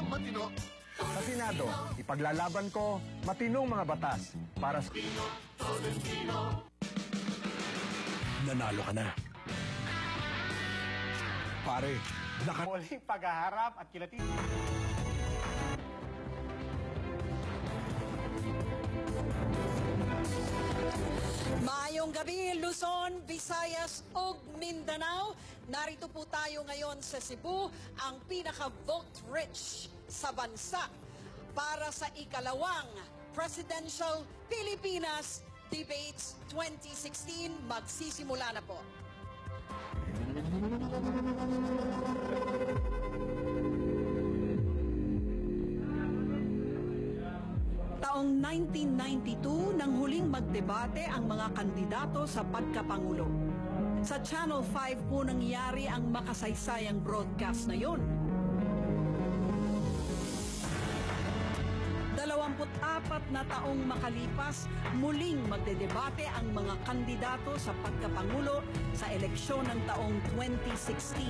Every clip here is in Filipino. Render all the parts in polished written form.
matino. Sa Senado, ipaglalaban ko matinong mga batas para sa... Nanalo ka na. Pare, Muling paghaharap at kilatin. Maayong gabi, Luzon, Visayas ug Mindanao. Narito po tayo ngayon sa Cebu, ang pinaka-vote-rich sa bansa para sa ikalawang Presidential Pilipinas Debates 2016. Magsisimula na po. Taong 1992 nang huling magdebate ang mga kandidato sa pagkapangulo. Sa Channel 5 po nangyari ang makasaysayang broadcast na yon. 24 na taong makalipas, muling magdedebate ang mga kandidato sa pagkapangulo sa eleksyon ng taong 2016.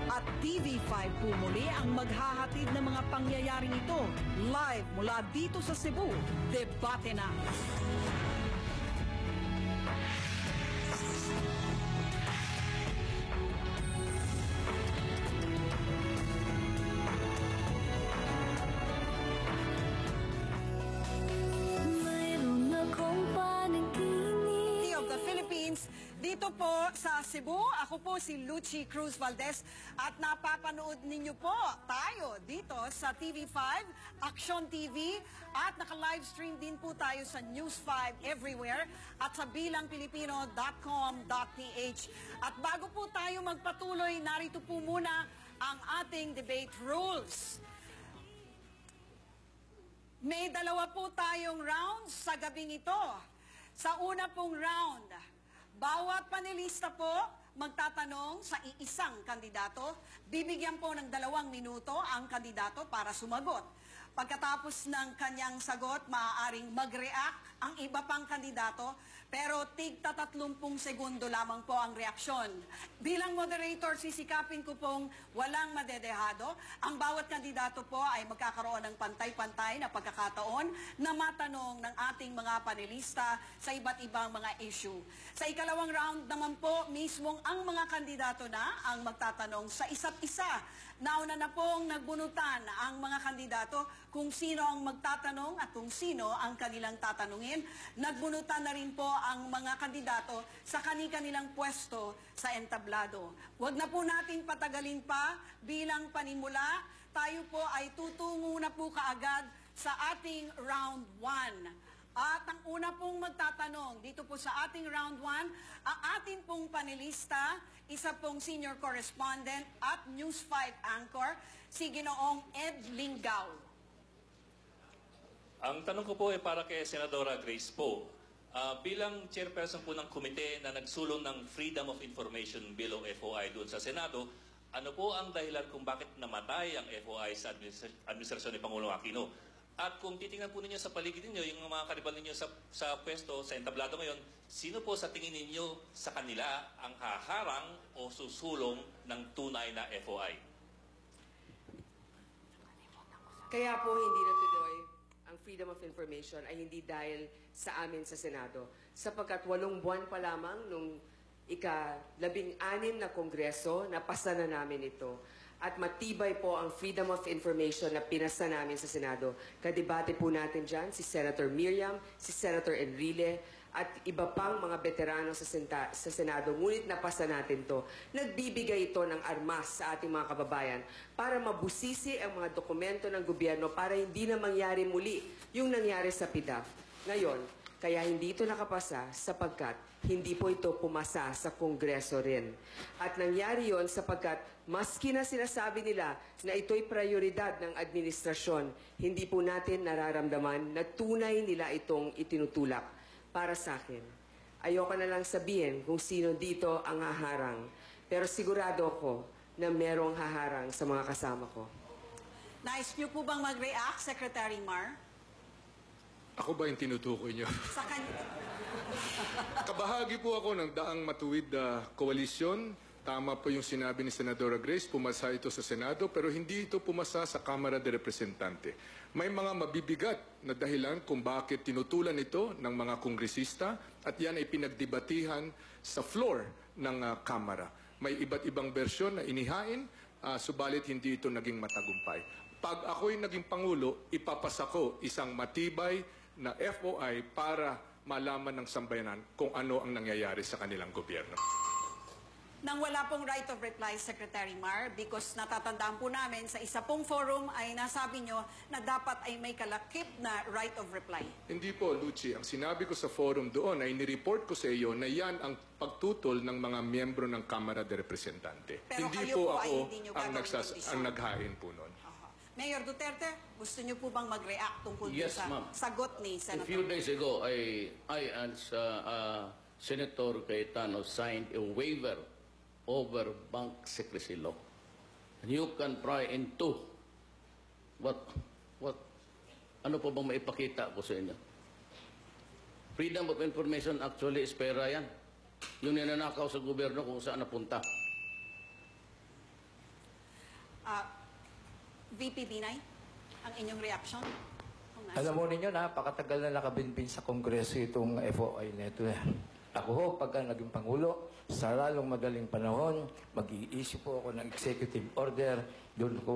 At TV5 po muli ang maghahatid ng mga pangyayaring ito. Live mula dito sa Cebu, debate na! Dito po sa Cebu, ako po si Lucy Cruz Valdez at napapanood ninyo po tayo dito sa TV5, Action TV at naka-livestream din po tayo sa News 5 everywhere at sa bilangpilipino.com.ph. At bago po tayo magpatuloy, narito po muna ang ating debate rules. May dalawa po tayong rounds sa gabing ito. Sa una pong round, bawat panelista po magtatanong sa iisang kandidato. Bibigyan po ng 2 minuto ang kandidato para sumagot. Pagkatapos ng kanyang sagot, maaaring mag-react ang iba pang kandidato, pero tigta 30 segundo lamang po ang reaksyon. Bilang moderator, sisikapin ko pong walang madedehado. Ang bawat kandidato po ay magkakaroon ng pantay-pantay na pagkakataon na matanong ng ating mga panelista sa iba't ibang mga issue. Sa ikalawang round naman po, mismong ang mga kandidato na ang magtatanong sa isa't isa. Nauna na pong nagbunutan ang mga kandidato kung sino ang magtatanong at kung sino ang kanilang tatanungin. Nagbunutan na rin po ang mga kandidato sa kanilang pwesto sa entablado. Huwag na po nating patagalin pa bilang panimula. Tayo po ay tutungo na po kaagad sa ating round 1. At ang una pong magtatanong dito po sa ating round 1, ang ating pong panelista, isa pong senior correspondent at News 5 anchor, si Ginoong Ed Lingaw. Ang tanong ko po ay para kay Senadora Grace Poe. Bilang chairperson po ng komite na nagsulong ng Freedom of Information Bill o FOI doon sa Senado, ano po ang dahilan kung bakit namatay ang FOI sa administrasyon ni Pangulong Aquino? At kung titingnan po ninyo sa paligid ninyo, yung mga karibal ninyo sa pwesto, sa entablado ngayon, sino po sa tingin ninyo sa kanila ang haharang o susulong ng tunay na FOI? Kaya po hindi natuloy ang Freedom of Information ay hindi dahil sa amin sa Senado. Sapagkat 8 buwan pa lamang nung ika-16 na Kongreso, napasa na namin ito. At matibay po ang Freedom of Information na pinasa namin sa Senado. Kadebate po natin dyan si Senator Miriam, si Senator Enrile, at iba pang mga veterano sa Senado. Ngunit napasa natin to. Nagbibigay ito ng armas sa ating mga kababayan para mabusisi ang mga dokumento ng gobyerno para hindi na mangyari muli yung nangyari sa PDAF. Ngayon, kaya hindi ito nakapasa sapagkat hindi po ito pumasa sa Kongreso rin. At nangyari yon sapagkat maski na sinasabi nila na ito'y prioridad ng administrasyon, hindi po natin nararamdaman na tunay nila itong itinutulak. Para sa akin, ayoko na lang sabihin kung sino dito ang haharang, pero sigurado ako na merong haharang sa mga kasama ko. Nais niyo po bang mag-react, Secretary Mar? Ako ba yung tinutukoy niyo? Sa kanya. Kabahagi po ako ng daang matuwid na koalisyon tama po yung sinabi ni Senadora Grace, pumasa ito sa Senado, pero hindi ito pumasa sa Kamara de Representante. May mga mabibigat na dahilan kung bakit tinutulan ito ng mga kongresista at yan ay pinagdebatihan sa floor ng Kamara. May iba't ibang bersyon na inihain, subalit hindi ito naging matagumpay. Pag ako'y naging Pangulo, ipapasa ko isang matibay na FOI para malaman ng sambayanan kung ano ang nangyayari sa kanilang gobyerno. Nang wala pong right of reply, Secretary Mar, because natatandaan po namin sa isa pong forum ay nasabi nyo na dapat ay may kalakip na right of reply. Hindi po, Lucy. Ang sinabi ko sa forum doon ay nireport ko sa iyo na yan ang pagtutol ng mga miyembro ng Kamara de Representante. Pero Hindi kayo po po ay ako hindi nyo ang, gagawin yung decision. ang naghain po noon. Aha. Mayor Duterte, gusto nyo po bang mag-react tungkol Yes, sa ma'am. sagot ni A Senator? few days ago, I and Senator Cayetano signed a waiver over bank secrecy law. And you can pry into ano po bang maipakita ko sa inyo? Freedom of information actually is pera yan. Yung ninanakaw sa gobyerno kung saan napunta. VP Binay, ang inyong reaction? Alam mo ninyo, napakatagal na nakabinbin sa Kongreso itong FOI na ito. Ako ho, pagka naging Pangulo, sa lalong madaling panahon, mag-i-issue po ako ng executive order, doon ko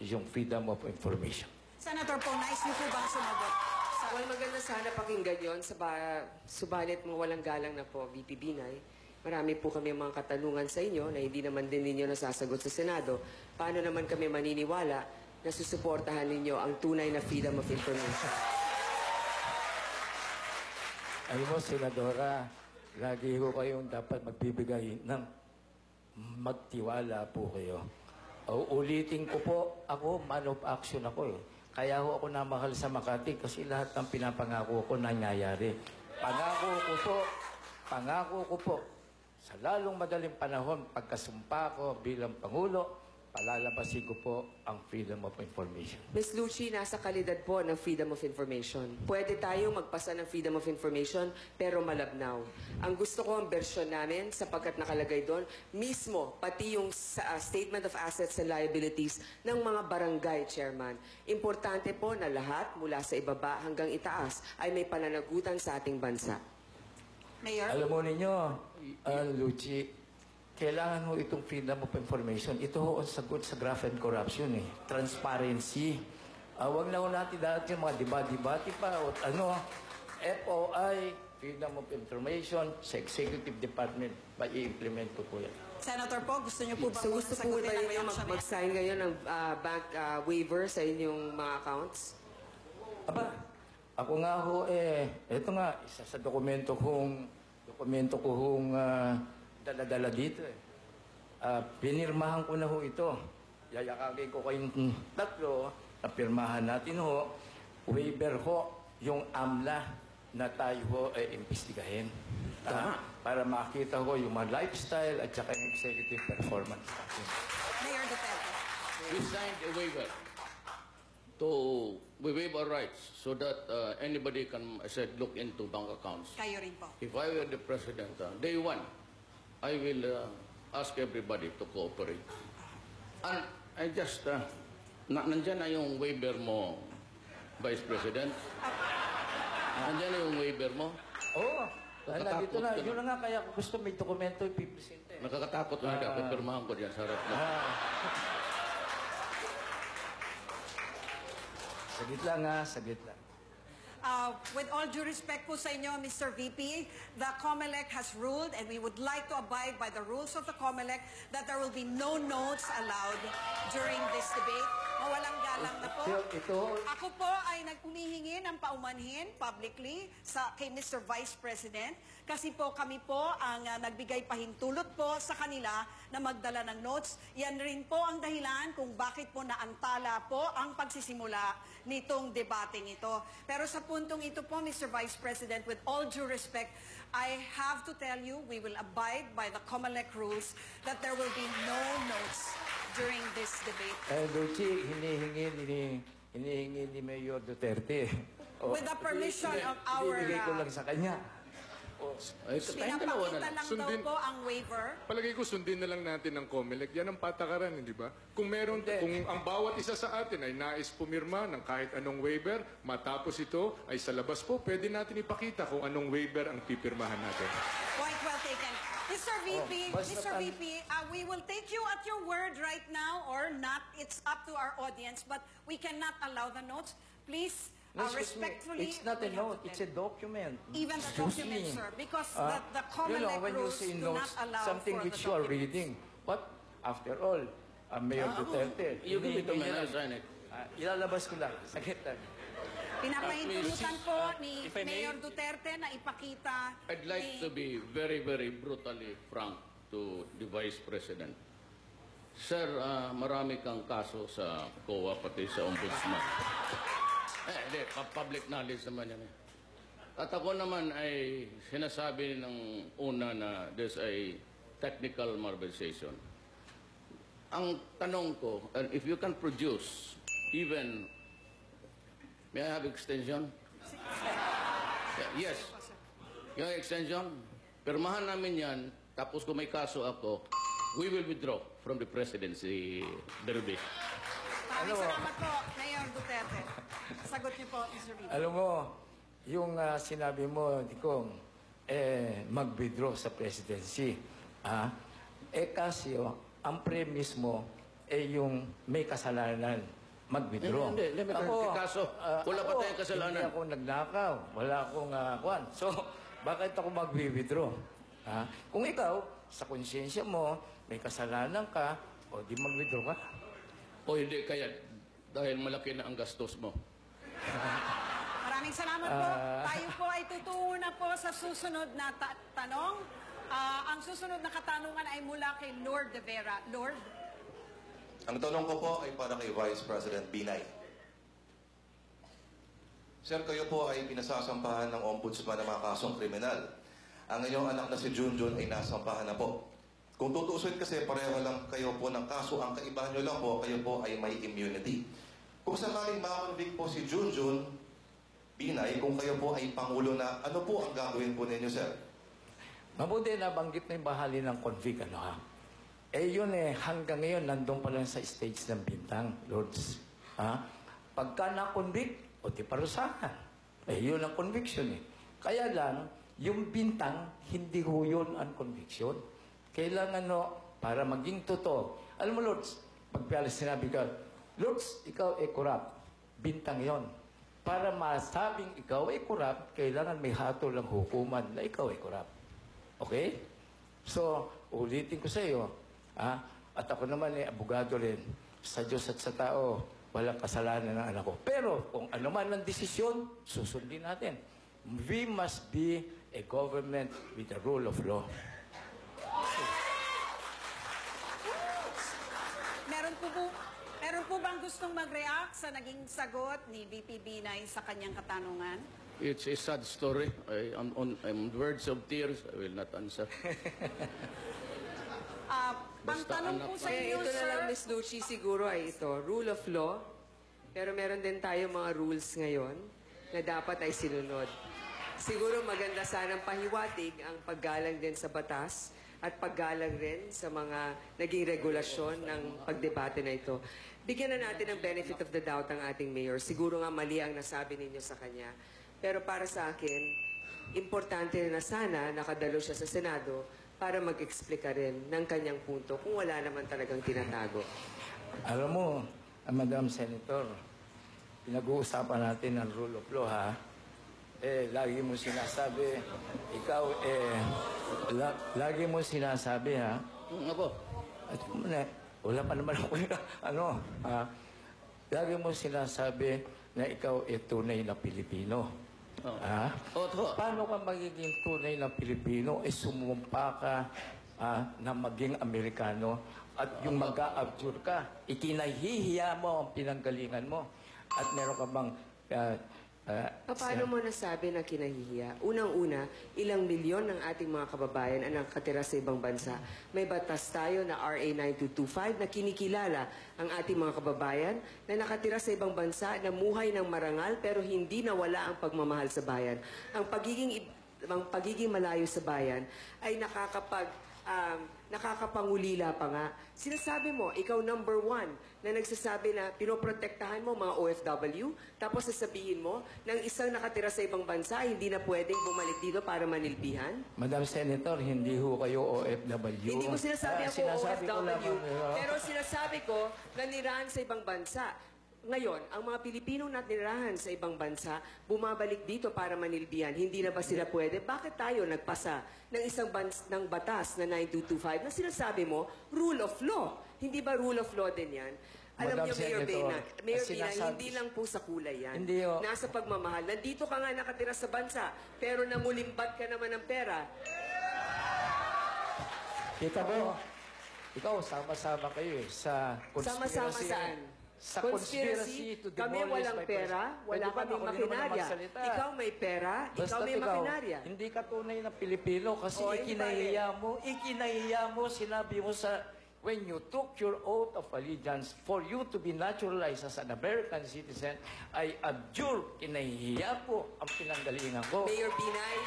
yung freedom of information. Senator Pong, nais niyo po bang sumagot? Well, maganda sana pakinggan yon. Subalit mo walang galang na po, VP Binay. Marami po kami mga katanungan sa inyo na hindi naman din ninyo nasasagot sa Senado. Paano naman kami maniniwala na susuportahan ninyo ang tunay na freedom of information? Alam mo, Senadora, lagi ko kayong dapat magbibigay ng magtiwala po kayo. Ulitin ko po, ako, man of action ako eh. Kaya ho ako namahal sa Makati kasi lahat ng pinapangako ko nangyayari. Pangako ko po, sa lalong madaling panahon, pagkasumpa ko bilang Pangulo, palalabasin ko po ang freedom of information. Ms. Lucci, nasa kalidad po ng freedom of information. Pwede tayong magpasa ng freedom of information, pero malabnaw. Ang gusto ko ang bersyon namin, sapagkat nakalagay doon, mismo, pati yung statement of assets and liabilities ng mga barangay chairman. Importante po na lahat, mula sa ibaba hanggang itaas, ay may pananagutan sa ating bansa. Mayor? Alam mo ninyo, Lucci, kailangan mo itong freedom of information. Ito ho ang sagot sa graft and corruption eh. Transparency. Huwag na ho natin dahil yung mga debate pa o ano, FOI, freedom of information, sa executive department, i-implement ko po yan. Senator po, gusto niyo po ba So gusto po ba ang ninyo reaction? mag-sign ngayon ng bank waiver sa inyong mga accounts? Aba, ako nga ho ito nga, isa sa dokumento kong dala-dala dito eh. Pinirmahan ko na ho ito. Yayakagin ko kayong tatlo na pirmahan natin ho. Waiver ho yung AMLA na tayo ho imbestigahin. Para makita ko yung mga lifestyle at saka yung executive performance. Mayor Duterte. We signed a waiver we waive our rights so that anybody can, I said, look into bank accounts. Kayo rin po. If I were the president, day one, I will ask everybody to cooperate. And I just, nandyan na yung waiver mo, Vice President. Nandyan na yung waiver mo. Oo. Nandito na. ka Yun na nga kaya gusto may dokumento ipipresente. Nakakatakot na pirmahan ko dyan sa harap mo. Sagit lang ha, sagit lang. With all due respect po sa inyo, Mr. VP, the COMELEC has ruled and we would like to abide by the rules of the COMELEC that there will be no notes allowed during this debate. Mawalang galang na po. Ako po ay nag-umihingi ng paumanhin publicly kay Mr. Vice President kasi po kami po ang nagbigay pahintulot po sa kanila na magdala ng notes. Yan rin po ang dahilan kung bakit po naantala po ang pagsisimula nitong debating ito. Pero sa puntong ito po, Mr. Vice President, with all due respect, I have to tell you we will abide by the COMELEC rules that there will be no notes during this debate. Lucy, hinihingi ni Mayor Duterte. With the permission of our... Ibigay ko lang sa kanya. Ay, tayong dalawa na Pinapakita lang. lang Sundin- daw po ang waiver. Palagay ko sundin na lang natin ng COMELEC. Yan ang patakaran, hindi ba? Kung meron, kung ang bawat isa sa atin ay nais pumirma ng kahit anong waiver, matapos ito ay sa labas po, pwede natin ipakita kung anong waiver ang pipirmahan natin. Point well taken. Mr. VP, basta Mr. VP, we will take you at your word right now or not. It's up to our audience, but we cannot allow the notes. Please, No, excuse me, respectfully... it's not a we have note, to it's a tell- document. Even the Excuse document, me. sir, because the You common know, when you rules say do not notes, allow something for which the you are documents. reading. But, after all, Mayor Duterte. You give it to me, hindi I'll sign it. ilalabas ko lang. Saglit lang. Pinapahintulutan po ni if I may- Mayor Duterte na ipakita I'd like to be very, very brutally frank to the Vice President. Sir, marami kang kaso sa COA pati sa Ombudsman. Hindi, public knowledge naman yan. At ako naman ay sinasabi ng una na there's a technical malversation. Ang tanong ko, and if you can produce even, may I have extension? Yes. Yung extension, pirmahan namin yan, tapos kung may kaso ako, we will withdraw from the presidency, Derby. Maraming salamat po, Mayor Duterte. Sagot niyo po, Mr. VP. Alam mo, yung sinabi mo, Dikong, mag-withdraw sa presidency. Kasi ang premise mo, yung may kasalanan, mag-withdraw. Hindi, kaso, wala pa tayong kasalanan. Hindi ako nagnakaw. Wala akong kwan. So, bakit ako mag-withdraw? Kung ikaw, sa konsyensya mo, may kasalanan ka, o di mag-withdraw ka. O hindi, kaya dahil malaki na ang gastos mo. Maraming salamat po. Tayo po ay tutungo na po sa susunod na tanong. Ang susunod na katanungan ay mula kay Lord De Vera. Lord? Ang tanong ko po ay para kay Vice President Binay. Sir, kayo po ay pinasasampahan ng ombudsman ng mga kasong kriminal. Ang inyong anak na si Junjun ay nasampahan na po. Kung tutusin kasi pareho lang kayo po ng kaso, ang kaibahan nyo lang po, kayo po ay may immunity. Kung sakaling makonvict po si Junjun Binay, kung kayo po ay pangulo na, ano po ang gagawin po ninyo, sir? Mabuti na banggit na yung bahali ng convict, ano ha? Yun hanggang ngayon, nandun pa lang sa stage ng bintang, Lords. Pagka na-convict, o di parusahan. Yun ang conviction Kaya lang, yung bintang, hindi ho yun ang conviction. Kailangan para maging totoo. Alam mo, Lords, pag sinabi ka, Lords, ikaw ay corrupt. Bintang yon. Para masabing ikaw ay corrupt, kailangan may hatol ng hukuman na ikaw ay corrupt. Okay? So, ulitin ko sa iyo, at ako naman abogado rin, sa Diyos at sa tao, walang kasalanan ng anak ko. Pero, kung ano man ang desisyon, susundin natin. We must be a government with the rule of law. Meron po bang gustong mag-react sa naging sagot ni VP Binay sa kanyang katanungan? It's a sad story. I'm on words of tears. I will not answer. Ang tanong po sa inyo, Ito na lang, sir, Ms. Lucci, siguro ay ito, rule of law. Pero meron din tayo mga rules ngayon na dapat ay sinunod. Siguro maganda sanang pahiwatig ang paggalang din sa batas at paggalang rin sa mga naging regulasyon ng pagdebate na ito. Bigyan na natin ng benefit of the doubt ang ating mayor. Siguro nga mali ang nasabi ninyo sa kanya. Pero para sa akin, importante na sana nakadalo siya sa Senado para mag-explica rin ng kanyang punto kung wala naman talagang tinatago. Alam mo, Madam Senator, pinag-uusapan natin ang rule of law, ha? Lagi mo sinasabi, ikaw, lagi mo sinasabi, ha? Ako. At wala pa naman ako, lagi mo sinasabi na ikaw ay tunay na Pilipino. Paano ka magiging tunay na Pilipino? Sumumpa ka na maging Amerikano at yung mag-a-abjure ka. Ikinahihiya mo ang pinanggalingan mo. At meron ka bang... Paano mo nasabi na kinahihiya? Unang-una, ilang milyon ng ating mga kababayan ang nakatira sa ibang bansa. May batas tayo na RA 9225 na kinikilala ang ating mga kababayan na nakatira sa ibang bansa na muhay ng marangal pero hindi nawala ang pagmamahal sa bayan. Ang pagiging pagiging malayo sa bayan ay nakakapangulila pa nga. Sinasabi mo, ikaw number 1 na nagsasabi na pinoprotektahan mo mga OFW, tapos sasabihin mo ng isang nakatira sa ibang bansa hindi na pwedeng bumalik dito para manilbihan? Madam Senator, hindi ho kayo OFW. Hindi ko sinasabi ako Sinasabi ko OFW, lamang, pero sinasabi ko na nirahan sa ibang bansa. Ngayon, ang mga Pilipinong natinirahan sa ibang bansa, bumabalik dito para manilbihan. Hindi na ba sila pwede? Bakit tayo nagpasa ng ng batas na 9225 na sinasabi mo, rule of law? Hindi ba rule of law din yan? Alam Madam niyo, Mayor Senator, Bina, hindi lang po sa kulay yan. Hindi, oh. Nasa pagmamahal. Nandito ka nga nakatira sa bansa, pero nangulimbat ka naman ng pera. Kita mo, ikaw, sama-sama kayo sa Sama-sama conspiracy. saan? Sa conspiracy to Kami demolish walang my pera, person. wala Pwede ba kaming ako din naman ang makinarya. magsalita? Ikaw may pera, ikaw may makinarya. Hindi ka tunay na Pilipino kasi O, hindi ikinahiya mo, sinabi mo sa, when you took your oath of allegiance for you to be naturalized as an American citizen, I abjure, kinahiya po ang pinanggalingan ko. Mayor Binay,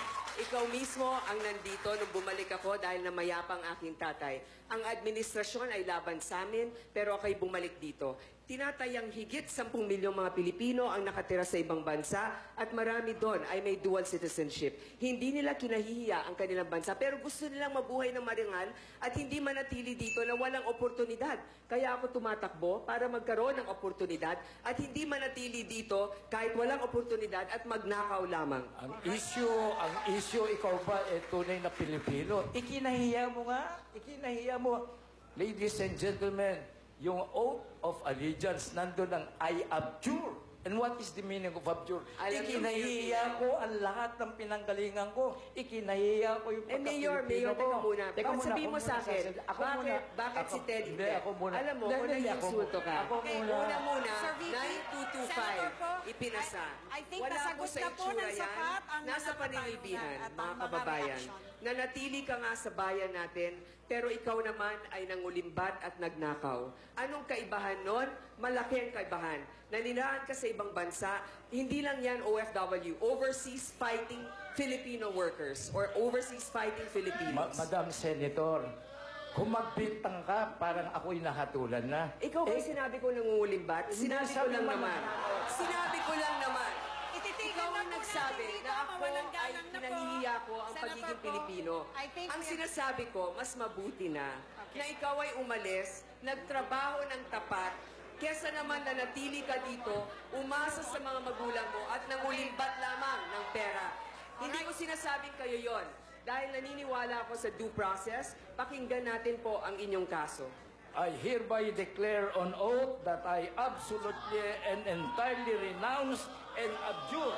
ikaw mismo ang nandito nung bumalik ako dahil namayapang aking tatay. Ang administrasyon ay laban sa amin, pero ako'y bumalik dito. Tinatayang higit 10 milyong mga Pilipino ang nakatira sa ibang bansa at marami doon ay may dual citizenship. Hindi nila kinahihiya ang kanilang bansa pero gusto nilang mabuhay ng marangal at hindi manatili dito na walang oportunidad. Kaya ako tumatakbo para magkaroon ng oportunidad at hindi manatili dito kahit walang oportunidad at magnakaw lamang. Ang issue, ikaw ba tunay na Pilipino? Ikinahiya mo nga, ikinahiya mo. Ladies and gentlemen, yung oath of allegiance, nandun ang I abjure. And what is the meaning of abjure? Ikinahiya ko ang lahat ng pinanggalingan ko. Ikinahiya ko yung Mayor, teka muna. Sabihin mo sa akin, bakit si Ted Hindi, ako muna. Alam mo, kung nag-insulto ka. Ako muna. Una, Sir VP, 9225, ipinasa. I think Wala nasagot po sa na po ng itsura yan. sapat ang Nasa mga paninilbihan, katanungan at mga ang mga kababayan. reaction. Nanatili ka nga sa bayan natin, pero ikaw naman ay nangulimbat at nagnakaw. Anong kaibahan nun? Malaki ang kaibahan. Naninirahan ka sa ibang bansa, hindi lang yan OFW, overseas fighting Filipino workers or overseas fighting Filipinos. Madam Senator, kung magbintang ka, parang ako'y nahatulan na. Ikaw ba sinabi ko nangungulimbat? Sinabi ko lang naman. Sinabi ko lang naman. Ikaw ang nagsabi na ako ay pinahihiya ko ang pagiging Pilipino. Ang sinasabi ko, mas mabuti na ikaw ay umalis, nagtrabaho ng tapat, kesa naman na natili ka dito, umasa sa mga magulang mo at nangulimbat lamang ng pera. Hindi ko sinasabing kayo yon. Dahil naniniwala ako sa due process, pakinggan natin po ang inyong kaso. I hereby declare on oath that I absolutely and entirely renounce and abjure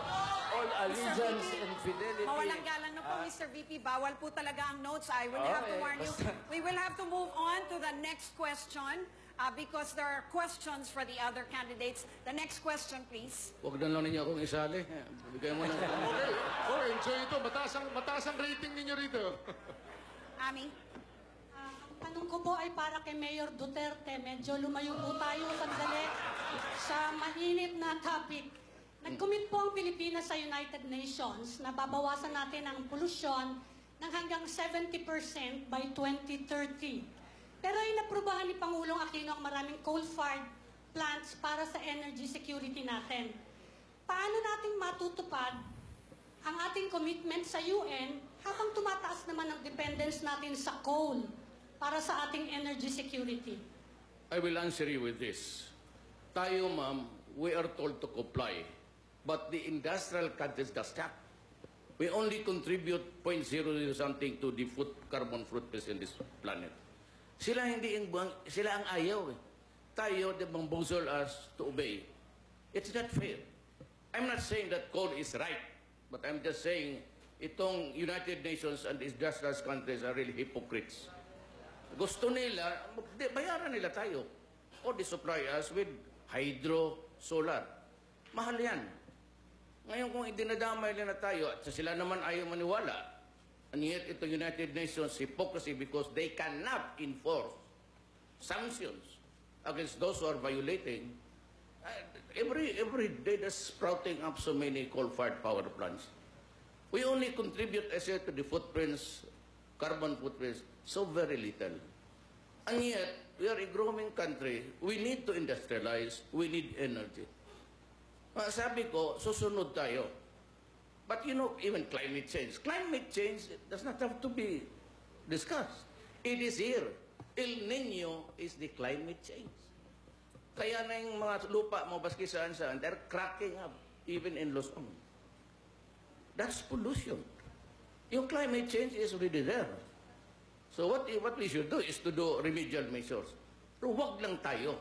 all allegiance and fidelity. Mawalang galang na po, Mr. VP. Bawal po talaga ang notes. I will have to warn you. We will have to move on to the next question because there are questions for the other candidates. The next question, please. Huwag na lang ninyo akong isali. Bigay mo na. Okay, enjoy ito. Mataas ang rating ninyo rito. Ami? Tanong ko po ay para kay Mayor Duterte. Medyo lumayo po tayo sandali sa mainit na topic. Nag-commit po ang Pilipinas sa United Nations na babawasan natin ang polusyon ng hanggang 70% by 2030. Pero inaprubahan ni Pangulong Aquino ang maraming coal-fired plants para sa energy security natin. Paano natin matutupad ang ating commitment sa UN habang tumataas naman ang dependence natin sa coal para sa ating energy security? I will answer you with this. Tayo, ma'am, we are told to comply. But the industrial countries does not. We only contribute 0.00 something to the carbon footprint in this planet. Sila ang ayaw eh. Tayo, they bamboozle us to obey. It's not fair. I'm not saying that coal is right, but I'm just saying itong United Nations and industrial countries are really hypocrites. Gusto nila, bayaran nila tayo. O they supply us with hydro, solar. Mahal yan. Ngayon kung idinadamay nila tayo at sila naman ayaw maniwala, and yet itong United Nations hypocrisy because they cannot enforce sanctions against those who are violating. Every day they're sprouting up so many coal-fired power plants. We only contribute, I said, to the footprints, carbon footprints, so very little. And yet, we are a growing country. We need to industrialize. We need energy. Sabi ko, susunod tayo. But you know, even climate change does not have to be discussed. It is here. El Nino is the climate change. Kaya na yung mga lupa mo, baski saan-saan, they're cracking up, even in Luzon. That's pollution. Yung climate change is already there. So what we should do is to do remedial measures. Pero wag lang tayo.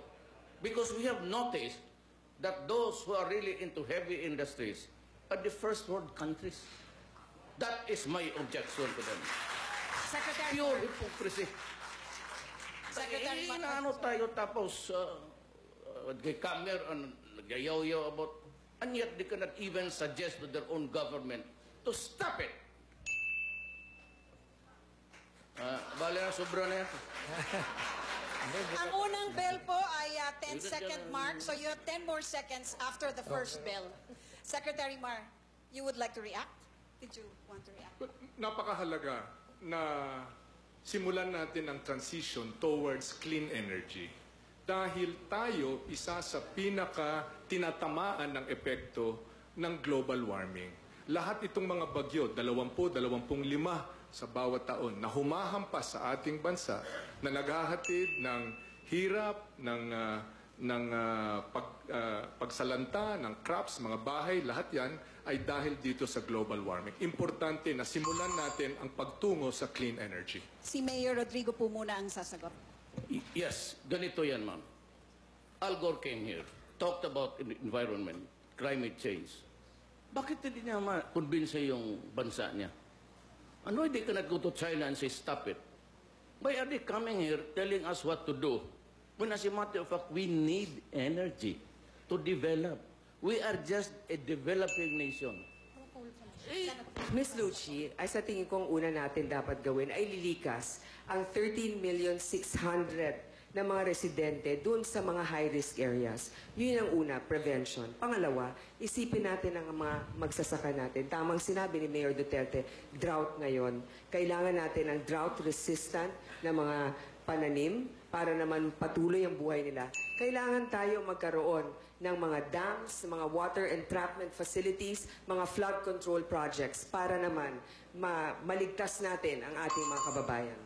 Because we have noticed that those who are really into heavy industries are the first world countries. That is my objection to them. Secretary Pure Mar. hypocrisy. Secretary Mar. Inaano tayo tapos they come here and nagayaw-yaw about, and yet they cannot even suggest to their own government to stop it. Bale na, sobra na yan. Ang unang bell po ay 10-second mark, so you have 10 more seconds after the first bell. Secretary Mar, you would like to react? Did you want to react? Napakahalaga na simulan natin ang transition towards clean energy. Dahil tayo isa sa pinaka-tinatamaan ng epekto ng global warming. Lahat itong mga bagyo, 20-25 sa bawat taon na humahampas sa ating bansa, na naghahatid ng hirap, ng pagsalanta, ng crops, mga bahay, lahat yan ay dahil dito sa global warming. Importante na simulan natin ang pagtungo sa clean energy. Si Mayor Rodrigo po muna ang sasagot. Yes, ganito yan, ma'am. Al Gore came here, talked about environment, climate change. Bakit hindi niya ma-convince yung bansa niya? And why they cannot go to China and say, stop it? Why are they coming here telling us what to do? When as a matter of fact, we need energy to develop. We are just a developing nation. Ms. Lucci, ay sa tingin ko ang una natin dapat gawin ay lilikas ang 13,600,000 na mga residente dun sa mga high-risk areas. Yun ang una, prevention. Pangalawa, isipin natin ang mga magsasaka natin. Tamang sinabi ni Mayor Duterte, drought ngayon. Kailangan natin ang drought-resistant na mga pananim para naman patuloy ang buhay nila. Kailangan tayo magkaroon ng mga dams, mga water entrapment facilities, mga flood control projects para naman maligtas natin ang ating mga kababayan.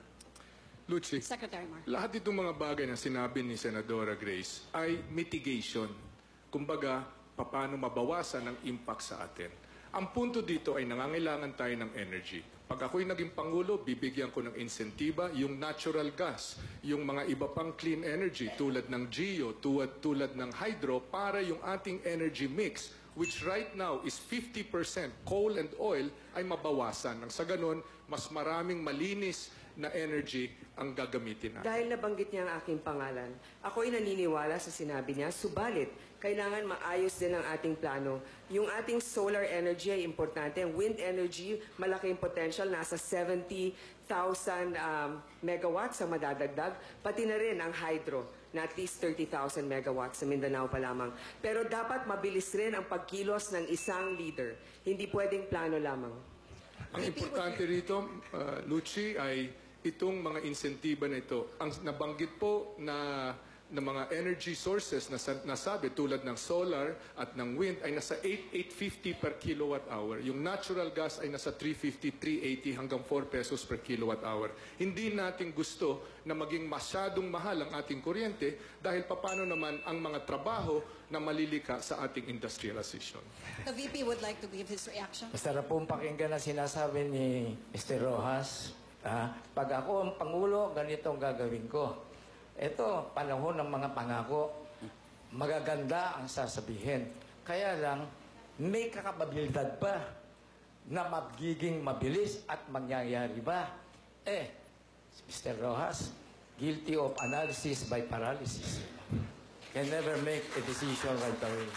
Lucci, Secretary Mar. lahat itong mga bagay na sinabi ni Senadora Grace ay mitigation. Kumbaga, paano mabawasan ang impact sa atin. Ang punto dito ay nangangailangan tayo ng energy. Pag ako'y naging Pangulo, bibigyan ko ng insentiba yung natural gas, yung mga iba pang clean energy tulad ng geo, tulad ng hydro, para yung ating energy mix, which right now is 50% coal and oil, ay mabawasan. Nang sa ganun, mas maraming malinis na energy ang gagamitin natin. Dahil nabanggit niya ang aking pangalan, ako'y naniniwala sa sinabi niya, subalit, kailangan maayos din ang ating plano. Yung ating solar energy ay importante. Ang wind energy, malaking potential, nasa 70,000 megawatts ang madadagdag. Pati na rin ang hydro, na at least 30,000 megawatts sa Mindanao pa lamang. Pero dapat mabilis rin ang pagkilos ng isang leader. Hindi pwedeng plano lamang. Ang importante rito, Lucci, ay itong mga insentiba na ito. Ang nabanggit po na mga energy sources na nasabi tulad ng solar at ng wind ay nasa 850 per kilowatt hour. Yung natural gas ay nasa 350, 380 hanggang 4 pesos per kilowatt hour. Hindi natin gusto na maging masyadong mahal ang ating kuryente dahil paano naman ang mga trabaho na malilika sa ating industrialization. The VP would like to give his reaction. Masarap pong pakinggan na sinasabi ni Mr. Rojas. Pag ako ang Pangulo, ganito ang gagawin ko. Ito, panahon ng mga pangako. Magaganda ang sasabihin. Kaya lang, may kakapabilidad ba na magiging mabilis at mangyayari ba? Si Mr. Rojas, guilty of analysis by paralysis. Can never make a decision right away.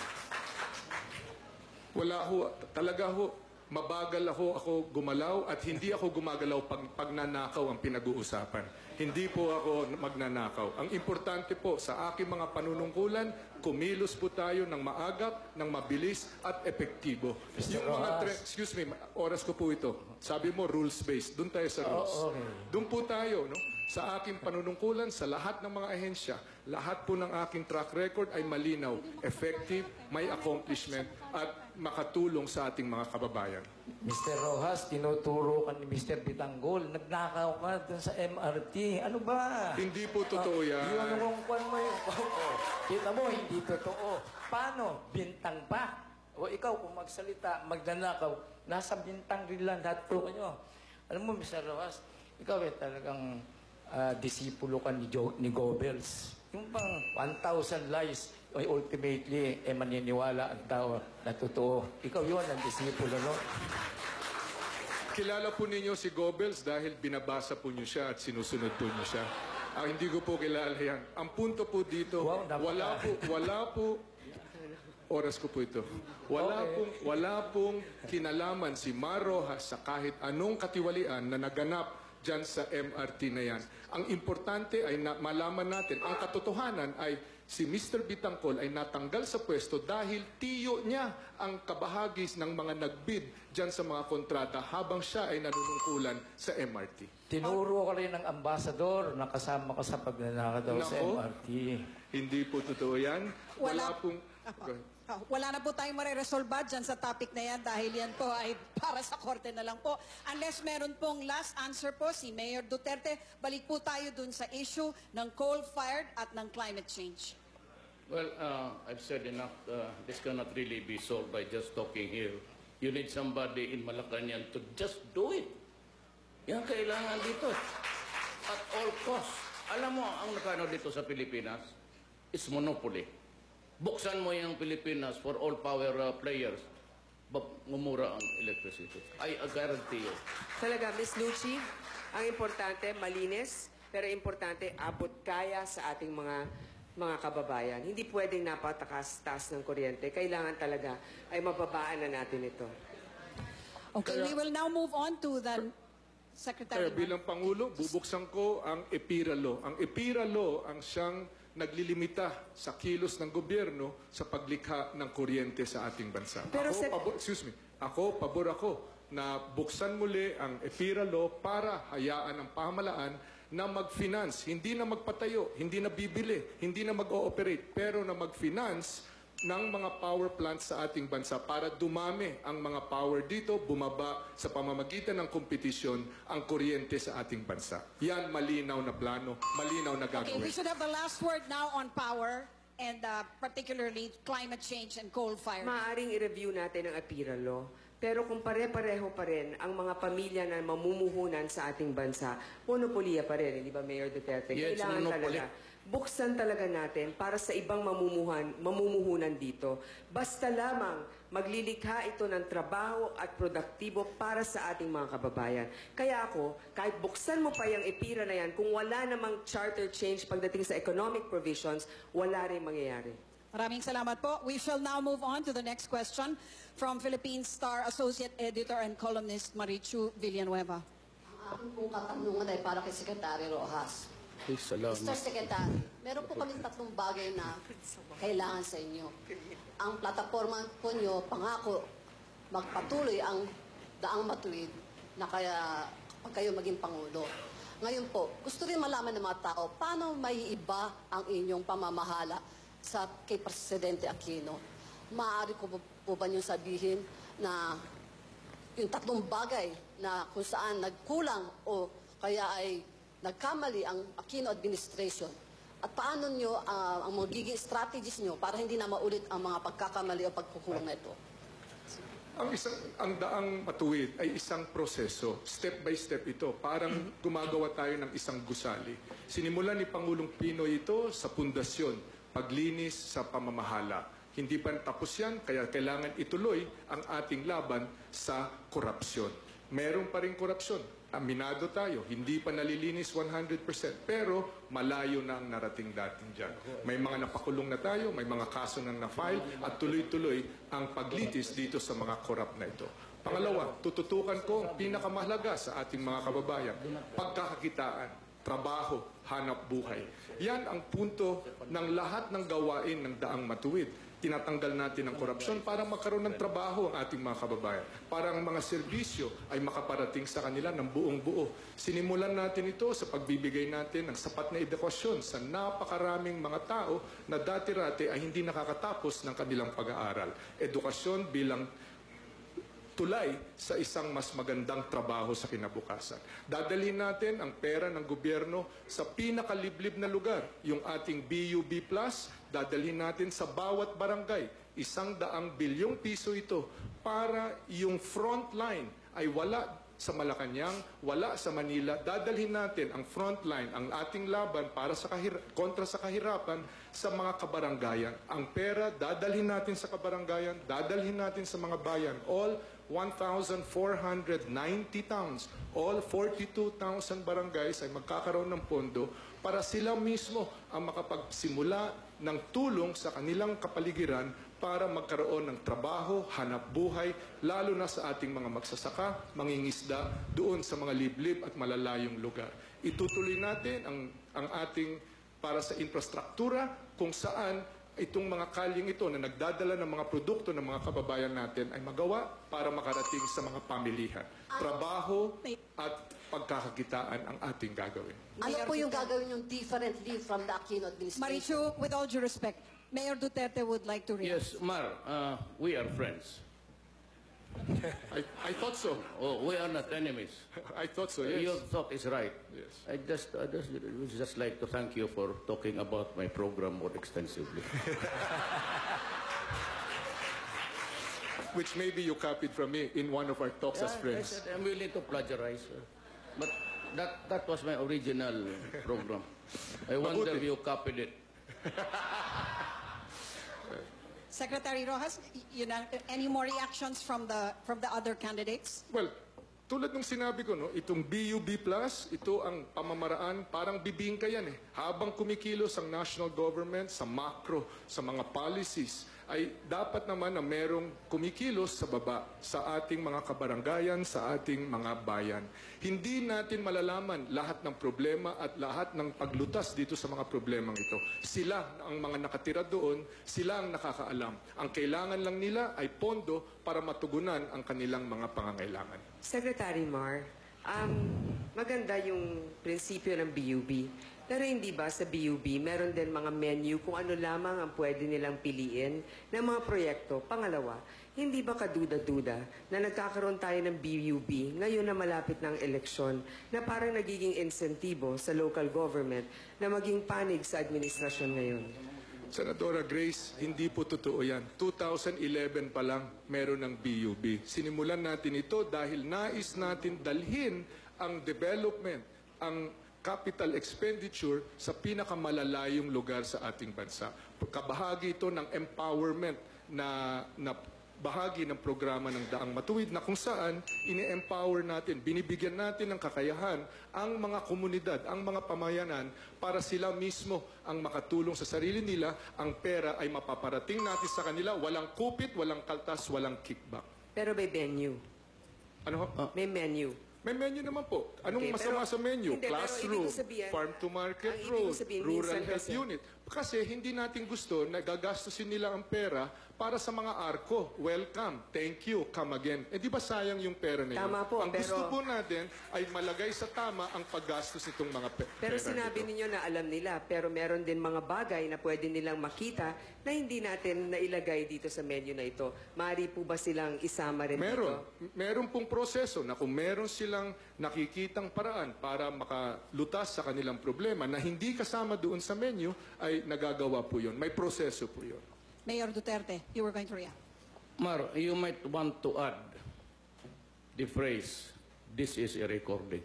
Wala ho, talaga ho, mabagal ako gumalaw at hindi ako gumagalaw pag nanakaw ang pinag-uusapan. Hindi po ako magnanakaw. Ang importante po sa aking mga panunungkulan, kumilos po tayo ng maagap, ng mabilis at epektibo. Yung mga excuse me, oras ko po ito. Sabi mo rules-based. Doon tayo sa rules. Doon po tayo, no? Sa aking panunungkulan, sa lahat ng mga ahensya, lahat po ng aking track record ay malinaw, effective, may accomplishment, at makatulong sa ating mga kababayan. Mr. Rojas, tinuturo ka ni Mr. Bitanggol. Nagnakaw ka dun sa MRT. Ano ba? Hindi po totoo yan. Yung kwan mo yung kita mo, hindi totoo. Paano? Bintang pa. O ikaw, kung magsalita, magnanakaw, nasa bintang rin lang lahat po kayo. Alam mo, Mr. Rojas, ikaw talagang disipulo ka ni Goebbels. Yung pang 1,000 lies, ultimately, maniniwala ang tao na totoo. Ikaw yun, ang disipulo, no? Kilala po ninyo si Goebbels dahil binabasa po niyo siya at sinusunod po niyo siya. Hindi ko po kilala yan. Ang punto po dito, wala po, oras ko po ito. Wala pong kinalaman si Mar Rojas sa kahit anong katiwalian na naganap dyan sa MRT na yan. Ang importante ay malaman natin, ang katotohanan ay si Mr. Bitangkol ay natanggal sa pwesto dahil tiyo niya ang kabahagis ng mga nagbid dyan sa mga kontrata habang siya ay nanunungkulan sa MRT. Tinuro ka rin ng ambasador na kasama ka sa pagnanakaw sa MRT. Hindi po totoo yan. Wala na po tayong mareresolba dyan sa topic na yan dahil yan po ay para sa korte na lang po. Unless meron pong last answer po si Mayor Duterte, balik po tayo dun sa issue ng coal-fired at ng climate change. Well, I've said enough. This cannot really be solved by just talking here. You need somebody in Malacanang to just do it. Yan kailangan dito. At all costs. Alam mo, ang nakano dito sa Pilipinas is monopoly. Buksan mo yung Pilipinas for all power players, mumura ang electricity. I guarantee you. Talaga, Ms. Lucci, ang importante, malinis, pero importante, abot kaya sa ating mga kababayan. Hindi pwedeng napatakas-tas ng kuryente. Kailangan talaga ay mababaan na natin ito. Okay, we will now move on to the Secretary. Bilang Pangulo, bubuksan ko ang EPIRA Law. Ang EPIRA Law ang siyang naglilimita sa kilos ng gobyerno sa paglikha ng kuryente sa ating bansa. Pero pabor ako na buksan muli ang EPIRA Law para hayaan ang pamahalaan na mag-finance, hindi na magpatayo, hindi na bibili, hindi na mag-ooperate, pero na mag-finance ng mga power plants sa ating bansa para dumami ang mga power dito, bumaba sa pamamagitan ng kompetisyon ang kuryente sa ating bansa. Yan malinaw na plano, malinaw na Okay, gagawin. we should have the last word now on power and particularly climate change and coal-fired. Maaring i-review natin ang APIRA Law. Pero kung pare-pareho pa rin ang mga pamilya na mamumuhunan sa ating bansa, monopoliya pa rin, di ba, Mayor Duterte? Yes, Kailangan monopoly. talaga buksan talaga natin para sa ibang mamumuhunan dito. Basta lamang maglilikha ito ng trabaho at produktibo para sa ating mga kababayan. Kaya ako, kahit buksan mo pa yung EPIRA na yan, kung wala namang charter change pagdating sa economic provisions, wala rin mangyayari. Maraming salamat po. We shall now move on to the next question from Philippine Star Associate Editor and Columnist Marichu Villanueva. Ang aking pong katanungan ay para kay Secretary Rojas. Salamat. Mr. Secretary, meron po kami tatlong bagay na kailangan sa inyo. Ang plataforma po nyo, pangako, magpatuloy ang daang matuwid na kaya kayo maging Pangulo. Ngayon po, gusto rin malaman ng mga tao, paano may iba ang inyong pamamahala kay Presidente Aquino? Maaari ko po ba nyo sabihin na yung tatlong bagay na kung saan nagkulang o kaya ay nagkamali ang Aquino administration at paano nyo ang magiging strategies nyo para hindi na maulit ang mga pagkakamali o pagkukulong na ito? Ang daang matuwid ay isang proseso. Step by step ito. Parang gumagawa tayo ng isang gusali. Sinimulan ni Pangulong Pinoy ito sa pundasyon, paglinis sa pamamahala. Hindi pa tapos yan, kaya kailangan ituloy ang ating laban sa korupsyon. Meron pa rin korupsyon. Aminado tayo, hindi pa nalilinis 100%, pero malayo na ang narating dating dyan. May mga napakulong na tayo, may mga kaso nang na-file, at tuloy-tuloy ang paglitis dito sa mga korap na ito. Pangalawa, tututukan ko ang pinakamahalaga sa ating mga kababayan, pagkakakitaan, trabaho, hanap buhay. Yan ang punto ng lahat ng gawain ng Daang Matuwid. Tinatanggal natin ang korupsyon para magkaroon ng trabaho ang ating mga kababayan. Para ang mga serbisyo ay makaparating sa kanila ng buong buo. Sinimulan natin ito sa pagbibigay natin ng sapat na edukasyon sa napakaraming mga tao na dati-rati ay hindi nakakatapos ng kanilang pag-aaral. Edukasyon bilang tulay sa isang mas magandang trabaho sa kinabukasan. Dadalhin natin ang pera ng gobyerno sa pinakaliblib na lugar, yung ating BUB Plus, dadalhin natin sa bawat barangay. 100 bilyong piso ito para yung front line ay wala sa Malacanang, wala sa Manila. Dadalhin natin ang front line, ang ating laban para sa kontra sa kahirapan sa mga kabaranggayan. Ang pera, dadalhin natin sa kabaranggayan, dadalhin natin sa mga bayan. All 1,490 towns, all 42,000 barangays ay magkakaroon ng pondo para sila mismo ang makapagsimula ng tulong sa kanilang kapaligiran para magkaroon ng trabaho, hanap buhay, lalo na sa ating mga magsasaka, mangingisda, doon sa mga liblib at malalayong lugar. Itutuloy natin ang ating para sa infrastruktura kung saan itong mga kalyeng ito na nagdadala ng mga produkto ng mga kababayan natin ay magawa para makarating sa mga pamilihan. Trabaho at pagkakakitaan ang ating gagawin. Ano po yung gagawin yung differently from the Aquino administration? Marichu, with all due respect, Mayor Duterte would like to react. Yes, Mar, we are friends. I thought so. Oh, we are not enemies. I thought so, yes. Your talk is right. Yes. I would just like to thank you for talking about my program more extensively. Which maybe you copied from me in one of our talks as I friends. said I'm willing to plagiarize. But that was my original program. I wonder if you copied it. Secretary Rojas, any more reactions from the other candidates? Well, tulad ng sinabi ko, no, itong BUB Plus, ito ang pamamaraan, parang bibingka yan eh. Habang kumikilos ang national government sa macro, sa mga policies, ay dapat naman na merong kumikilos sa baba, sa ating mga kabaranggayan, sa ating mga bayan. Hindi natin malalaman lahat ng problema at lahat ng paglutas dito sa mga problemang ito. Sila ang mga nakatira doon, sila ang nakakaalam. Ang kailangan lang nila ay pondo para matugunan ang kanilang mga pangangailangan. Secretary Mar, maganda yung prinsipyo ng BUB. Pero hindi ba sa BUB, meron din mga menu kung ano lamang ang pwede nilang piliin ng mga proyekto? Pangalawa, hindi ba kaduda-duda na nagkakaroon tayo ng BUB ngayon na malapit ng eleksyon na parang nagiging insentibo sa local government na maging panig sa administrasyon ngayon? Senadora Grace, hindi po totoo yan. 2011 pa lang meron ng BUB. Sinimulan natin ito dahil nais natin dalhin ang development, ang capital expenditure sa pinakamalalayong lugar sa ating bansa. Kabahagi ito ng empowerment na bahagi ng programa ng Daang Matuwid na kung saan ini-empower natin, binibigyan natin ng kakayahan ang mga komunidad, ang mga pamayanan para sila mismo ang makatulong sa sarili nila. Ang pera ay mapaparating natin sa kanila, walang kupit, walang kaltas, walang kickback. Pero may menu. Ano? May menu. May menu naman po. Anong Okay, masama pero- sa menu? hindi, pero Classroom, ibig ko sabihin, farm-to-market ang ibig road, ko sabihin, rural minsan health kasi- unit. Kasi hindi natin gusto na gagastusin nila ang pera para sa mga ARCO. Welcome, thank you, come again. Eh di ba sayang yung pera na yun? Tama po, ang gusto pero- po natin ay malagay sa tama ang paggastos nitong mga Pero pera sinabi nito. ninyo na alam nila, pero meron din mga bagay na pwede nilang makita na hindi natin nailagay dito sa menu na ito. Maaari po ba silang isama rin Meron. dito? Meron pong proseso na kung meron silang nakikitang paraan para makalutas sa kanilang problema na hindi kasama doon sa menu, ay nagagawa po yun. May proseso po yun. Mayor Duterte, you were going to react. Mar, you might want to add the phrase, this is a recording.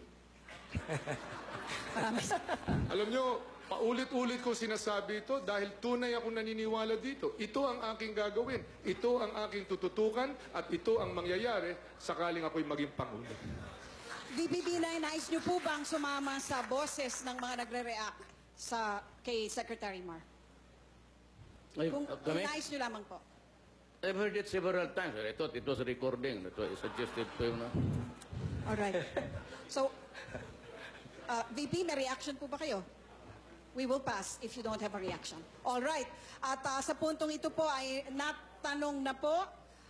Alam nyo, paulit-ulit ko sinasabi ito dahil tunay ako naniniwala dito. Ito ang aking gagawin. Ito ang aking tututukan at ito ang mangyayari sakaling ako'y maging Pangulo. VP Binay, nais niyo po bang sumama sa boses ng mga nagre-react kay Secretary Mar? Ay, Kung kami? nais niyo lamang po. I've heard it several times. I thought it was recording. That's why I suggested to him na. Alright. So, VP, may reaction po ba kayo? We will pass if you don't have a reaction. Alright. At sa puntong ito po ay natanong na po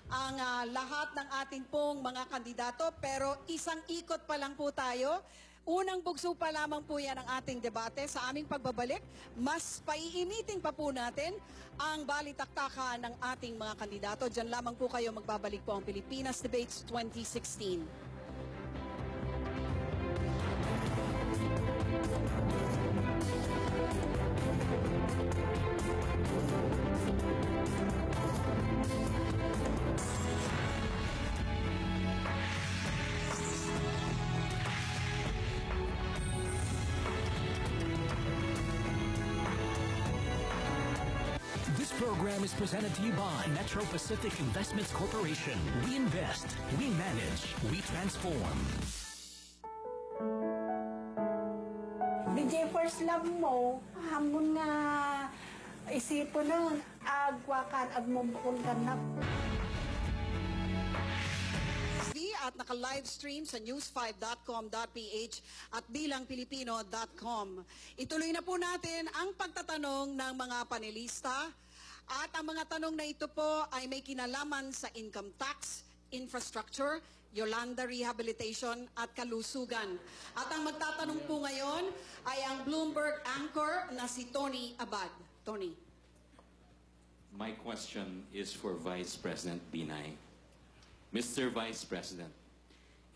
ang lahat ng ating pong mga kandidato, pero isang ikot pa lang po tayo. Unang bugso pa lamang po yan ang ating debate. Sa aming pagbabalik, mas paiinitin pa po natin ang balitaktakan ng ating mga kandidato. Diyan lamang po kayo, magbabalik po ang Pilipinas Debates 2016. This program is presented to you by Metro Pacific Investments Corporation. We invest, we manage, we transform. DJ First Love mo, hamon nga isipo nun, agwakan, agmumukul ka na. At naka-livestream sa news5.com.ph at bilangpilipino.com. Ituloy na po natin ang pagtatanong ng mga panelista at ang mga tanong na ito po ay may kinalaman sa income tax, infrastructure, Yolanda Rehabilitation at kalusugan. At ang magtatanong po ngayon ay ang Bloomberg anchor na si Tony Abad. Tony. My question is for Vice President Binay. Mr. Vice President,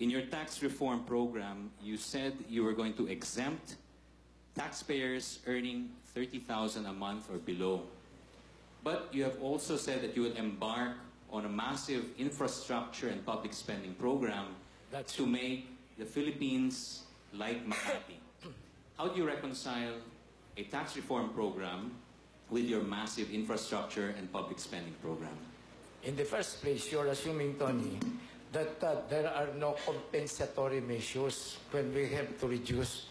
in your tax reform program, you said you were going to exempt taxpayers earning $30,000 a month or below. But you have also said that you will embark on a massive infrastructure and public spending program to make the Philippines like Makati. How do you reconcile a tax reform program with your massive infrastructure and public spending program? In the first place, you're assuming, Tony, that there are no compensatory measures when we have to reduce,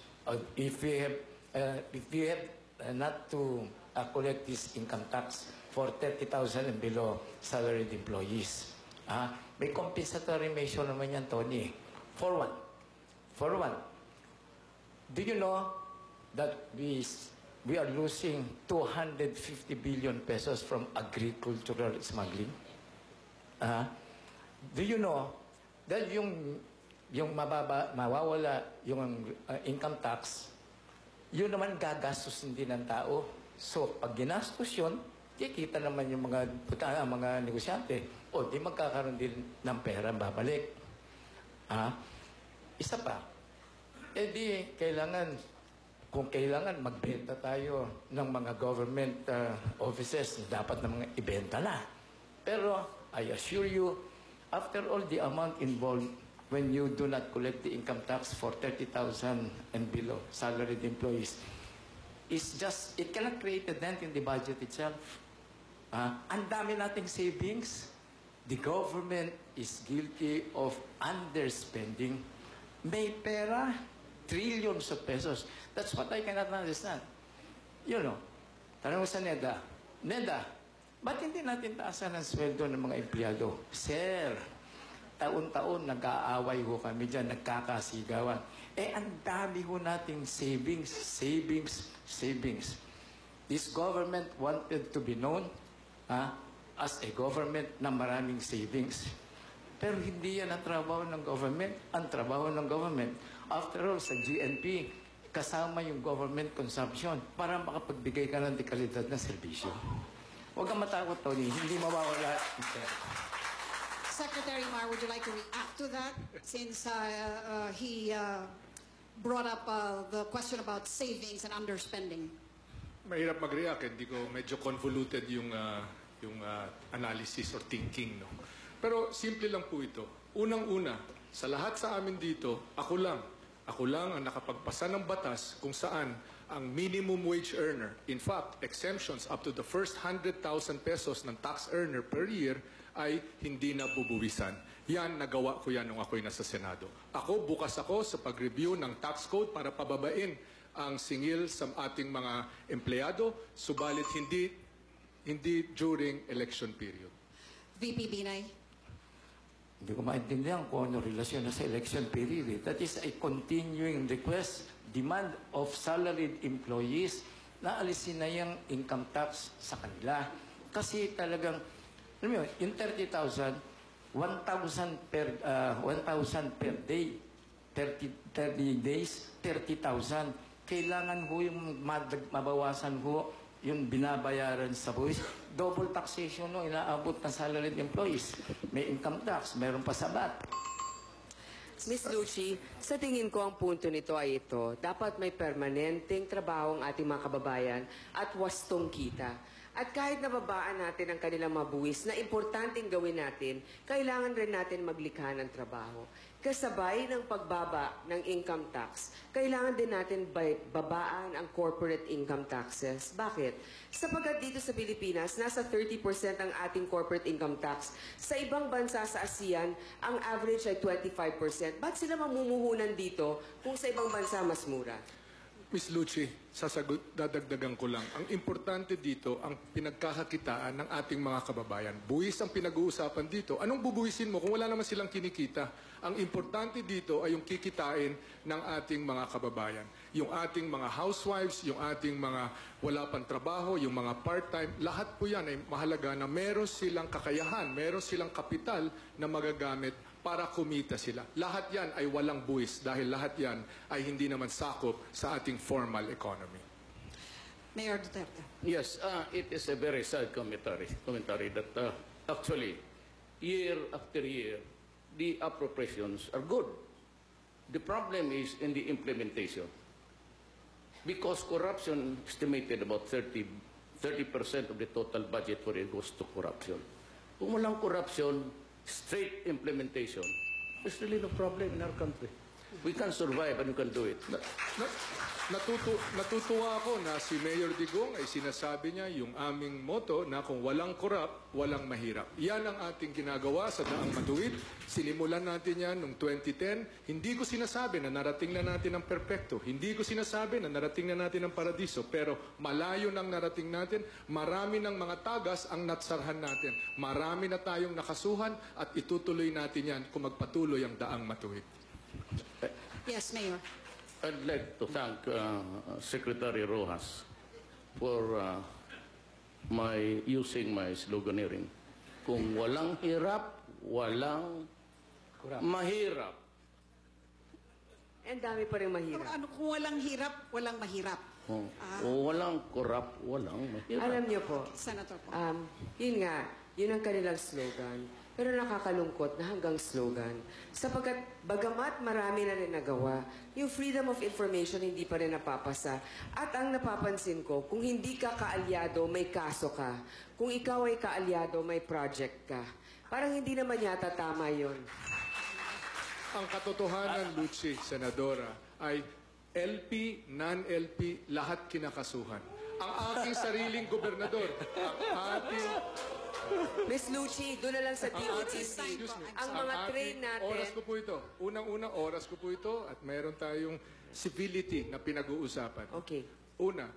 if we have not to collect this income tax for 30,000 and below salaried employees. May compensatory measure naman yan, Tony. For one, do you know that we are losing 250 billion pesos from agricultural smuggling? Do you know that yung mawawala yung income tax, yun naman gagastusin din ng tao. So, pag ginastos yun, kikita naman yung mga negosyante. O, di magkakaroon din ng pera babalik. Isa pa, di kung kailangan magbenta tayo ng mga government offices, dapat na mga ibenta na. Pero, I assure you, after all the amount involved when you do not collect the income tax for 30,000 and below salaried employees, it cannot create a dent in the budget itself. Ang dami nating savings. The government is guilty of underspending. May pera, trillions of pesos. That's what I cannot understand. You know, tanong sa NEDA, ba't hindi natin taasan ang sweldo ng mga empleyado? Sir, taon-taon nag-aaway ho kami dyan, nagkakasigawan. Ang dami ho nating savings. This government wanted to be known as a government na maraming savings. Pero hindi yan ang trabaho ng government. Ang trabaho ng government, after all, sa GNP, kasama yung government consumption para makapagbigay ka ng dekalidad na serbisyo. Huwag kang matakot, Tony. Hindi mawawala. Secretary Mar, would you like to react to that? Since he brought up the question about savings and underspending. Mahirap mag-react. Hindi ko medyo convoluted yung analysis or thinking. No? Pero simple lang po ito. Unang-una, sa lahat sa amin dito, ako lang ang nakapagpasa ng batas kung saan ang minimum wage earner, in fact, exemptions up to the first 100,000 pesos ng tax earner per year ay hindi na bubuwisan. Yan, nagawa ko yan nung ako'y nasa Senado. Bukas ako sa pag-review ng tax code para pababain ang singil sa ating mga empleyado, subalit hindi during election period. VP Binay? Hindi ko maintindihan kung ano relasyon na sa election period. That is a continuing request, demand of salaried employees na alisin na yung income tax sa kanila. Kasi talagang, alam mo yun, yung 30,000, 1,000 per day, 30 days, 30,000. Kailangan ho yung mabawasan ho yung binabayaran sa buwis. Double taxation no, inaabot ng salaried employees. May income tax, meron pa sabat. Ms. Lucci, sa tingin ko ang punto nito ay ito. Dapat may permanenteng trabaho ang ating mga kababayan at wastong kita. At kahit nababaan natin ang kanilang mabuwis na importanteng gawin natin, kailangan rin natin maglikha ng trabaho. Kasabay ng pagbaba ng income tax, kailangan din natin babaan ang corporate income taxes. Bakit? Sapagkat dito sa Pilipinas, nasa 30% ang ating corporate income tax. Sa ibang bansa sa ASEAN, ang average ay 25%. Ba't sila mamumuhunan dito kung sa ibang bansa mas mura? Ms. Lucci, dadagdagan ko lang. Ang importante dito, ang pinagkakakitaan ng ating mga kababayan. Buwis ang pinag-uusapan dito. Anong bubuwisin mo kung wala naman silang kinikita? Ang importante dito ay yung kikitain ng ating mga kababayan. Yung ating mga housewives, yung ating mga wala pang trabaho, yung mga part-time, lahat po yan ay mahalaga na meron silang kakayahan, meron silang kapital na magagamit para kumita sila. Lahat yan ay walang buwis dahil lahat yan ay hindi naman sakop sa ating formal economy. Mayor Duterte. Yes, it is a very sad commentary that actually, year after year, the appropriations are good. The problem is in the implementation. Because corruption estimated about 30% of the total budget for it goes to corruption. Kung walang corruption, straight implementation, there's really no problem in our country. We can survive and we can do it. Natutuwa ako na si Mayor Digong ay sinasabi niya yung aming motto na kung walang korap, walang mahirap. Yan ang ating ginagawa sa Daang Matuwid. Sinimulan natin yan noong 2010. Hindi ko sinasabi na narating na natin ang perpekto. Hindi ko sinasabi na narating na natin ang paradiso. Pero malayo nang narating natin. Marami ng mga tagas ang natsarhan natin. Marami na tayong nakasuhan at itutuloy natin yan kung magpatuloy ang Daang Matuwid. Yes, Mayor. I'd like to thank Secretary Rojas for using my sloganeering. Kung walang hirap, walang mahirap. And dami pa rin mahirap. Ano kung walang hirap, walang mahirap? Kung walang korap, walang mahirap. Alam niyo po, Senator po. yun nga, yun ang kanilang slogan. Pero nakakalungkot na hanggang slogan. Sapagkat bagamat marami na rin nagawa, yung freedom of information hindi pa rin napapasa. At ang napapansin ko, kung hindi ka kaalyado, may kaso ka. Kung ikaw ay kaalyado, may project ka. Parang hindi naman yata tama yun. Ang katotohanan, Lucci, Senadora, ay LP, non-LP, lahat kinakasuhan. Ang aking sariling gobernador, ang ating... Miss Lucci, doon na lang sa DOTC. Ang mga train natin... Oras ko po ito. Unang-unang oras ko po ito at mayroon tayong civility na pinag-uusapan. Okay. Una,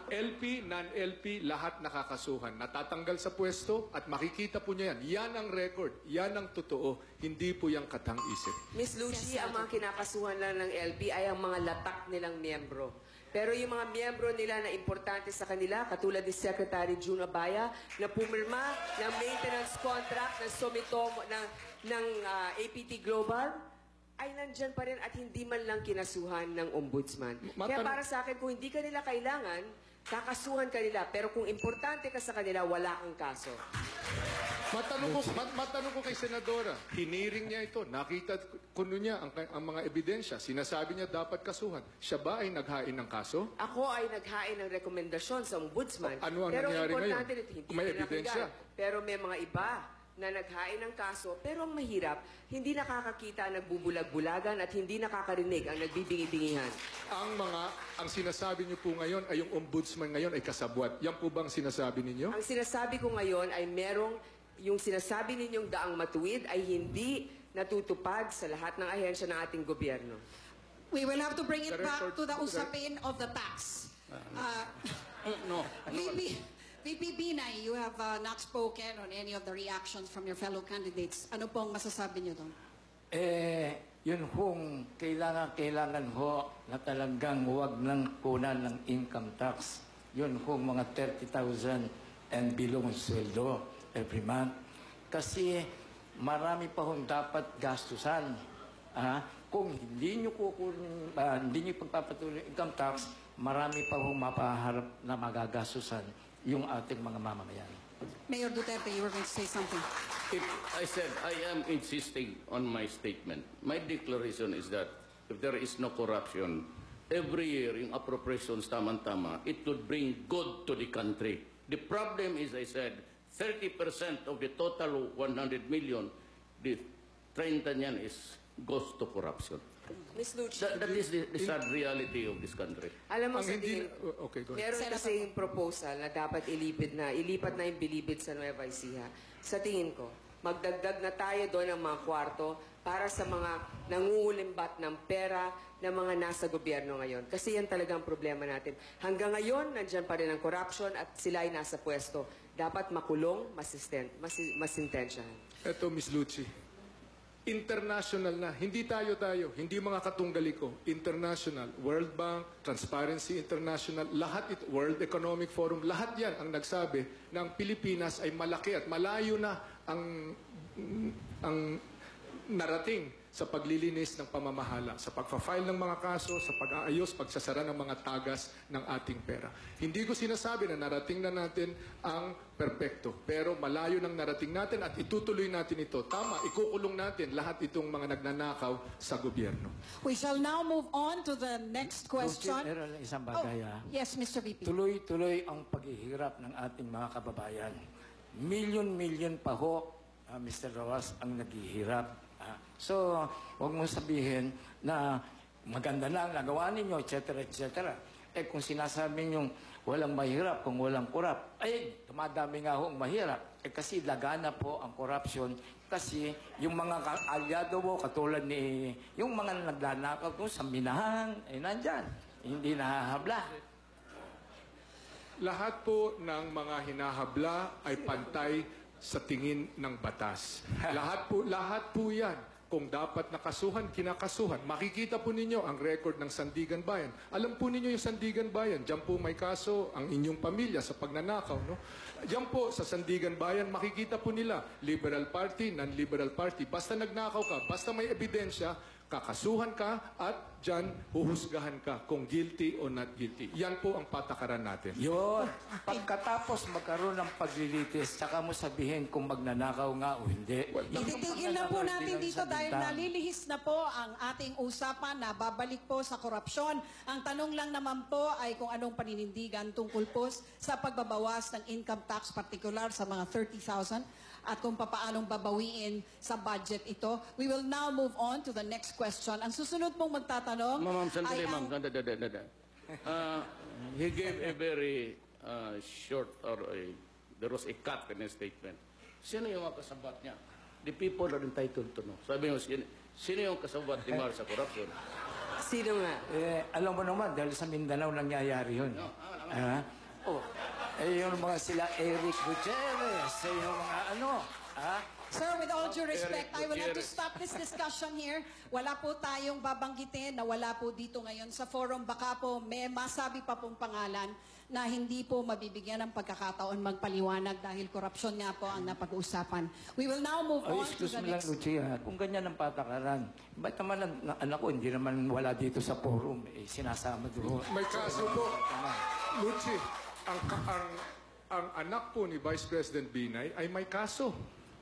LP, non-LP, lahat nakakasuhan. Natatanggal sa pwesto at makikita po niya yan. Yan ang record. Yan ang totoo. Hindi po yung katang-isip. Miss Lucci, ang mga kinakasuhan lang ng LP ay ang mga latak nilang miyembro. Pero yung mga miyembro nila na importante sa kanila, katulad ni Secretary June Abaya, na pumirma ng maintenance contract ng Sumitomo, ng APT Global, ay nandyan pa rin at hindi man lang kinasuhan ng ombudsman. Kaya para sa akin, kung hindi ka nila kailangan, kakasuhan ka nila. Pero kung importante ka sa kanila, wala kang kaso. Matanong ko kay Senadora, hiniring niya ito, nakita kuno niya ang mga ebidensya, sinasabi niya dapat kasuhan. Siya ba ay naghain ng kaso? Ako ay naghain ng rekomendasyon sa ombudsman. Ano ang pero nangyari importante ngayon? nito, hindi May pinakinggan. ebidensya. Pero may mga iba na naghain ng kaso, pero ang mahirap, hindi nakakakita, nagbubulag-bulagan at hindi nakakarinig ang nagbibingi-bingihan. Ang sinasabi niyo po ngayon ay yung ombudsman ngayon ay kasabwat. Yan po bang sinasabi ninyo? Ang sinasabi ko ngayon ay yung sinasabi ninyong Daang Matuwid ay hindi natutupad sa lahat ng ahensya ng ating gobyerno. We will have to bring it back to the usapin of the tax. No. VP Binay, you have not spoken on any of the reactions from your fellow candidates. Ano pong masasabi niyo doon? Yun hong kailangan ho na talagang huwag nang kunan ng income tax. Yun hong mga 30,000 and below ang sweldo every month. Kasi marami pa hong dapat gastusan. Kung hindi nyo hindi nyo pagpapatuloy income tax, marami pa hong mapaharap na magagastusan yung ating mga mamamayan. Mayor Duterte, you were going to say something. I said I am insisting on my statement. My declaration is that if there is no corruption, every year in appropriations tama-tama, it would bring good to the country. The problem is, I said, 30% of the total 100 million, the 30 niyan goes to corruption. Ms. Lucci, That is the sad reality of this country. alam mo Ang sa hindi... tingin, Okay, go ahead. meron kasi proposal na dapat ilipat na yung bilibid sa Nueva Ecija. Sa tingin ko, magdagdag na tayo doon ng mga kwarto para sa mga nangungulimbat ng pera ng mga nasa gobyerno ngayon. Kasi yan talagang problema natin. Hanggang ngayon, nandyan pa rin ang corruption at sila ay nasa pwesto. Dapat makulong, masintensyahan. Eto, Ms. Lucci. International na. Hindi tayo. Hindi mga katunggaliko. International. World Bank, Transparency International, lahat ito, World Economic Forum, lahat yan ang nagsabi na ang Pilipinas ay malaki at malayo na ang narating sa paglilinis ng pamamahala, sa pagpa-file ng mga kaso, sa pag-aayos, pagsasara ng mga tagas ng ating pera. Hindi ko sinasabi na narating na natin ang perpekto, pero malayo nang narating natin at itutuloy natin ito. Tama, ikukulong natin lahat itong mga nagnanakaw sa gobyerno. We shall now move on to the next question. Meron lang isang bagay, Yes, Mr. VP. Tuloy-tuloy ang paghihirap ng ating mga kababayan. Milyon-milyon pa ho, Mr. Rojas, ang naghihirap. So, huwag mo sabihin na maganda na ang nagawa ninyo, etc., etc. Kung sinasabi nyo walang mahirap kung walang kurap, dumadami nga ho ang mahirap. Kasi lagana po ang corruption. Kasi yung mga alyado mo, katulad ni yung mga naglanakaw kung sa minahan, nandyan. Hindi nahahabla. Lahat po ng mga hinahabla ay pantay sa tingin ng batas. Lahat po yan. Kung dapat nakasuhan, kinakasuhan. Makikita po ninyo ang record ng Sandigan Bayan. Alam po ninyo yung Sandigan Bayan. Diyan po may kaso ang inyong pamilya sa pagnanakaw. No? Diyan po sa Sandigan Bayan, makikita po nila Liberal Party, Non-Liberal Party. Basta nagnakaw ka, basta may ebidensya, kakasuhan ka at dyan huhusgahan ka kung guilty o not guilty. Yan po ang patakaran natin. Yun. Pagkatapos magkaroon ng paglilitis, saka mo sabihin kung magnanakaw nga o hindi. Ititigil na po natin dito dahil nalilihis na po ang ating usapan na babalik po sa korupsyon. Ang tanong lang naman po ay kung anong paninindigan tungkol po sa pagbabawas ng income tax, particular sa mga 30,000 at kung papaanong babawiin sa budget ito. We will now move on to the next question. Ang susunod pong magtatanong Ma'am, ay sandali, ang... He gave a very short there was a cut in his statement. Sino yung mga kasabat niya? The people are entitled to know. Sabi mo, sino yung kasabat ni Mar sa corruption? Sino nga? Alam mo naman, dahil sa Mindanao nangyayari yun. Yung mga sila Eric Gutierrez, yung mga Sir, with all due respect, I will have to stop this discussion here. Wala po tayong babanggitin na wala po dito ngayon sa forum. Baka po may masabi pa pong pangalan na hindi po mabibigyan ng pagkakataon magpaliwanag dahil korupsyon nga po ang napag-uusapan. We will now move on to the next... Lucia, kung ganyan ang patakaran, ba't naman ang anak ko, hindi naman wala dito sa forum, sinasama doon. May kaso po, Luchi, ang anak po ni Vice President Binay ay may kaso.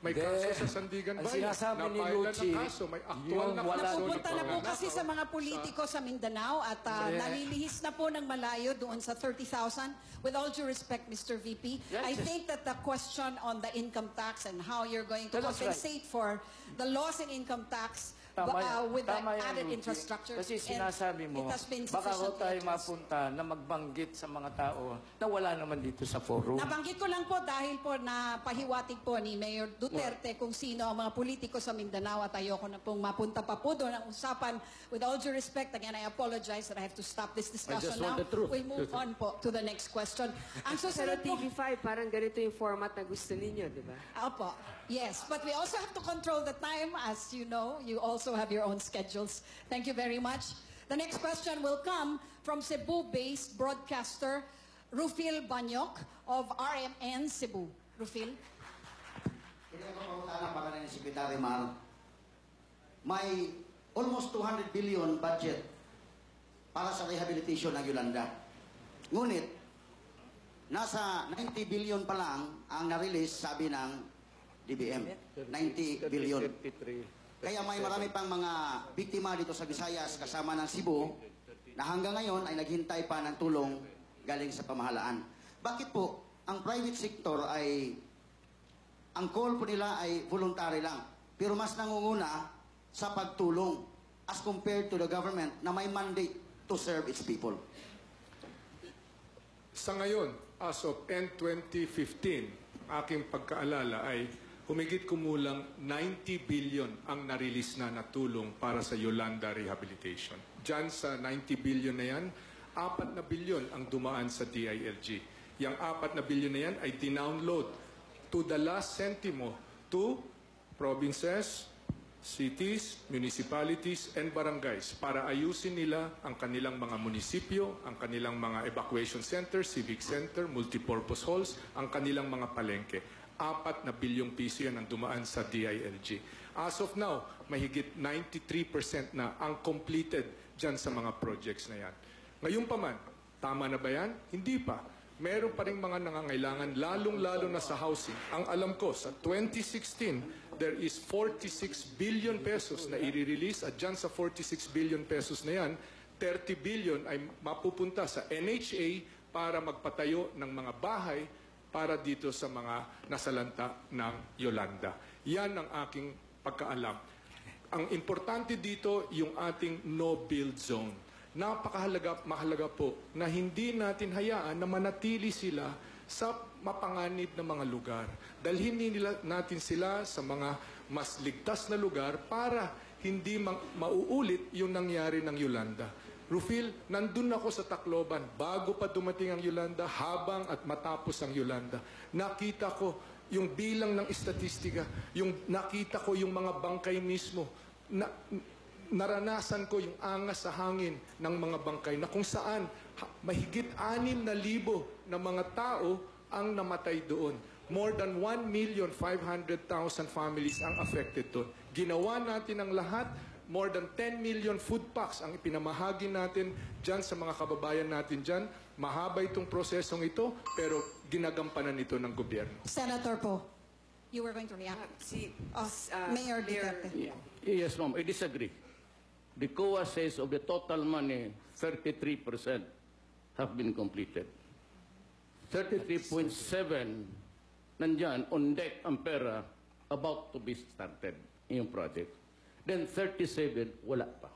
May kaso sa Sandigan Bayan. Ang sinasabi ni Napailan Lucci, ng kaso. May actual na kaso. Napupunta na po kasi sa mga politiko sa Mindanao at nalilihis na po ng malayo doon sa 30,000. With all due respect, Mr. VP, I think that the question on the income tax and how you're going to compensate for the loss in income tax with the tama yan, added Lucy. infrastructure. Kasi And sinasabi mo, it has been baka ko sufficiently tayo addressed. mapunta na magbanggit sa mga tao na wala naman dito sa forum. Nabanggit ko lang po dahil po na pahiwatig po ni Mayor Duterte kung sino ang mga politiko sa Mindanao at ayoko na pong mapunta pa po doon ang usapan. With all due respect, again, I apologize that I have to stop this discussion just now. want the truth. We'll move on po to the next question. Ang Pero susunod po... TV5, parang ganito yung format na gusto ninyo, di ba? Opo. Yes, but we also have to control the time. As you know, you also have your own schedules. Thank you very much. The next question will come from Cebu-based broadcaster Rufil Banyok of RMN Cebu. Rufil? Hindi ako pangutana para ng Secretary Mar. May almost 200 billion budget para sa rehabilitation ng Yolanda. Ngunit, nasa 90 billion pa lang ang na-release, sabi ng DBM. 90 billion. Kaya may marami pang mga biktima dito sa Visayas kasama ng Cebu na hanggang ngayon ay naghintay pa ng tulong galing sa pamahalaan. Bakit po ang private sector ay ang call po nila ay voluntary lang pero mas nangunguna sa pagtulong as compared to the government na may mandate to serve its people? Sa ngayon, as of end 2015, aking pagkaalala ay humigit kumulang 90 billion ang na-release na tulong para sa Yolanda Rehabilitation. Diyan sa 90 billion na yan, 4 na billion ang dumaan sa DILG. Yang 4 na billion na yan ay dinownload to the last centimo to provinces, cities, municipalities, and barangays para ayusin nila ang kanilang mga munisipyo, ang kanilang mga evacuation center, civic center, multipurpose halls, ang kanilang mga palengke. 4 na bilyong piso yan ang dumaan sa DILG. As of now, mahigit 93% na ang completed dyan sa mga projects na yan. Ngayon pa man, tama na ba yan? Hindi pa. Meron pa rin mga nangangailangan, lalong-lalo na sa housing. Ang alam ko, sa 2016, there is 46 billion pesos na i-release at dyan sa 46 billion pesos na yan, 30 billion ay mapupunta sa NHA para magpatayo ng mga bahay para dito sa mga nasalanta ng Yolanda. Yan ang aking pagkaalam. Ang importante dito, yung ating no-build zone. Mahalaga po na hindi natin hayaan na manatili sila sa mapanganib na mga lugar. Dalhin natin sila sa mga mas ligtas na lugar para hindi mauulit yung nangyari ng Yolanda. Rufil, nandun ako sa Tacloban bago pa dumating ang Yolanda, habang at matapos ang Yolanda. Nakita ko yung bilang ng estatistika, nakita ko yung mga bangkay mismo. Naranasan ko yung angas sa hangin ng mga bangkay na kung saan mahigit 6,000 na mga tao ang namatay doon. More than 1,500,000 families ang affected doon. Ginawa natin ang lahat. More than 10 million food packs ang ipinamahagi natin dyan sa mga kababayan natin dyan. Mahaba itong prosesong ito, pero ginagampanan ito ng gobyerno. Senator Po, you were going to react. Mayor Duterte. Yes, ma'am. I disagree. The COA says of the total money, 33% have been completed. 33.7 nandyan on deck ang pera about to be started yung project. Then 37, wala pa.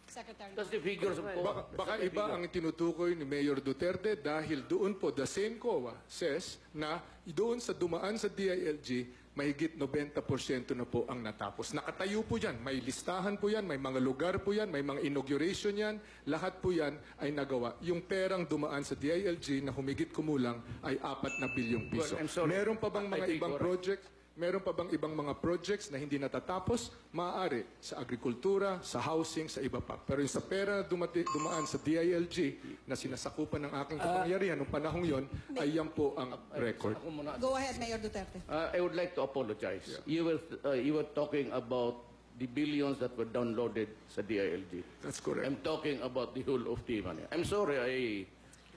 Secretary. That's the figures of COA. Baka iba ang tinutukoy ni Mayor Duterte dahil doon po, the same COA says na doon sa dumaan sa DILG, mahigit 90% na po ang natapos. Nakatayo po yan, may listahan po yan, may mga lugar po yan, may mga inauguration yan, lahat po yan ay nagawa. Yung perang dumaan sa DILG na humigit kumulang ay 4 na bilyong piso. Well, I'm sorry. Meron pa bang mga ibang projects? Meron pa bang ibang mga projects na hindi natatapos? Maaari sa agrikultura, sa housing, sa iba pa. Pero yung sa pera na dumaan sa DILG na sinasakupan ng aking kapangyarihan noong panahong yon, ay yan po ang record. Go ahead, Mayor Duterte. I would like to apologize. Yeah. You were talking about the billions that were downloaded sa DILG. That's correct. I'm talking about the whole of the money. I'm sorry,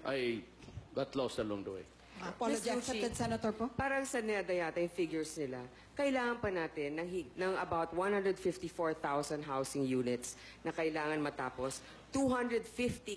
I got lost along the way. Apology accepted, Senator Po. Parang sa NEDA yata yung figures nila, kailangan pa natin ng about 154,000 housing units na kailangan matapos, 250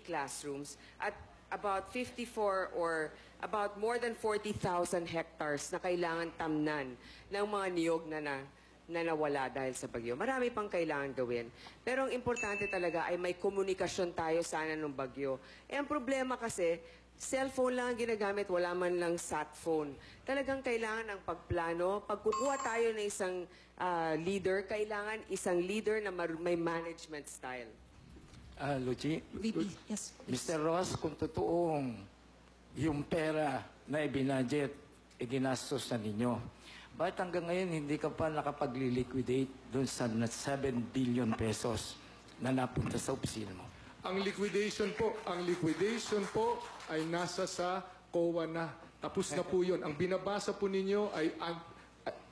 classrooms, at about 54 or about more than 40,000 hectares na kailangan tamnan ng mga niyog na na nawala dahil sa bagyo. Marami pang kailangan gawin. Pero ang importante talaga ay may komunikasyon tayo sana ng bagyo. Ang problema kasi, cellphone lang ang ginagamit, wala man lang sat phone. Talagang kailangan ang pagplano. Pag kukuha tayo ng isang leader, kailangan isang leader na may management style. Luigi, VP, yes. Mr. Ross, kung totoong yung pera na ibinadget, ginastos na ninyo, bakit hanggang ngayon hindi ka pa nakapag-liquidate doon sa 7 billion pesos na napunta sa opisina mo? Ang liquidation po ay nasa sa COA na. Tapos na po yun. Ang binabasa po ninyo ay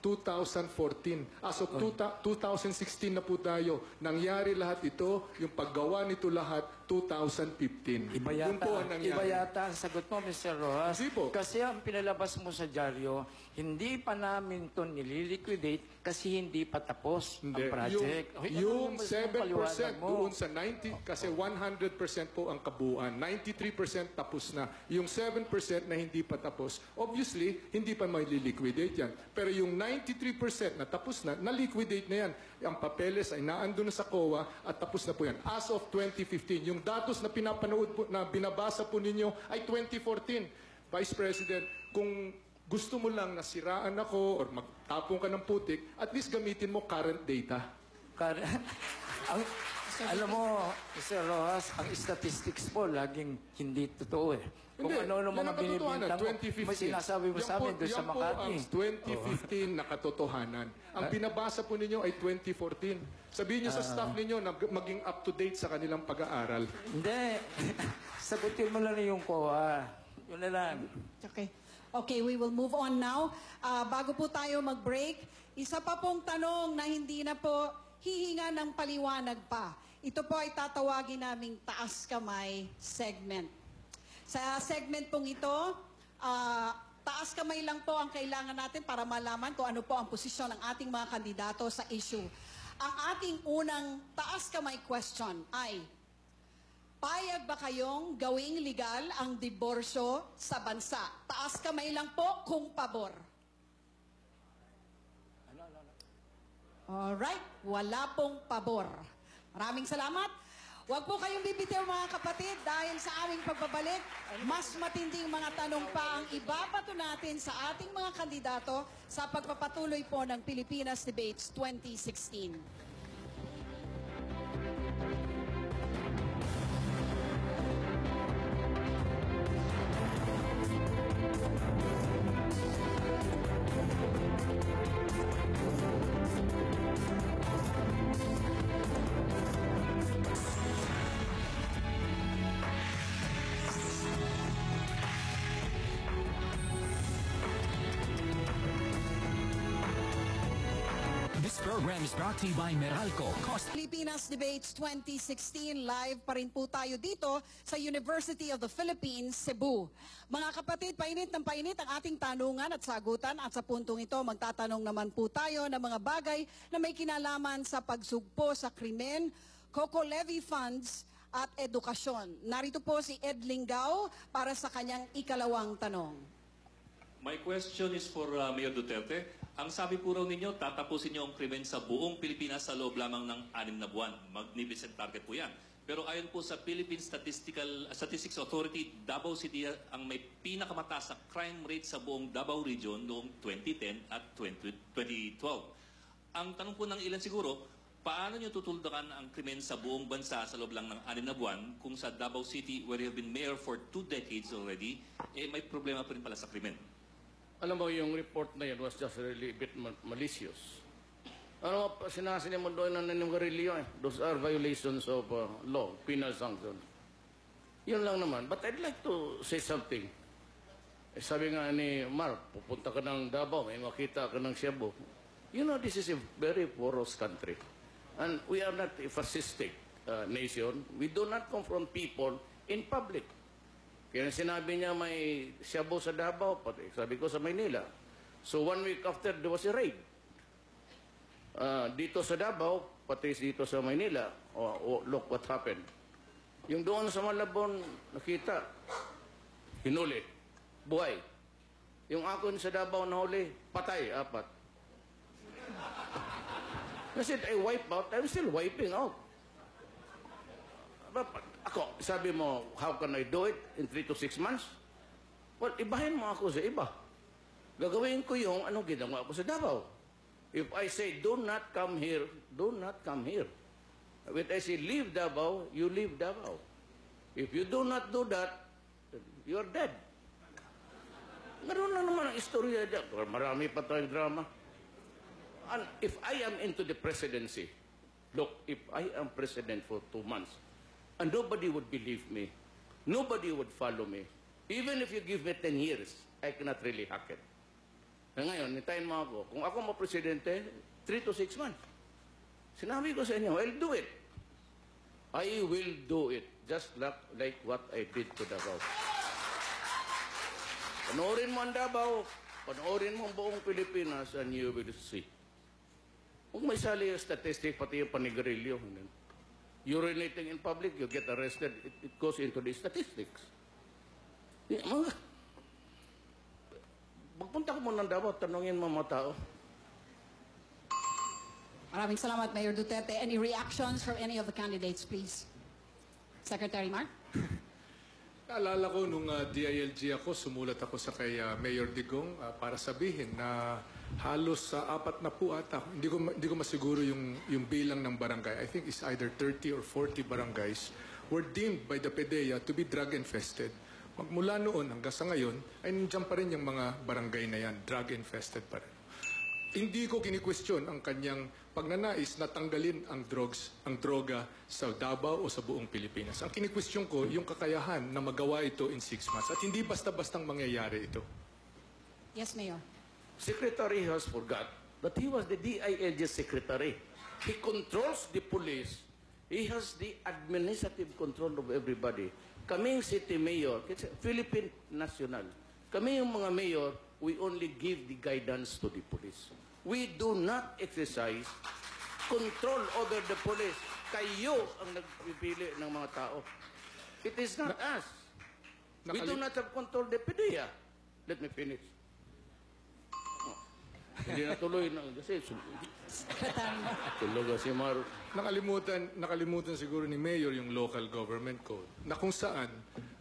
2014. As of 2016 na po tayo. Nangyari lahat ito, yung paggawa nito lahat, 2015. Yun po ang nangyari. Iba yata ang sagot mo, Mr. Rojas. Hindi po. Kasi ang pinalabas mo sa dyaryo, hindi pa namin ito nililiquidate kasi hindi pa tapos ang project. Yung 7% doon sa 90, kasi 100% po ang kabuuan. 93% tapos na. Yung 7% na hindi pa tapos, obviously, hindi pa may liquidate yan. Pero yung 93% na tapos na, na-liquidate na yan. Ang papeles ay naandun na sa COA at tapos na po yan. As of 2015, yung datos na pinapanood po, na binabasa po ninyo ay 2014. Vice President, kung gusto mo lang nasiraan ako or magtapong ka ng putik, at least gamitin mo current data. Alam mo, Mr. Rojas, ang statistics po laging hindi totoo eh. Kung Hindi, ano yan mga ang katotohanan, binibintang mo, 2015. may sinasabi mo sa amin doon sa Makati. Yan po ang 2015 na katotohanan. Ang binabasa po ninyo ay 2014. Sabihin niyo sa staff ninyo na maging up-to-date sa kanilang pag-aaral. Hindi. Sagutin mo lang yung COA. Yun na lang. Okay. Okay, we will move on now. Bago po tayo mag-break, isa pa pong tanong na hindi na po hihinga ng paliwanag pa. Ito po ay tatawagin naming taas kamay segment. Sa segment pong ito, taas kamay lang po ang kailangan natin para malaman kung ano po ang posisyon ng ating mga kandidato sa issue. Ang ating unang taas kamay question ay, payag ba kayong gawing legal ang diborsyo sa bansa? Taas kamay lang po kung pabor. Alright, wala pong pabor. Maraming salamat. Huwag po kayong bibitiw mga kapatid dahil sa aming pagbabalik, mas matinding mga tanong pa ang ibabato natin sa ating mga kandidato sa pagpapatuloy po ng Pilipinas Debates 2016. This program is brought to you by Meralco. Pilipinas Debates 2016, live pa rin po tayo dito sa University of the Philippines, Cebu. Mga kapatid, painit ng painit ang ating tanungan at sagutan at sa puntong ito, magtatanong naman po tayo ng mga bagay na may kinalaman sa pagsugpo sa krimen, COCO levy funds at edukasyon. Narito po si Ed Lingao para sa kanyang ikalawang tanong. My question is for Mayor Duterte. Ang sabi po raw ninyo, tatapusin niyo ang krimen sa buong Pilipinas sa loob lamang ng 6 na buwan. Magnificent target po yan. Pero ayon po sa Philippine Statistics Authority, Davao City ang may pinakamataas na crime rate sa buong Davao Region noong 2010 at 2012. Ang tanong po ng ilan siguro, paano niyo tutuldakan ang krimen sa buong bansa sa loob lang ng 6 na buwan kung sa Davao City, where you have been mayor for 2 decades already, may problema pa rin pala sa krimen? Alam mo, yung report na yun was just really a bit malicious. Ano, sinasabi mo doon na naninigarilyo eh. Those are violations of law, penal sanctions. Yun lang naman. But I'd like to say something. Sabi nga ni Mark, pupunta ka ng Davao, may makita ka ng Cebu. You know, this is a very porous country. And we are not a fascistic nation. We do not confront people in public. Kaya sinabi niya may Cebu sa Davao, pati sabi ko sa Maynila. So 1 week after, there was a raid. Dito sa Davao, pati dito sa Maynila. Look what happened. Yung doon sa Malabon, nakita, hinuli, buhay. Yung akon sa Davao nahuli, patay, 4. I said, I wipe out, I'm still wiping out. Ako, sabi mo, how can I do it in 3 to 6 months? Well, ibahin mo ako sa iba. Gagawin ko yung anong ginawa ko sa Davao. If I say, do not come here, do not come here. When I say, leave Davao, you leave Davao. If you do not do that, you are dead. Meron lang naman ang istorya dyan. Marami pa tayong drama. And if I am into the presidency, look, if I am president for 2 months, and nobody would believe me, nobody would follow me, even if you give me 10 years, I cannot really hack it. Na ngayon, hintayin mo ako. Kung ako ma-presidente, 3 to 6 months. Sinabi ko sa inyo, I'll do it. I will do it. Just like what I did to Davao. Panoorin mo ang Davao, panoorin mo ang buong Pilipinas, and you will see. Kung may sali yung statistic, pati yung panigarilyo, urinating in public, you get arrested, it goes into the statistics. Magpunta ko muna ng Davao, tanungin mo mga tao. Maraming salamat, Mayor Duterte. Any reactions from any of the candidates, please? Secretary Mark? Naalala ko nung DILG ako, sumulat ako sa kay Mayor Digong para sabihin na halos sa 40 ata, hindi ko masiguro yung bilang ng barangay. I think it's either 30 or 40 barangays were deemed by the PDEA to be drug infested. Magmula noon hanggang sa ngayon, ay nandiyan pa rin yung mga barangay na yan, drug infested pa rin. Hindi ko kini-question ang kanyang pagnanais na tanggalin ang droga sa Davao o sa buong Pilipinas. Ang kini-question ko, yung kakayahan na magawa ito in 6 months. At hindi basta-bastang mangyayari ito. Yes, Mayor. Secretary has forgot that he was the DILG secretary. He controls the police. He has the administrative control of everybody. Kaming city mayor, Philippine National, kami yung mga mayor, we only give the guidance to the police. We do not exercise control over the police. Kayo ang nagpipili ng mga tao. It is not us. We do not have control the PDEA. Let me finish. Hindi na tuloy na kasi tulog si Maru. Nakalimutan siguro ni Mayor yung local government code na kung saan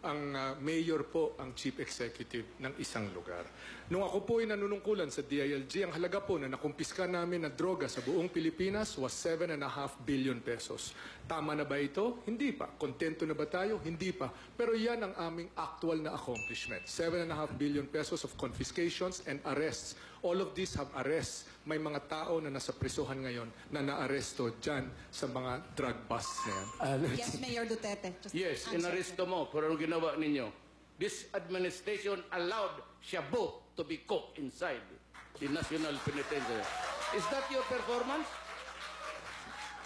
ang mayor po ang chief executive ng isang lugar. Nung ako po ay nanunungkulan sa DILG, ang halaga po na nakumpiska namin na droga sa buong Pilipinas was 7.5 billion pesos. Tama na ba ito? Hindi pa. Kontento na ba tayo? Hindi pa. Pero yan ang aming actual na accomplishment. 7.5 billion pesos of confiscations and arrests. All of these have arrests. May mga tao na nasa prisuhan ngayon na naaresto dyan sa mga drug busts na yan. Yes, Mayor Duterte. Just Yes, answer. inaresto mo. Pero ano ginawa ninyo? This administration allowed shabu to be cooked inside the National Penitentiary. Is that your performance?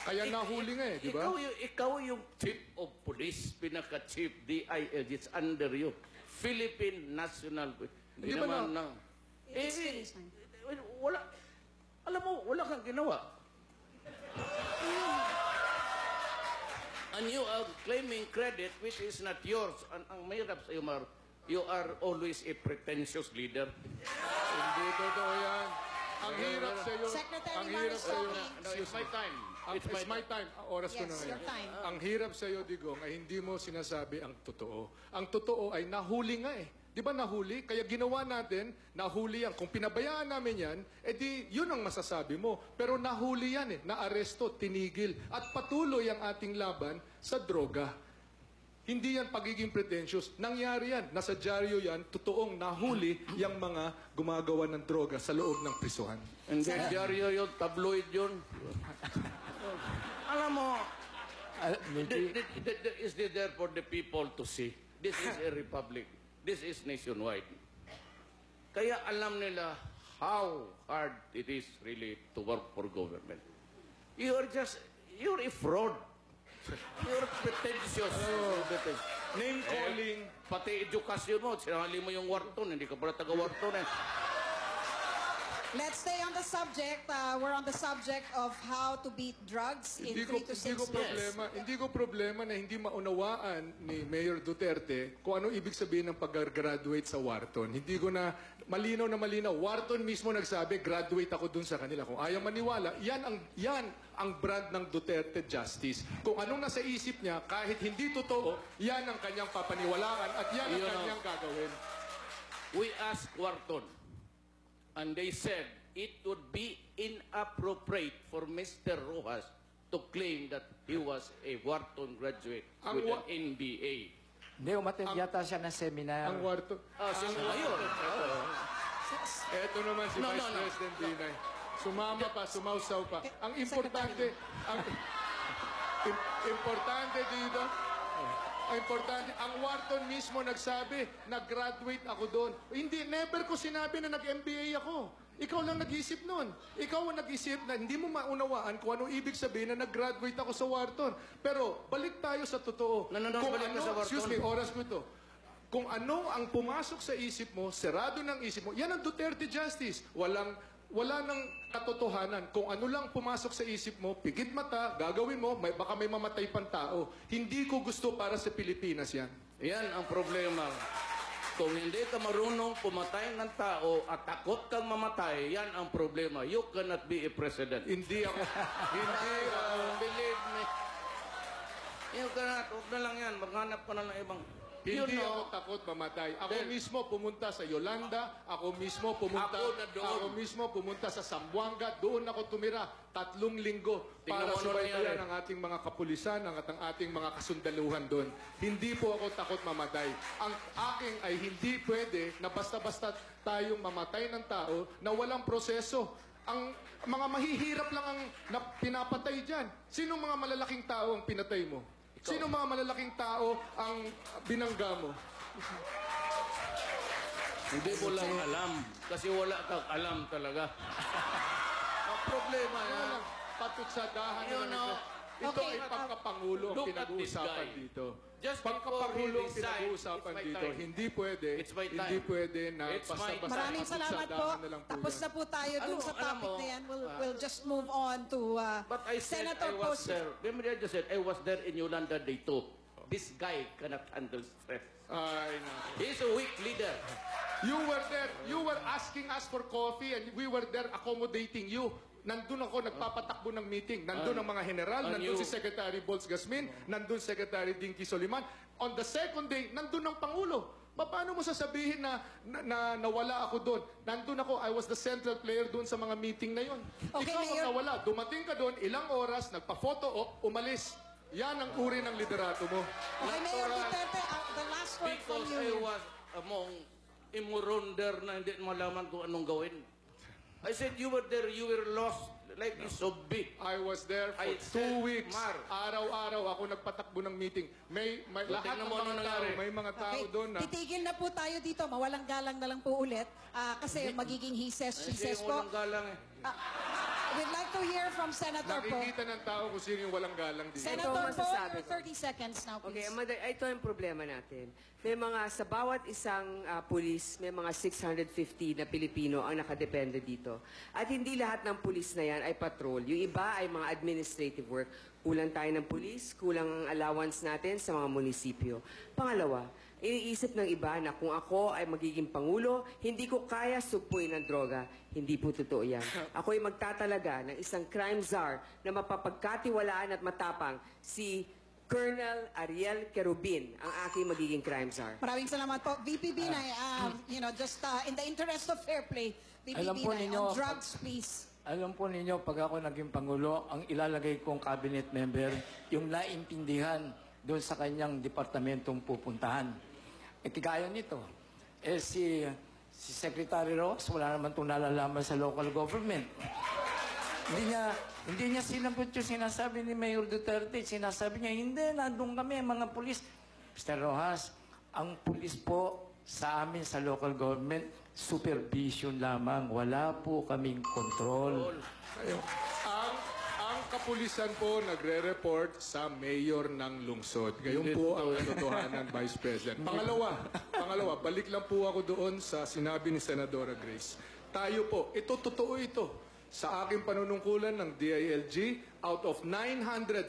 Kaya nahuli nga eh, di ba? Ikaw yung chief of police, pinaka-chief DILG, it's under you. Philippine National Di ba na? Wala. Alam mo, wala kang ginawa. And you are claiming credit which is not yours. Ang mahirap sa iyo, Mar, you are always a pretentious leader. Hindi totoo yan. Ang hirap sa iyo. Secretary Ang hirap sa iyo. No, it's my time. It's my time. Oras ko na Yes, ngayon. your time. Ang hirap sa iyo, Digong, ay hindi mo sinasabi ang totoo. Ang totoo ay nahuli nga eh. Di ba nahuli? Kaya ginawa natin, nahuli yan. Kung pinabayaan namin yan, edi yun ang masasabi mo. Pero nahuli yan eh. Naaresto, tinigil. At patuloy ang ating laban sa droga. Hindi yan pagiging pretentious. Nangyari yan. Nasa dyaryo yan. Totoong nahuli yung mga gumagawa ng droga sa loob ng prisuhan. And then, dyaryo yun, tabloid yun. Alam mo, is there for the people to see? This is a republic. This is nationwide. Kaya alam nila how hard it is really to work for government. You're a fraud. You're pretentious. Name calling. Pati edukasyon mo, sinali mo yung Wharton, hindi ka pala taga-Wharton eh. Let's stay on the subject. We're on the subject of how to beat drugs in 3 to 6 months. Hindi ko problema na hindi maunawaan ni Mayor Duterte kung ano ibig sabihin ng pag-graduate sa Wharton. Hindi ko na malinaw. Wharton mismo nagsabi, graduate ako dun sa kanila. Kung ayaw maniwala, yan ang brand ng Duterte Justice. Kung anong nasa isip niya, kahit hindi totoo, yan ang kanyang papaniwalaan at yan ang kanyang gagawin. We asked Wharton, and they said it would be inappropriate for Mr. Rojas to claim that he was a Wharton graduate with an MBA. Hindi, umattend yata siya ng seminar. Ang Wharton. Ayun. Eto naman si Vice President Binay. Sumama pa, sumausaw pa. Ang importante, importante dito, ang Wharton mismo nagsabi, nag-graduate ako doon. Hindi, never ko sinabi na nag-MBA ako. Ikaw lang nag-isip nun. Ikaw ang nag-isip na hindi mo maunawaan kung anong ibig sabihin na nag-graduate ako sa Wharton. Pero, balik tayo sa totoo. Excuse me, oras ko ito. Kung ano ang pumasok sa isip mo, serado ng isip mo, yan ang Duterte Justice. Wala nang katotohanan. Kung ano lang pumasok sa isip mo, pigit mata, gagawin mo, baka may mamatay pang tao. Hindi ko gusto para sa Pilipinas yan. Yan ang problema. Kung hindi ka marunong pumatay ng tao at takot kang mamatay, yan ang problema. You cannot be a president. Hindi ako. Believe me. You cannot. Huwag na lang yan. Maghanap ka na ng ibang. Hindi ako takot mamatay. Ako mismo pumunta sa Yolanda, ako mismo pumunta sa Zamboanga, doon ako tumira 3 linggo para subaybayan ang ating mga kapulisan, ang ating mga kasundaluhan doon. Hindi po ako takot mamatay. Ang aking ay hindi pwede na basta-basta tayong mamatay ng tao na walang proseso. Ang mga mahihirap lang ang pinapatay dyan. Sino mga malalaking tao ang pinatay mo? Sino mga malalaking tao ang binangga mo? Hindi mo lang alam. Kasi wala kang alam talaga. Ang problema yan. Patutsadahan ito ay pagkapangulo ang pinag-uusapan dito. Pagkapangulo ang pinag-uusapan dito. Hindi pwede na basta-basta Maraming salamat po. Tapos na po tayo dun sa topic na yan. We'll just move on to But I said Senator I was Post. there. Remember I just said I was there in Yolanda Day 2. This guy cannot handle stress. He's a weak leader. You were there. You were asking us for coffee and we were there accommodating you. Nandun ako nagpapatakbo ng meeting. Nandun ang mga general, nandun si Secretary Bolz Gasmin, nandun Secretary Dinky Soliman. On the second day, nandun ang Pangulo. Paano mo sasabihin na nawala ako doon? Nandun ako, I was the central player doon sa mga meeting na yon. Okay, Ikaw ang Mayor. nawala. Dumating ka doon, ilang oras, nagpa-photo op, umalis. Yan ang uri ng liderato mo. Okay, Mayor Duterte, the last word from Because you. I was among imuronder na hindi malaman kung anong gawin. I said you were there, you were lost like you so big. I was there for 2 weeks. Araw-araw ako nagpatakbo ng meeting. May lahat ng mga tao, may mga tao doon na... Titigil na po tayo dito. Mawalang galang na lang po ulit. Kasi magiging hises po. Walang galang eh. We'd like to hear from Senator Po. Nakikita ng tao kung sino yung walang galang dito. Senator Po, masasabi your 30 seconds now, Okay, please. ito ang problema natin. May sa bawat isang pulis, may mga 650 na Pilipino ang nakadepende dito. At hindi lahat ng pulis na yan ay patrol. Yung iba ay mga administrative work. Kulang tayo ng pulis, kulang ang allowance natin sa mga munisipyo. Pangalawa, iniisip ng iba na kung ako ay magiging Pangulo, hindi ko kaya sugpuin ng droga. Hindi po totoo yan. Ako ay magtatalaga ng isang crime czar na mapapagkatiwalaan at matapang si Colonel Ariel Querubin, ang aking magiging crime czar. Maraming salamat po. VP Binay, just in the interest of fair play, VP Alam po Binay, ninyo, on drugs, please. Alam po ninyo, pag ako naging Pangulo, ang ilalagay kong cabinet member, yung naintindihan doon sa kanyang departamentong pupuntahan. Kagaya nito, si Secretary Ross, wala naman itong nalalaman sa local government. Hindi niya sinagot yung sinasabi ni Mayor Duterte. Sinasabi niya, hindi, nandun kami, mga pulis. Mr. Rojas, ang pulis po sa amin sa local government, supervision lamang. Wala po kaming control. Ang kapulisan po nagre-report sa mayor ng lungsod. Gayon po ang katotohanan, Vice President. Pangalawa, balik lang po ako doon sa sinabi ni Senadora Grace. tayo po, ito totoo ito. Sa aking panunungkulan ng DILG, out of 946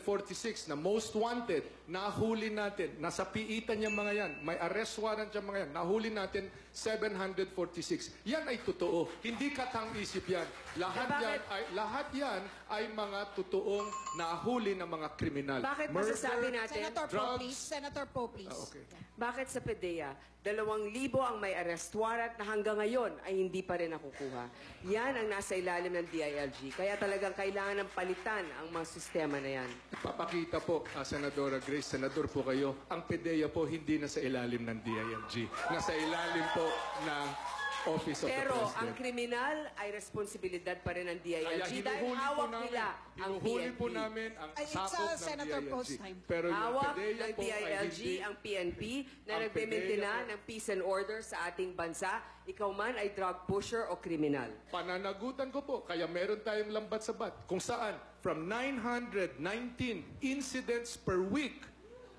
na most wanted, nahuli natin, nasa piitan yung mga yan, may arrest warrant yung mga yan, nahuli natin 746. Yan ay totoo. Hindi katang-isip yan. Lahat yan ay mga totoong nahuli ng mga kriminal. Bakit masasabi natin? Senator Poe, please. Senator Poe, please. Okay. Bakit sa PDEA, 2,000 ang may arrest warrant na hanggang ngayon ay hindi pa rin nakukuha? Yan ang nasa ilalim ng DILG. Kaya talagang kailangan ng palitan ang mga sistema na yan. Papakita po, Senadora Grace, Senador po kayo, ang PDEA po hindi na sa ilalim ng DILG. Nasa ilalim po ng Office of Pero the President. ang kriminal ay responsibilidad pa rin ng Kaya DILG dahil hinuhuli po hawak namin, nila ang hinuhuli po PNP. namin ang It's sakop ng Senator DILG. Poe's time. Pero yung Hawak PDEA ng po ay DILG hindi. ang PNP na Ang nagme-maintain PDEA ng peace and order sa ating bansa. Ikaw man ay drug pusher o kriminal. Pananagutan ko po, kaya meron tayong lambat sa bat. Kung saan, from 919 incidents per week,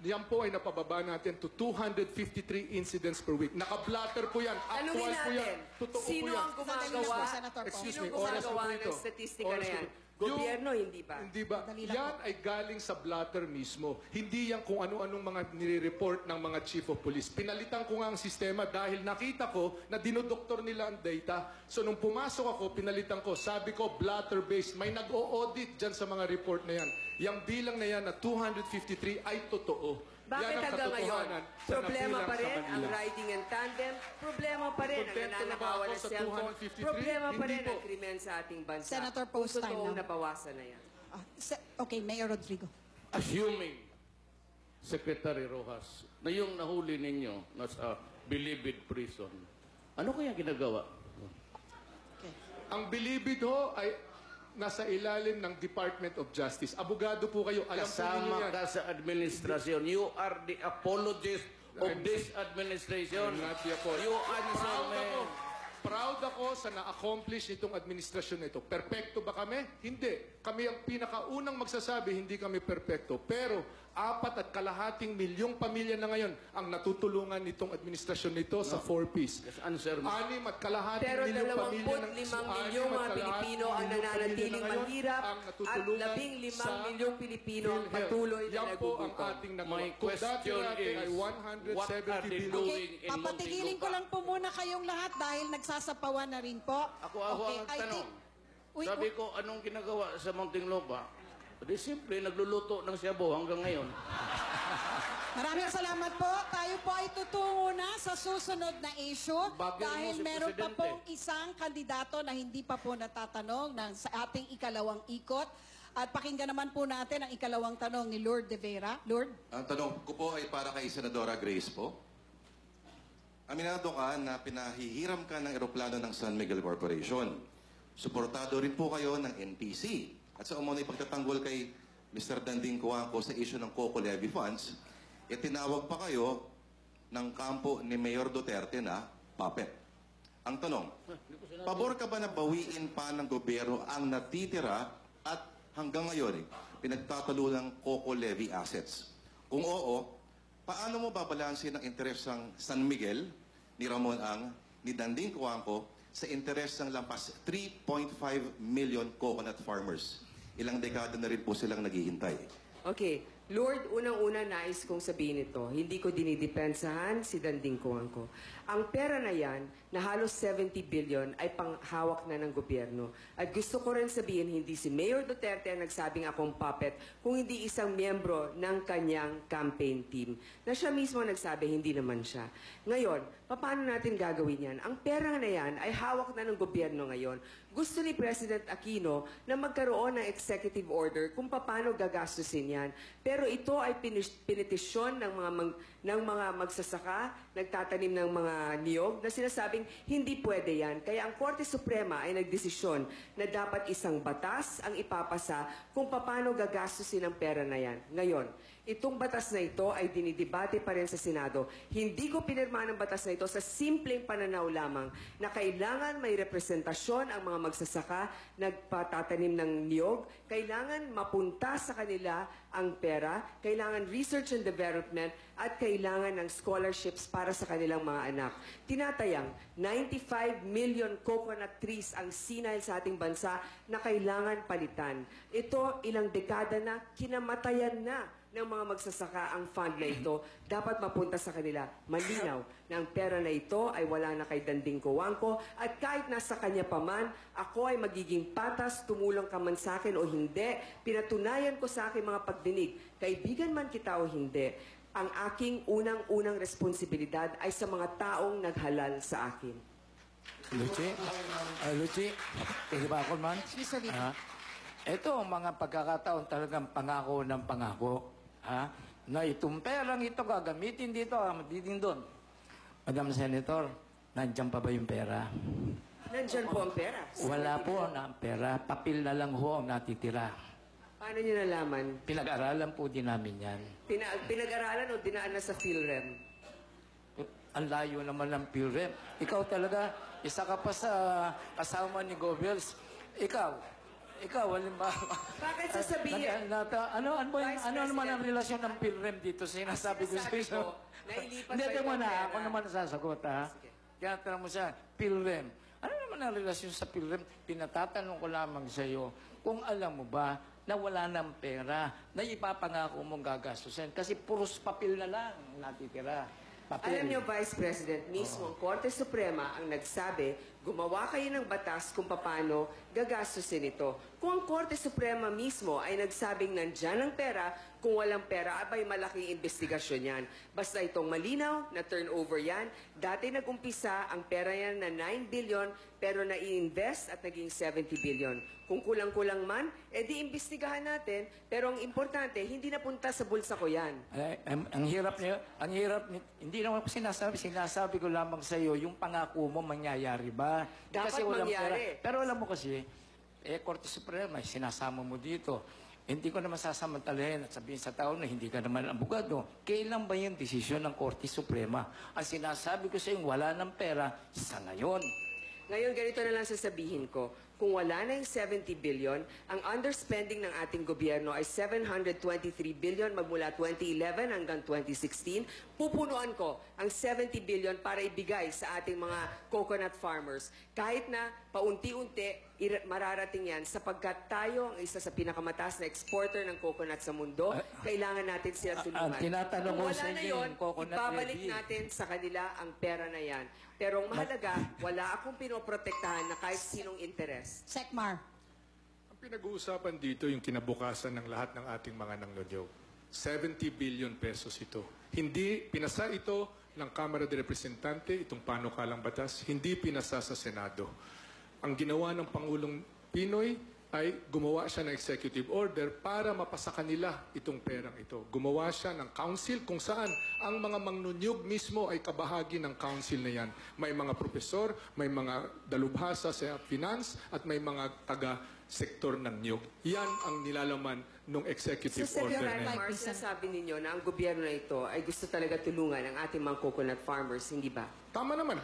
yan po ay napababa natin to 253 incidents per week. Naka-blatter po yan. Tanungin Actual po yan. natin, Totoo sino po yan. ang gumagawa, Excuse sino me, oras gumagawa po ng ito. statistika Oras na po yan? ito. Gobyerno, hindi ba? Hindi ba? Dali lang Yan ay galing sa blatter mismo. Hindi yan kung ano-anong mga nire-report ng mga chief of police. Pinalitan ko nga ang sistema dahil nakita ko na dinodoktor nila ang data. So nung pumasok ako, pinalitan ko. Sabi ko, blatter-based. May nag-o-audit dyan sa mga report na yan. Yang bilang na yan na 253 ay totoo. Bakit Yan ang hanggang ngayon? katotohanan sa Problema nabilang pa sa rin ang kanila. riding in tandem. Problema pa rin ang Kontento na ba nananakawan ako ng sa cellphone. 253? Problema pa Hindi rin po. ang krimen sa ating bansa. Senator Poe's time Totoong now. nabawasan na yan. Okay, Mayor Rodrigo. Assuming, Secretary Rojas, na yung nahuli ninyo nasa Bilibid Prison, ano kaya ginagawa? Ang bilibid ho ay nasa ilalim ng Department of Justice. Abogado po kayo. Alam po ninyo Kasama yan. ka sa administrasyon. You are the apologist of this administration. I'm not the apologist. You answer me. Proud ako sa na-accomplish itong administrasyon na ito. Perpekto ba kami? Hindi. Kami ang pinakaunang magsasabi, hindi kami perpekto. Pero 4.5 milyong pamilya na ngayon ang natutulungan nitong administrasyon nito sa 4Ps. Just answer me. 25 6.5 milyong pamilya milyong mga Pilipino ang nananatiling mahirap at 15 milyong Pilipino ang patuloy na Yan po ang nagugutom. ating nagawa. My Kung dati question natin ay is, what are 170 they billion. doing Okay, in papatigilin ko Muntinlupa? lang po muna kayong lahat dahil nagsasapawan na rin po. Ako Okay, ang I tanong. think- Uy, Sabi ko, anong ginagawa sa Muntinlupa? Di simple, nagluluto ng Shabu hanggang ngayon. Maraming salamat po. Tayo po ay tutungo na sa susunod na issue Bagay mo dahil si meron pa Presidente. pong isang kandidato na hindi pa po natatanong sa ating ikalawang ikot. At pakinggan naman po natin ang ikalawang tanong ni Lord De Vera. Lord? Ang tanong ko po ay para kay Senadora Grace po. Aminado ka na pinahihiram ka ng eroplano ng San Miguel Corporation. Suportado rin po kayo ng NPC. At sa umunay pagtatanggol kay Mr. Danding Coangco sa issue ng Coco Levy Funds, tinawag pa kayo ng kampo ni Mayor Duterte na puppet. Ang tanong, pabor ka ba na bawiin pa ng gobyerno ang natitira at hanggang ngayon pinagtatulo ng Coco Levy assets? Kung oo, paano mo babalansin ang interes ng San Miguel, ni Ramon Ang, ni Danding Coangco sa interes ng lampas 3.5 million coconut farmers? Ilang dekada na rin po silang naghihintay. Okay. Lord, unang-una nais kong sabihin ito, hindi ko dinidepensahan si Danding Coangco. Ang pera na yan, na halos 70 billion, ay panghawak na ng gobyerno. At gusto ko rin sabihin, hindi si Mayor Duterte ang nagsabing akong puppet, kung hindi isang miyembro ng kanyang campaign team. Na siya mismo nagsabi, hindi naman siya. Ngayon, paano natin gagawin yan? Ang pera na yan ay hawak na ng gobyerno ngayon. Gusto ni President Aquino na magkaroon ng executive order kung paano gagastusin yan. Pero ito ay pinitisyon ng mga magsasaka, nagtatanim ng mga niyog, na sinasabing hindi pwede yan. Kaya ang Korte Suprema ay nagdesisyon na dapat isang batas ang ipapasa kung paano gagastusin ang pera na yan. Ngayon, Itong batas na ito ay dinidebate pa rin sa Senado. Hindi ko pinirma ng batas na ito sa simpleng pananaw lamang na kailangan may representasyon ang mga magsasaka nagpatatanim ng niyog, kailangan mapunta sa kanila ang pera, kailangan research and development, at kailangan ng scholarships para sa kanilang mga anak. Tinatayang 95 million coconut trees ang sinayal sa ating bansa na kailangan palitan. Ito, ilang dekada na, kinamatayan na ng mga magsasaka ang fund na ito, dapat mapunta sa kanila. Malinaw na ang pera na ito ay wala na kay Danding Cojuangco at kahit nasa kanya pa man, ako ay magiging patas, tumulong ka man sa akin o hindi, pinatunayan ko sa aking mga pagdinig, kaibigan man kita o hindi, ang aking unang-unang responsibilidad ay sa mga taong naghalal sa akin. Luchi, pwede ba ako man? Ito ang mga pagkakataon talagang pangako ng pangako. Na itong perang ito gagamitin dito, magditing doon. Madam Senator, nandyan pa ba yung pera? Nandyan po ang pera. Wala po na ang pera. Papil na lang ho ang natitira. Paano niyo nalaman? Pinag-aralan po din namin yan. Pinag-aralan o dinaan na sa PhilRem? Ang layo naman ng PhilRem. Ikaw talaga, isa ka pa sa kasama ni Goebbels. Ikaw, halimbawa. Bakit sasabihin? Ano naman ang relasyon ng PhilRem dito? Sinasabi ko sa iyo. Hindi, mo na. Ako naman nasasagot, ha? Kaya tanong mo siya, PhilRem. Ano naman ang relasyon sa PhilRem? Pinatatanong ko lamang sa iyo, kung alam mo ba na wala ng pera na ipapangako mong gagastusin. Kasi puros papel na lang natitira. Alam niyo, Vice President, mismo ang Korte Suprema ang nagsabi, gumawa kayo ng batas kung paano gagastusin ito. Kung ang Korte Suprema mismo ay nagsabing nandyan ang pera, kung walang pera, abay malaking investigasyon yan. Basta itong malinaw na turnover yan. Dati nag-umpisa ang pera yan na 9 billion, pero na-invest at naging 70 billion. Kung kulang-kulang man, edi imbestigahan natin. Pero ang importante, hindi napunta sa bulsa ko yan. Ang hirap, hindi naman ako sinasabi ko lamang sa iyo, yung pangako mo mangyayari ba? Dapat kasi walang mangyari. Pera. Pero alam mo kasi, Korte Suprema, sinasama mo dito. Hindi ko naman sasamantalahin at sabihin sa tao na hindi ka naman abogado. Kailan ba yung desisyon ng Korte Suprema? Ang sinasabi ko sa iyo, wala ng pera sa ngayon. Ngayon, ganito na lang sasabihin ko. Kung wala na yung 70 billion, ang underspending ng ating gobyerno ay 723 billion magmula 2011 hanggang 2016. Pupunuan ko ang 70 billion para ibigay sa ating mga coconut farmers. Kahit na paunti-unti, mararating yan sapagkat tayo ang isa sa pinakamataas na exporter ng coconut sa mundo. Kailangan natin sila tulungan. Tinatanong Kung ko wala sa na inyo, yun, coconut ibabalik ready. natin sa kanila ang pera na yan. Pero ang mahalaga, wala akong pinoprotektahan na kahit sinong interes. Sekmar. Ang pinag-uusapan dito yung kinabukasan ng lahat ng ating mga nangnonyo. 70 billion pesos ito. Hindi pinasa ito ng Kamara de Representante, itong panukalang batas, hindi pinasa sa Senado. Ang ginawa ng Pangulong Pinoy ay gumawa siya ng executive order para mapasa kanila itong perang ito. Gumawa siya ng council kung saan ang mga mangnunyog mismo ay kabahagi ng council na yan. May mga profesor, may mga dalubhasa sa finance, at may mga taga-sektor ng nyog. Yan ang nilalaman ng executive order na yan. Mars, sabi ninyo na ang gobyerno na ito ay gusto talaga tulungan ang ating mga coconut farmers, hindi ba? Tama naman.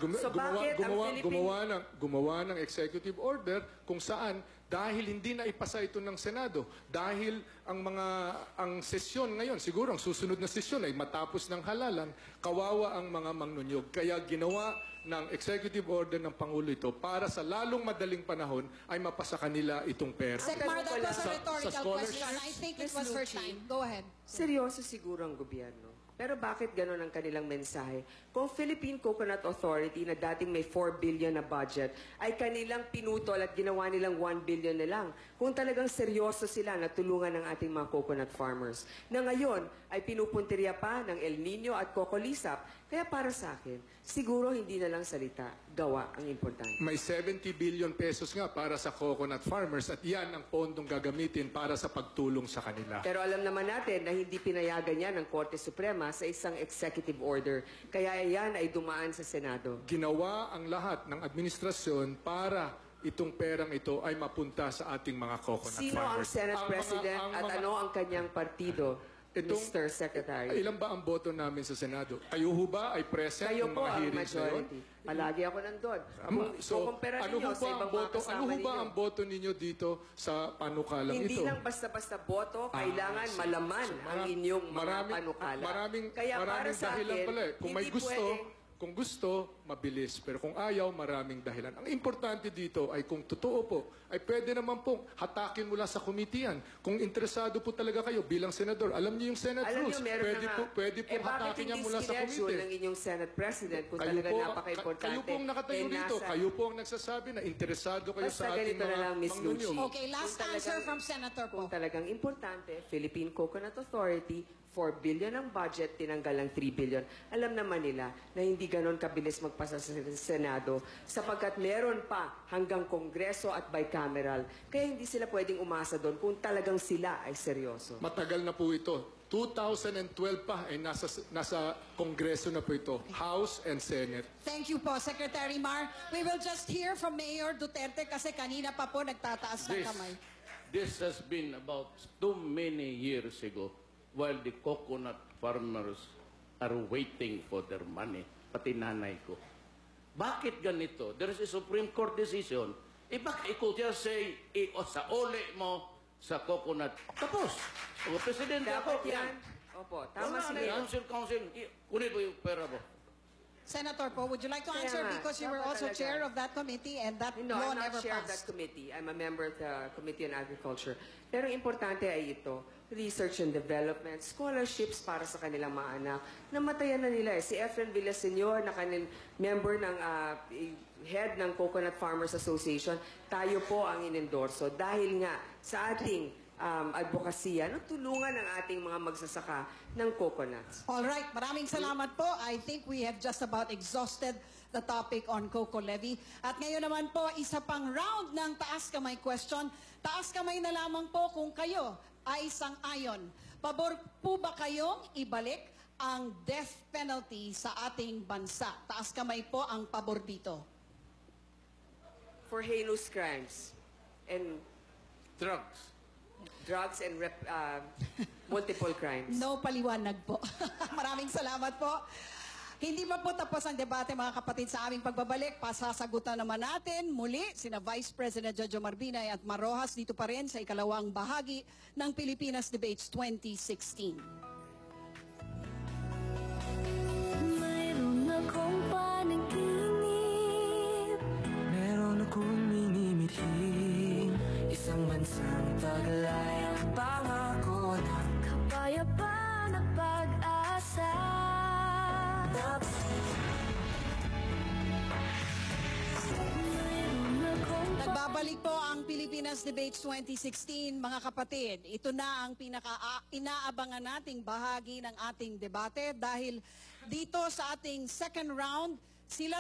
Gumawa ng executive order kung saan dahil hindi na ipasa ito ng Senado, dahil ang sesyon ngayon, siguro ang susunod na sesyon ay matapos ng halalan, kawawa ang mga mangnunyog. Kaya ginawa ng executive order ng Pangulo ito para sa lalong madaling panahon ay mapasa kanila itong pera. Sekmar, that was a rhetorical scholarship. question. I think it was her time. Go ahead. Seryoso siguro ang gobyerno. Pero bakit ganon ang kanilang mensahe? Kung Philippine Coconut Authority na dating may 4 billion na budget, ay kanilang pinutol at ginawa nilang 1 billion na lang. Kung talagang seryoso sila na tulungan ng ating mga coconut farmers. Na ngayon ay pinupuntirya pa ng El Nino at Cocolisap. Kaya para sa akin, siguro hindi na lang salita, gawa ang importante. May 70 billion pesos nga para sa coconut farmers at yan ang pondong gagamitin para sa pagtulong sa kanila. Pero alam naman natin na hindi pinayagan yan ng Korte Suprema sa isang executive order. Kaya yan ay dumaan sa Senado. Ginawa ang lahat ng administrasyon para itong perang ito ay mapunta sa ating mga coconut Sino ang farmers. Senate President at ano ang kanyang partido? Mr. Secretary. Ilan ba ang boto namin sa Senado? Kayo ho ba ay present Kayo ng po mga ang hearings na yun? majority. Palagi ako nandun. So, kukumpara ano ninyo ho sa ba ang ibang mga boto? Ano kasama ho ba ninyo. ang boto ninyo dito sa panukalang Hindi ito? lang basta-basta boto, kailangan malaman ang inyong mga panukala. Kaya para maraming sa dahilan akin, pala eh. Kung may hindi gusto, pwedeng- kung gusto, mabilis. Pero kung ayaw, maraming dahilan. Ang importante dito ay kung totoo po, ay pwede naman pong hatakin mula sa komitiyan. Kung interesado po talaga kayo bilang senador, alam niyo yung Senate Alam rules. niyo, meron Pwede na po, nga. pwede po bakit hatakin niya hindi mula sa schedule komite. ng inyong Senate President kung Kayo talaga po, napaka-importante? kayo po ang nakatayo eh, dito. nasa- Kayo po ang nagsasabi na interesado kayo Basta sa ating ganito na mga lang, Miss mangunyo. Lucci. Okay, last Kung answer talagang- from Senator po. Kung talagang importante, Philippine Coconut Authority, 4 billion ang budget, tinanggal ng 3 billion. Alam naman nila na hindi ganon kabilis magpasa sa Senado sapagkat meron pa hanggang Kongreso at bicameral. Kaya hindi sila pwedeng umasa doon kung talagang sila ay seryoso. Matagal na po ito. 2012 pa ay nasa Kongreso na po ito. House and Senate. Thank you po, Secretary Mar. We will just hear from Mayor Duterte kasi kanina pa po nagtataas ng kamay. This has been about too many years ago while the coconut farmers are waiting for their money. Pati nanay ko. Bakit ganito? There is a Supreme Court decision. Baka ikaw just say, sa uli mo sa coconut. Tapos. O, Presidente Dapat ako. yan. Opo, tama si Mayor. Council. Kunin mo yung pera mo. Senator po, would you like to Kaya answer nga, because you were dapat also talaga. chair of that committee and that No, law I'm not never chair of that passed? committee. I'm a member of the Committee on Agriculture. Pero importante ay ito, research and development, scholarships para sa kanilang mga anak. Namatayan na nila eh. Si Efren Villaseñor, na member ng head ng Coconut Farmers Association, tayo po ang inendorso dahil nga sa ating advokasya, tulungan ang ating mga magsasaka ng coconuts. All right, maraming salamat po. I think we have just about exhausted the topic on Coco Levy. At ngayon naman po, isa pang round ng taas kamay question. Taas kamay na lamang po kung kayo ay sang-ayon. Pabor po ba kayong ibalik ang death penalty sa ating bansa? Taas kamay po ang pabor dito. For heinous crimes and drugs and multiple crimes. No paliwanag po. Maraming salamat po. Hindi pa po tapos ang debate mga kapatid sa aming pagbabalik. Pasasagutan naman natin muli sina Vice President Jojo Marbinay at Mar Rojas dito pa rin sa ikalawang bahagi ng Pilipinas Debates 2016. Mayroon akong panaginip, meron akong minimithing isang bansang taglay ang pangako ng kapayapaan at pag-asa. Nagbabalik po ang Pilipinas Debates 2016, mga kapatid. Ito na ang inaabangan nating bahagi ng ating debate dahil dito sa ating second round, sila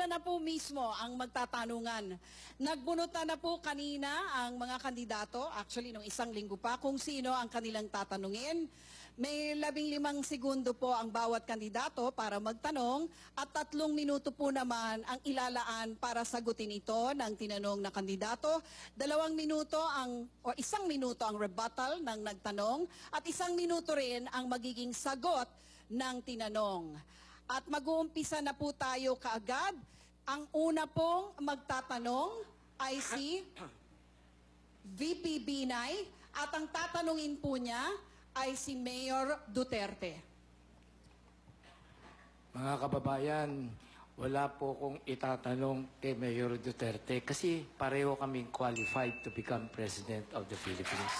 na po mismo ang magtatanungan. Nagbunutan na po kanina ang mga kandidato, actually nung isang linggo pa, kung sino ang kanilang tatanungin. May 15 segundo po ang bawat kandidato para magtanong at 3 minuto po naman ang ilalaan para sagutin ito ng tinanong na kandidato. 1 minuto o 1 minuto ang rebuttal ng nagtanong at 1 minuto rin ang magiging sagot ng tinanong. At mag-uumpisa na po tayo kaagad. Ang una pong magtatanong ay si VP Binay at ang tatanungin po niya ay si Mayor Duterte. Mga kababayan, wala po kong itatanong kay Mayor Duterte kasi pareho kaming qualified to become President of the Philippines.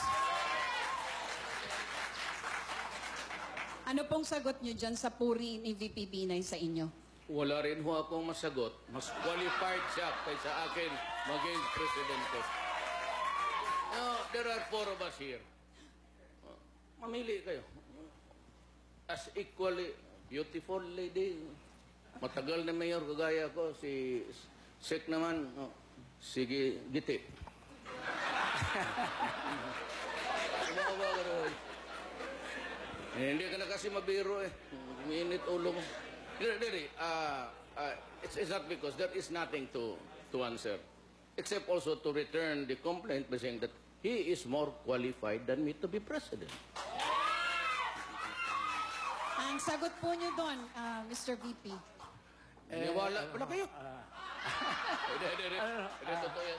Ano pong sagot niyo dyan sa puri ni VP Binay sa inyo? Wala rin ho akong masagot. Mas qualified siya kaysa akin maging presidente. There are 4 of us here. Mamili kayo. As equally beautiful lady. Matagal na mayor kagaya ko. Si Sek naman. Sige, Giti. Hindi ka na kasi mabiro eh. Umiinit ulo mo. It's not because there is nothing to answer. Except also to return the complaint by saying that he is more qualified than me to be president. Ang sagot po niyo doon, Mr. VP. Wala kayo. Hindi. Totoo yan.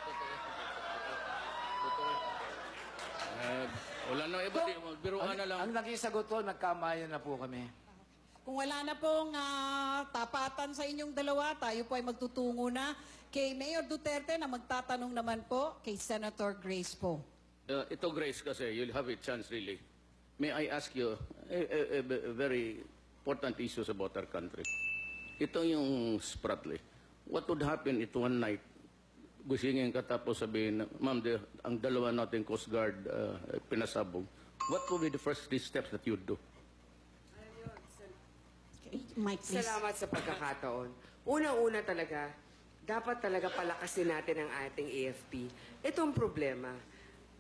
Wala na iba. Biruan na lang. Ang naging sagot ko, nagkamayan na po kami. Kung wala na pong tapatan sa inyong dalawa, tayo po ay magtutungo na kay Mayor Duterte na magtatanong naman po kay Senator Grace po. Ito, Grace, kasi you'll have a chance really. May I ask you a very important issues about our country. Ito yung Spratly. What would happen if one night, gusingin ka tapos sabihin, ma'am, ang dalawa natin Coast Guard pinasabog. What would be the first 3 steps that you'd do? Mike, please. Salamat sa pagkakataon. Unang-una talaga, dapat talaga palakasin natin ang ating AFP. Itong problema,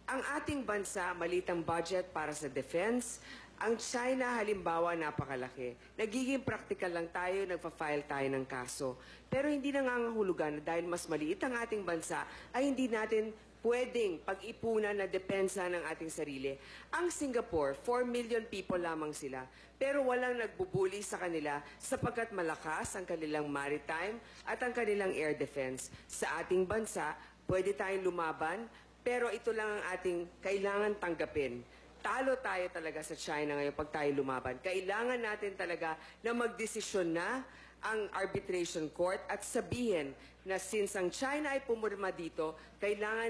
ang ating bansa, malitang budget para sa defense. Ang China, halimbawa, napakalaki. Nagiging practical lang tayo, nagpa-file tayo ng kaso. Pero hindi nangangahulugan na dahil mas maliit ang ating bansa, ay hindi natin pwedeng pag-ipunan na depensa ng ating sarili. Ang Singapore, 4 million people lamang sila, pero walang nagbubuli sa kanila sapagkat malakas ang kanilang maritime at ang kanilang air defense. Sa ating bansa, pwede tayong lumaban, pero ito lang ang ating kailangan tanggapin. Talo tayo talaga sa China ngayon pag tayo lumaban. Kailangan natin talaga na magdesisyon na ang arbitration court at sabihin na since ang China ay pumurma dito, kailangan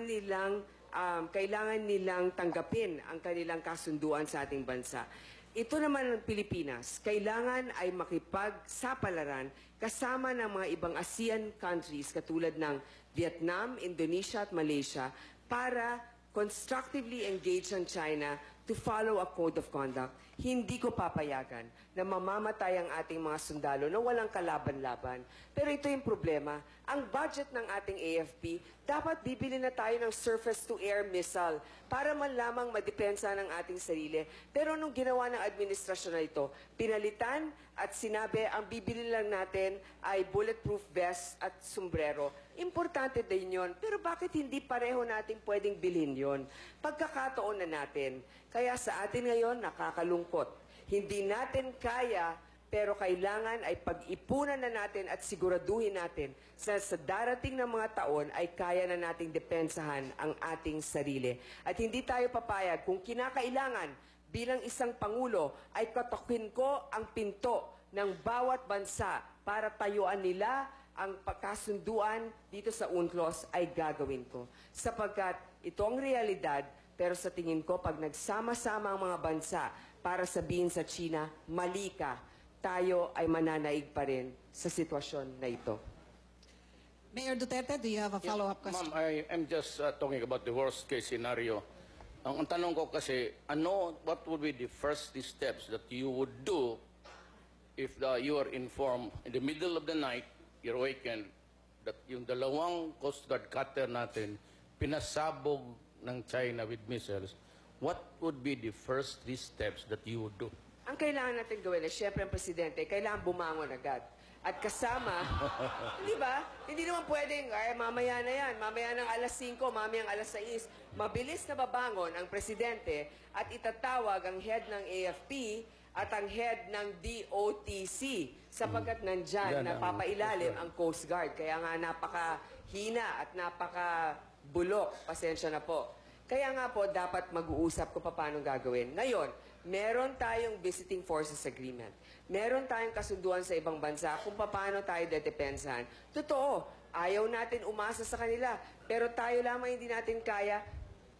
nilang tanggapin ang kanilang kasunduan sa ating bansa. Ito naman ang Pilipinas, kailangan ay makipagsapalaran kasama ng mga ibang ASEAN countries katulad ng Vietnam, Indonesia at Malaysia para constructively engage ang China to follow a code of conduct. Hindi ko papayagan na mamamatay ang ating mga sundalo na walang kalaban-laban. Pero ito yung problema. Ang budget ng ating AFP, dapat bibili na tayo ng surface-to-air missile para man lamang madepensa ng ating sarili. Pero nung ginawa ng administrasyon na ito, pinalitan at sinabi ang bibili lang natin ay bulletproof vest at sombrero. Importante din yun. Pero bakit hindi pareho natin pwedeng bilhin yun? Pagkakataon na natin. Kaya sa atin ngayon, nakakalungkot. Hindi natin kaya, pero kailangan ay pag-ipunan na natin at siguraduhin natin sa darating na mga taon ay kaya na nating depensahan ang ating sarili. At hindi tayo papayag kung kinakailangan bilang isang Pangulo ay katokin ko ang pinto ng bawat bansa para tayuan nila ang pagkasunduan dito sa UNCLOS ay gagawin ko. Sapagkat ito ang realidad, pero sa tingin ko, pag nagsama-sama ang mga bansa para sabihin sa China, mali ka, tayo ay mananaig pa rin sa sitwasyon na ito. Mayor Duterte, do you have a follow-up question? Ma'am, I'm just talking about the worst case scenario. Ang tanong ko kasi, what would be the first steps that you would do if you are informed in the middle of the night, you're awakened, that yung dalawang Coast Guard cutter natin, pinasabog ng China with missiles, what would be the first 3 steps that you would do? Ang kailangan natin gawin ay, syempre ang Presidente, kailangan bumangon agad. At kasama, di ba? Hindi naman pwedeng, ay mamaya na yan, mamaya ng alas 5, mamaya ng alas 6. Mabilis na babangon ang Presidente at itatawag ang head ng AFP at ang head ng DOTC sapagkat nandyan, napapailalim ang Coast Guard. Kaya nga napakahina at napakabulok. Pasensya na po. Kaya nga po, dapat mag-uusap kung paano gagawin. Ngayon, meron tayong visiting forces agreement. Meron tayong kasunduan sa ibang bansa kung paano tayo dedepensahan. Totoo, ayaw natin umasa sa kanila. Pero tayo lamang hindi natin kaya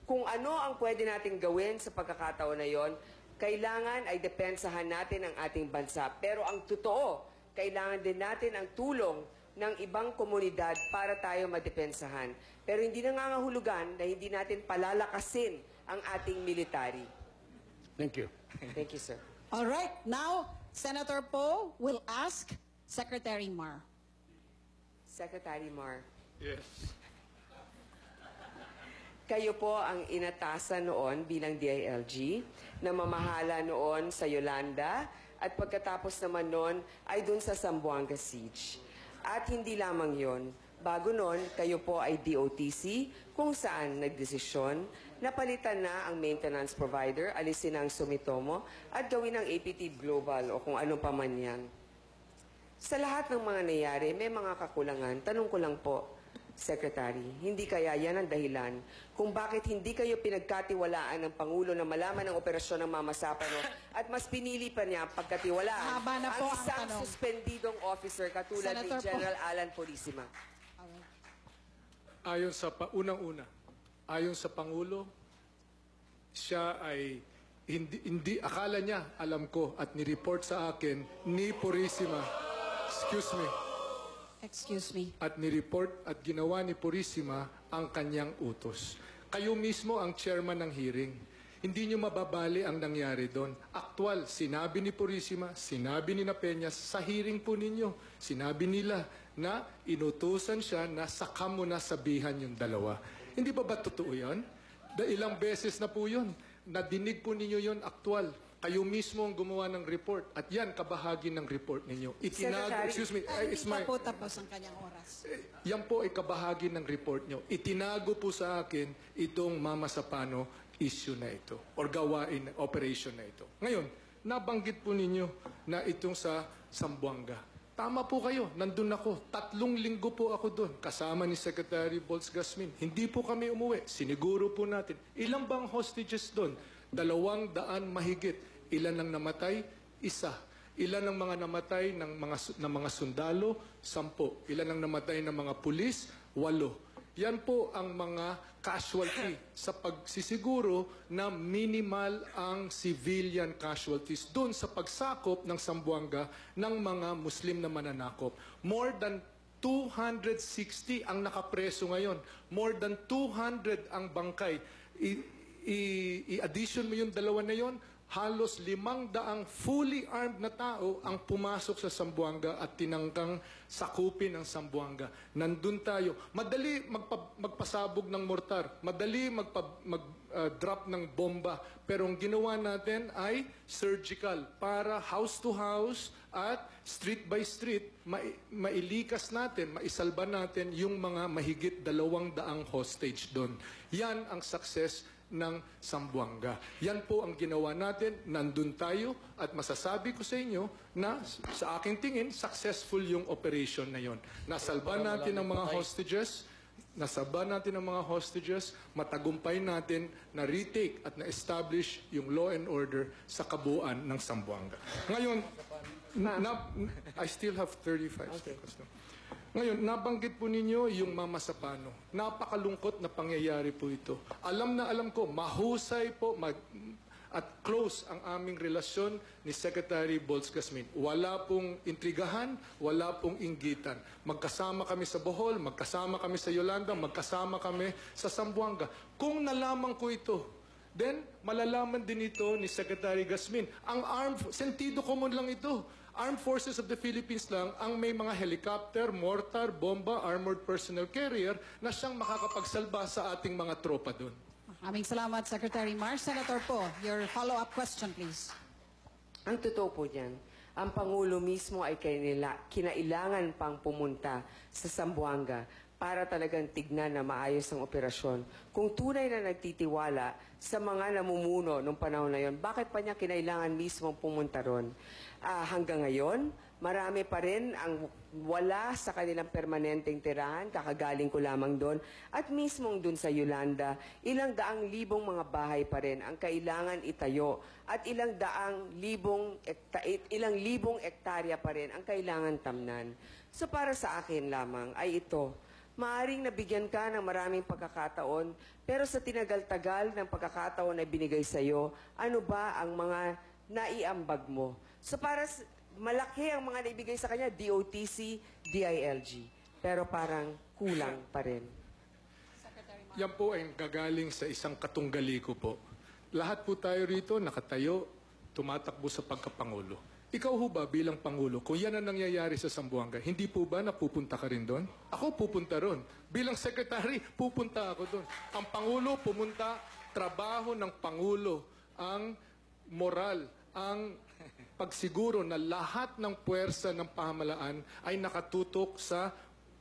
kung ano ang pwede natin gawin sa pagkakataon na yon. Kailangan ay depensahan natin ang ating bansa. Pero ang totoo, kailangan din natin ang tulong ng ibang komunidad para tayo madepensahan. Pero hindi nangangahulugan na hindi natin palalakasin ang ating military. Thank you. Thank you, sir. All right, now, Senator Poe will ask Secretary Mar. Secretary Mar. Yes. Kayo po ang inatasan noon bilang DILG na mamahala noon sa Yolanda at pagkatapos naman noon ay dun sa Zamboanga Siege. At hindi lamang yon, Bago nun, kayo po ay DOTC, kung saan nagdesisyon na palitan na ang maintenance provider, alisin ang Sumitomo, at gawin ang APT Global o kung ano pa man yan. Sa lahat ng mga nangyari, may mga kakulangan. Tanong ko lang po, Secretary, hindi kaya yan ang dahilan kung bakit hindi kayo pinagkatiwalaan ng Pangulo na malaman ang operasyon ng Mama Sapano at mas pinili pa niya pagkatiwalaan Haba na po ang ang isang tanong. suspendidong officer katulad Senator ni General Alan Purisima? Ayon sa unang-una, ayon sa Pangulo, siya ay hindi akala niya, alam ko, at ni-report sa akin ni Purisima, Excuse me. at ni-report at ginawa ni Purisima ang kanyang utos. Kayo mismo ang chairman ng hearing. Hindi nyo mababali ang nangyari doon. Aktual, sinabi ni Purisima, sinabi ni Peñas, sa hearing po ninyo, sinabi nila na inutusan siya na saka mo na sabihan yung dalawa. Hindi ba totoo yan? Ilang beses na po yun. Nadinig po ninyo yun aktual. Kayo mismo ang gumawa ng report. At yan, kabahagi ng report ninyo. Secretary, excuse me, it's Hindi my... pa po tapos ang kanyang oras. Yan po ay kabahagi ng report nyo. Itinago po sa akin itong Mama Sapano issue na ito or gawain, operation na ito. Ngayon, nabanggit po ninyo na itong sa Zamboanga. Tama po kayo, nandun ako. 3 linggo po ako doon, kasama ni Secretary Bolts Gasmin. Hindi po kami umuwi. Siniguro po natin. Ilang bang hostages doon? 200 mahigit. Ilan ang namatay? 1. Ilan ang mga namatay ng mga sundalo? 10. Ilan ang namatay ng mga pulis? 8. Yan po ang mga casualty sa pagsisiguro na minimal ang civilian casualties doon sa pagsakop ng Zamboanga ng mga Muslim na mananakop. More than 260 ang nakapreso ngayon. More than 200 ang bangkay. I-addition mo yung dalawa na yon, halos 500 fully armed na tao ang pumasok sa Zamboanga at tinangkang sakupin ang Zamboanga. Nandun tayo. Madali magpasabog ng mortar. Madali mag-drop ng bomba. Pero ang ginawa natin ay surgical para house to house at street by street, mailikas natin, maisalba natin yung mga mahigit 200 hostage doon. Yan ang success ng Zamboanga. Yan po ang ginawa natin, nandun tayo, at masasabi ko sa inyo na sa aking tingin, successful yung operation na yon. Nasalba natin ang mga hostages, matagumpay natin na retake at na-establish yung law and order sa kabuuan ng Zamboanga. Ngayon, I still have 35 seconds. No? Ngayon, nabanggit po ninyo yung Mama Sapano. Napakalungkot na pangyayari po ito. Alam na alam ko, mahusay po at close ang aming relasyon ni Secretary Bolts Gasmin. Wala pong intrigahan, wala pong inggitan. Magkasama kami sa Bohol, magkasama kami sa Yolanda, magkasama kami sa Zamboanga. Kung nalaman ko ito, then malalaman din ito ni Secretary Gasmin. Ang sentido common lang ito. Armed Forces of the Philippines lang ang may mga helicopter, mortar, bomba, armored personnel carrier na siyang makakapagsalba sa ating mga tropa doon. Maraming salamat, Secretary Mar. Senator Po, your follow-up question, please. Ang totoo po niyan, ang Pangulo mismo ay kinailangan pang pumunta sa Zamboanga para talagang tignan na maayos ang operasyon. Kung tunay na nagtitiwala sa mga namumuno nung panahon na yon, bakit pa niya kinailangan mismo pumunta ron? Hanggang ngayon, marami pa rin ang wala sa kanilang permanenteng tirahan, kakagaling ko lamang doon, at mismong doon sa Yolanda, ilang daang libong mga bahay pa rin ang kailangan itayo, at ilang libong ektarya pa rin ang kailangan tamnan. So para sa akin lamang ay ito, maaring nabigyan ka ng maraming pagkakataon, pero sa tinagal-tagal ng pagkakataon na binigay sa'yo, ano ba ang mga naiambag mo? So para malaki ang mga naibigay sa kanya, DOTC, DILG. Pero parang kulang pa rin. Yan po ay gagaling sa isang katunggali ko po. Lahat po tayo rito nakatayo, tumatakbo sa pagkapangulo. Ikaw ho ba bilang Pangulo, kung yan ang nangyayari sa Zamboanga, hindi po ba napupunta ka rin doon? Ako pupunta ron. Bilang Secretary, pupunta ako doon. Ang Pangulo pumunta, trabaho ng Pangulo, ang moral, ang pagsiguro na lahat ng puwersa ng pamahalaan ay nakatutok sa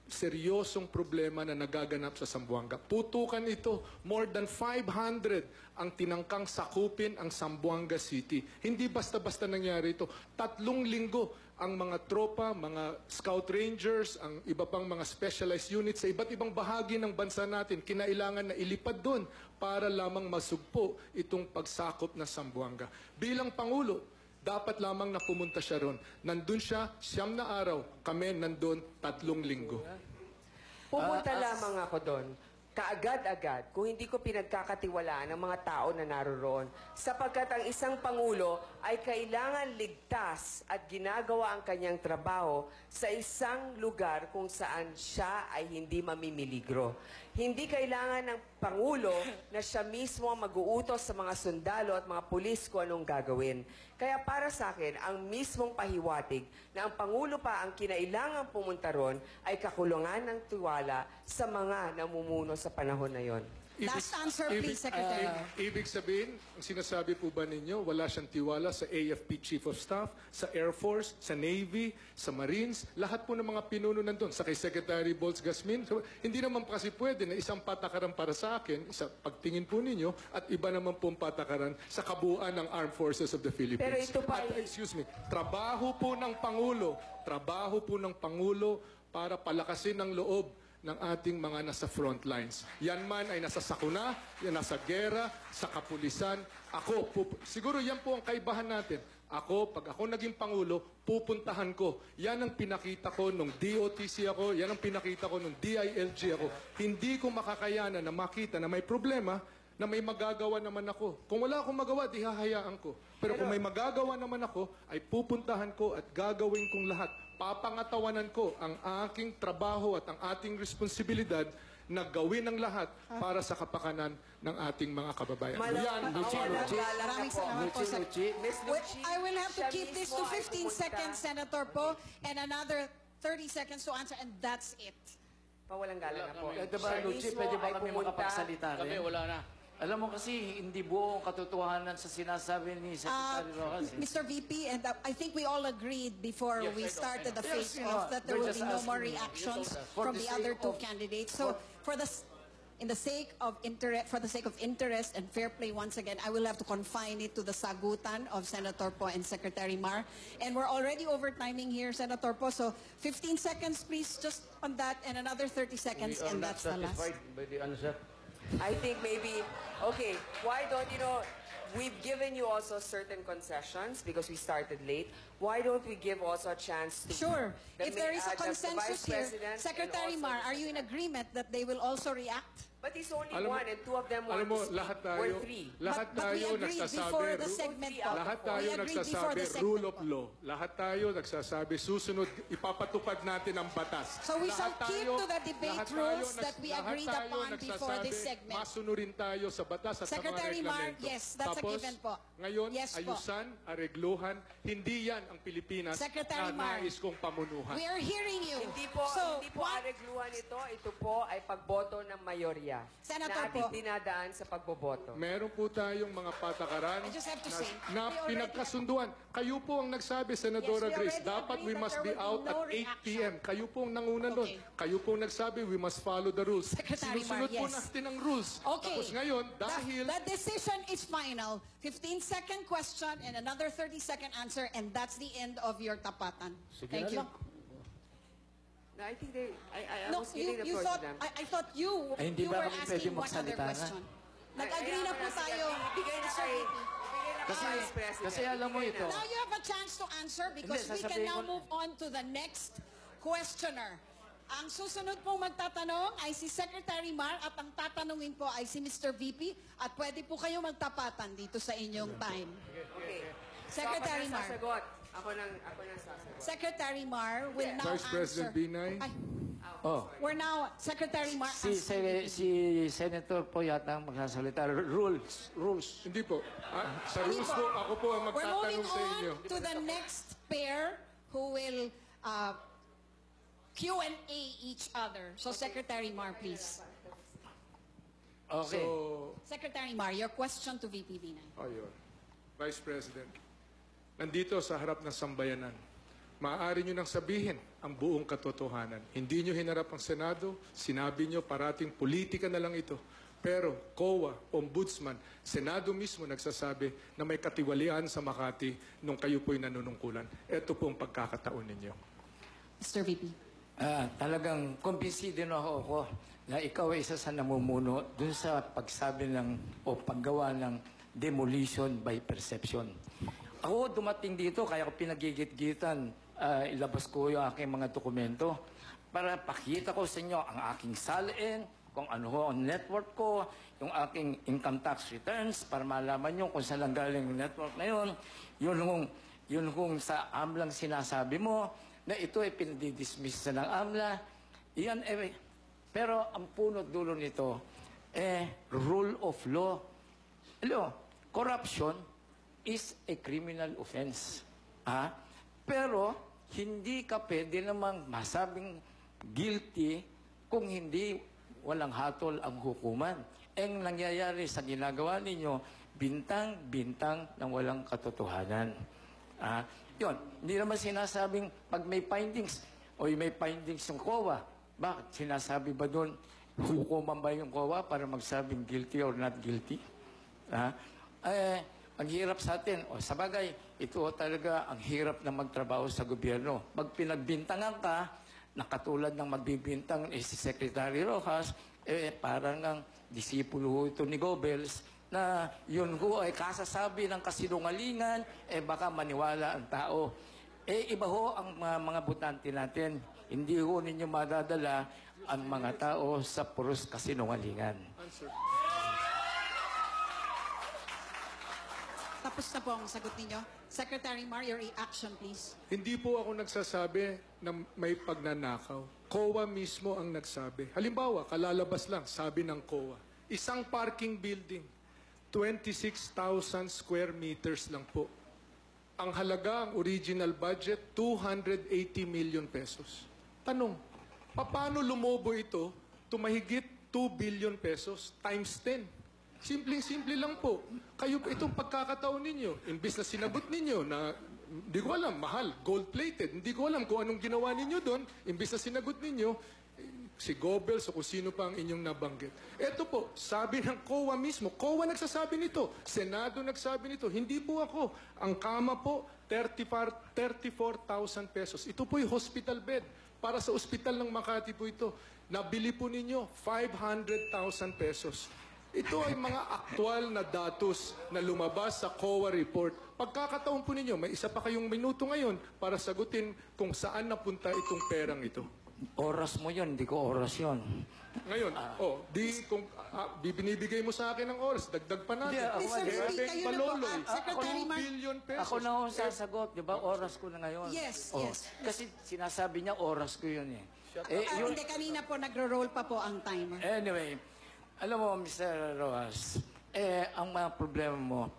seryosong problema na nagaganap sa Zamboanga. Putukan ito, more than 500 ang tinangkang sakupin ang Zamboanga City. Hindi basta-basta nangyari ito. 3 linggo ang mga tropa, mga scout rangers, ang iba pang mga specialized units sa iba't ibang bahagi ng bansa natin, kinailangan na ilipad doon para lamang masugpo itong pagsakop na Zamboanga. Bilang Pangulo, dapat lamang na pumunta siya ron. Nandun siya, 9 na araw. Kami nandun 3 linggo. Pumunta lamang ako doon, kaagad-agad, kung hindi ko pinagkakatiwalaan ang mga tao na naroon, sapagkat ang isang Pangulo ay kailangan ligtas at ginagawa ang kanyang trabaho sa isang lugar kung saan siya ay hindi mamimiligro. Hindi kailangan ng Pangulo na siya mismo ang mag-uutos sa mga sundalo at mga pulis kung anong gagawin. Kaya para sa akin, ang mismong pahiwatig na ang Pangulo pa ang kinailangan pumunta ron ay kakulungan ng tiwala sa mga namumuno sa panahon na yon. Last answer, please, Secretary. Ibig sabihin, ang sinasabi po ba ninyo, wala siyang tiwala sa AFP Chief of Staff, sa Air Force, sa Navy, sa Marines, lahat po ng mga pinuno nandun, sa kay Secretary Bolts Gasmin. So, hindi naman kasi pwede na isang patakaran para sa akin, sa pagtingin po ninyo, at iba naman pong patakaran sa kabuuan ng Armed Forces of the Philippines. Pero ito pa At, excuse me, trabaho po ng Pangulo para palakasin ang loob ng ating mga nasa front lines. Yan man ay nasa sakuna, yan nasa gera, sa kapulisan. Siguro yan po ang kaibahan natin. Pag ako naging Pangulo, pupuntahan ko. Yan ang pinakita ko nung DOTC ako, yan ang pinakita ko nung DILG ako. Hindi ko makakayanan na makita na may problema, na may magagawa naman ako. Kung wala akong magawa, di hahayaan ko. Pero kung may magagawa naman ako, ay pupuntahan ko at gagawin kong lahat. Papangatawanan ko ang aking trabaho at ang ating responsibilidad na gawin ang lahat para sa kapakanan ng ating mga kababayan. Maraming salamat po, sir. I will have to keep this to 15 seconds, Senator Po, and another 30 seconds to answer, and that's it. Pawalang galang na po. Luchi, pwede ba kami makapagsalita rin? Kami, wala na. Alam mo kasi, hindi buo ang katotohanan sa sinasabi ni Secretary Rojas. Mr. VP, and I think we all agreed before we started the Yes, face-off that there will we're be just no more asking you. reactions For from the the sake other two of- candidates. So, for the sake of interest and fair play, once again, I will have to confine it to the sagutan of Senator Po and Secretary Mar. And we're already overtiming here, Senator Po. So, 15 seconds, please, just on that, and another 30 seconds, and that's the last. By the answer. I think maybe, okay, why don't, we've given you also certain concessions because we started late. Why don't we give also a chance to... Sure. the If there is a the consensus Vice here, President and Secretary also Mar, the are you in agreement that they will also react? But it's only Alam mo- one and 2 of them want Alam mo, to speak. lahat Or tayo, 3. lahat But we tayo agreed nagsasabi, before the segment po. lahat tayo We agreed before nagsasabi, the segment rule of po. law. Lahat tayo nagsasabi, susunod, ipapatupad natin ang batas. So we shall Lahat keep tayo- to the debate lahat tayo rules that we lahat agreed tayo upon before this nagsasabi, segment. Masunurin tayo sa batas at Secretary sa mga Mar, reglamento. yes, that's a Tapos, given po. ngayon, Yes po. ayusan, aregluhan, hindi yan ang Pilipinas Secretary na Mar, nais kong pamunuhan. We are hearing you. Hindi po aregluhan ito po ay pagboto ng mayorya. Senator na ating po. dinadaan sa pagboboto. Meron po tayong mga patakaran I just have to na, say, na we already pinagkasunduan. Kayo po ang nagsabi, Senadora Yes, we Grace, already dapat agreed we that must there be will be out no at 8 p.m. Kayo po ang nanguna doon. Okay. Kayo po ang nagsabi, we must follow the rules. Secretary Sinusunod Mar, po yes. natin ang rules. Okay. Tapos ngayon, dahil... The decision is final. 15-second question and another 30-second answer, and that's the end of your tapatan. Thank you. No, I think I No, was giving the you floor thought, to them. I thought you Ay, hindi ba were kami asking pwede one other magsalita na? question. Nag-agree na po tayo. Bigay na Sir, kay Vice President. kasi alam mo Bigay ito. na. now you have a chance to answer because Hindi, we can sasabihin now ko- move on to the next questioner. Ang susunod pong magtatanong ay si Secretary Mar at ang tatanungin po ay si Mr. VP at pwede po kayo magtapatan dito sa inyong time. Okay. Secretary So, ako Mar. nang sasagot. Ako nang sasagot. Secretary Mar will now Vice President answer. Binay. Ay, Oh, we're now, Secretary Mar. si Senator po yata ang magsasalita. Rules. Hindi po. Sa rules po, ako po ang We're moving magtatanong sa inyo. on to the next pair who will Q&A each other. So, Secretary Mar, please. Okay. So, Secretary Mar, your question to VP Binay. ayun. Vice President, nandito sa harap ng sambayanan, maaari nyo nang sabihin ang buong katotohanan. Hindi nyo hinarap ang Senado, sinabi nyo parating politika na lang ito. Pero COA, Ombudsman, Senado mismo nagsasabi na may katiwalian sa Makati nung kayo po'y nanunungkulan. Ito po ang pagkakataon ninyo. Mr. VP. Talagang kumbinsido na ako na ikaw ay isa sa namumuno dun sa pagsabi o paggawa ng demolition by perception. Ako dumating dito, kaya ko pinagigit-gitan, ilabas ko yung aking mga dokumento para pakita ko sa inyo ang aking salin, kung ano ho ang network ko, yung aking income tax returns, para malaman nyo kung saan lang galing yung network na yun. Yun kung sa AMLA sinasabi mo, na ito ay pinadidismiss na ng AMLA. Yan, pero ang punot dulo nito, rule of law. Corruption is a criminal offense. Pero, hindi ka pwede namang masabing guilty kung hindi walang hatol ang hukuman. Ang nangyayari sa ginagawa ninyo, bintang-bintang ng walang katotohanan. Yun, hindi naman sinasabing pag may findings, o may findings ng COA, bakit sinasabi ba doon, hukuman ba yung COA para magsabing guilty or not guilty? Ang hirap sa atin, sabagay, ito talaga ang hirap na magtrabaho sa gobyerno. Pag pinagbintangan ka, na katulad ng magbibintang si Secretary Rojas, parang ang disipulo ito ni Goebbels, na yun ho ay kasasabi ng kasinungalingan, baka maniwala ang tao. Iba ho ang mga butante natin. Hindi ho ninyo madadala ang mga tao sa puros kasinungalingan. Tapos na po ang sagot ninyo. Secretary Mar, your reaction, please. Hindi po ako nagsasabi na may pagnanakaw. COA mismo ang nagsabi. Halimbawa, kalalabas lang, sabi ng COA, isang parking building, 26,000 square meters lang po. Ang halaga, ang original budget, 280 million pesos. Tanong, paano lumobo ito tumahigit 2 billion pesos times 10? Simpleng-simple lang po. Kayo, itong pagkakataon ninyo, imbis na sinagot ninyo na, hindi ko alam, mahal, gold-plated, hindi ko alam kung anong ginawa ninyo doon, imbis na sinagot ninyo, si Goebbels o kung sino pa ang inyong nabanggit. Ito po, sabi ng COA mismo, COA nagsasabi nito, Senado nagsabi nito, hindi po ako. Ang kama po, 34,000 pesos. Ito po yung hospital bed. Para sa ospital ng Makati po ito. Nabili po ninyo, 500,000 pesos. Ito ay mga aktual na datos na lumabas sa COA report. Pagkakataon po ninyo, may isa pa kayong minuto ngayon para sagutin kung saan napunta itong perang ito. Oras mo yun, hindi ko oras yun. Ngayon, kung binibigay mo sa akin ng oras, dagdag pa natin. Secretary Mar, billion pesos. Ako na ho sasagot, di ba? Oras ko na ngayon. Yes. Kasi sinasabi niya, oras ko yun eh. Hindi, kanina po nagro-roll pa po ang timer. Anyway, alam mo, Mr. Rojas, ang mga problema mo,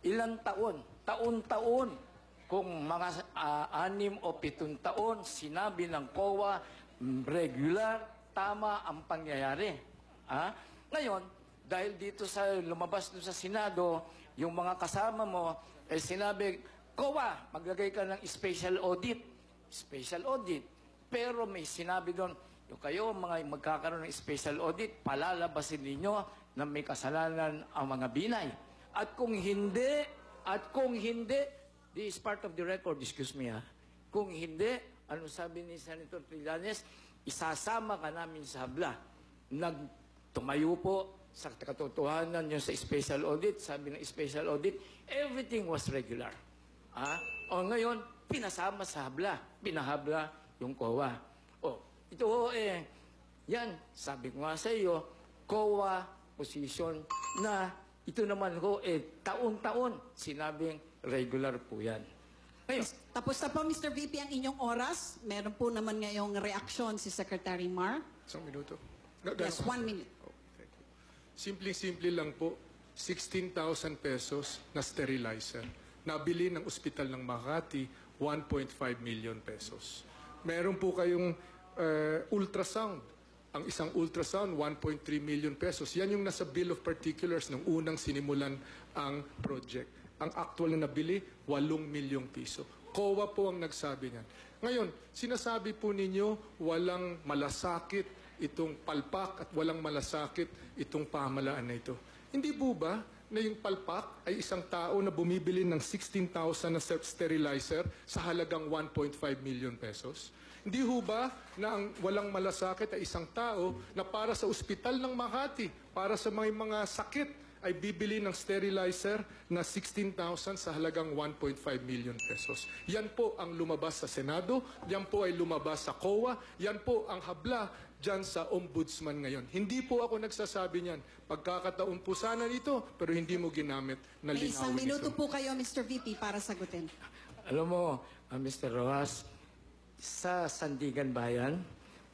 ilang taon, kung mga 6 o 7 taon, sinabi ng COA, regular, tama ang pangyayari. Ngayon, dahil dito sa lumabas doon sa Senado, yung mga kasama mo, sinabi, COA, maglagay ka ng special audit. Special audit. Pero may sinabi doon, yung kayo, mga magkakaroon ng special audit, palalabasin ninyo na may kasalanan ang mga binay. At kung hindi, this is part of the record, excuse me kung hindi, ano sabi ni Senator Trillanes, isasama ka namin sa habla. Tumayo po sa katotohanan yung sa special audit, sabi ng special audit, everything was regular. O ngayon, pinasama sa habla, pinahabla yung COA. Ito yan, sabi ko nga sa iyo, COA position na ito naman taon-taon sinabing regular po yan. Ngayon, tapos na po, Mr. VP, ang inyong oras. Meron po naman ngayong reaksyon si Secretary Mar. Isang minuto. Yes, 1 minute. Thank you. Simple-simple lang po, 16,000 pesos na sterilizer. Nabili ng ospital ng Makati, 1.5 million pesos. Meron po kayong ultrasound. Ang isang ultrasound, 1.3 million pesos. Yan yung nasa Bill of Particulars nung unang sinimulan ang project. Ang actual na nabili, 8 milyong piso. COA po ang nagsabi niyan. Ngayon, sinasabi po ninyo walang malasakit itong palpak at walang malasakit itong pamahalaan na ito. Hindi po ba na yung palpak ay isang tao na bumibili ng 16,000 na sterilizer sa halagang 1.5 million pesos? Hindi ho ba na ang walang malasakit ay isang tao na para sa ospital ng Makati, para sa mga sakit, ay bibili ng sterilizer na 16,000 sa halagang 1.5 million pesos. Yan po ang lumabas sa Senado, yan po ay lumabas sa COA, yan po ang habla dyan sa Ombudsman ngayon. Hindi po ako nagsasabi niyan. Pagkakataon po sana nito, pero hindi mo ginamit na May linawin isang minuto ito. po kayo, Mr. VP, para sagutin. Alam mo, Mr. Rojas, sa Sandigan Bayan,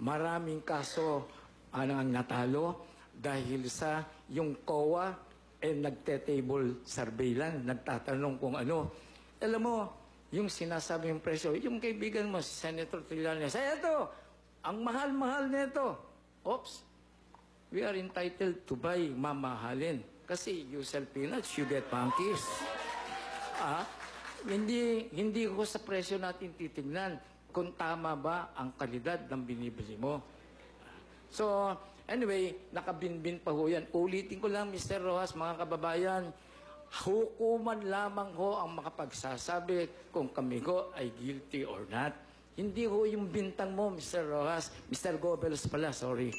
maraming kaso ang natalo dahil sa yung COA nagte-table survey lang, nagtatanong kung ano. Alam mo, yung sinasabi yung presyo, yung kaibigan mo, si Senator Trillanes, Senator, ang mahal-mahal nito. Oops, we are entitled to buy mamahalin. Kasi you sell peanuts, you get monkeys. Hindi ko sa presyo natin titignan kung tama ba ang kalidad ng binibili mo. So, anyway, nakabinbin pa ho yan. Ulitin ko lang, Mr. Rojas, mga kababayan, hukuman lamang ho ang makapagsasabi kung kami ho ay guilty or not. Hindi ho yung bintang mo, Mr. Rojas. Mr. Goebbels pala, sorry.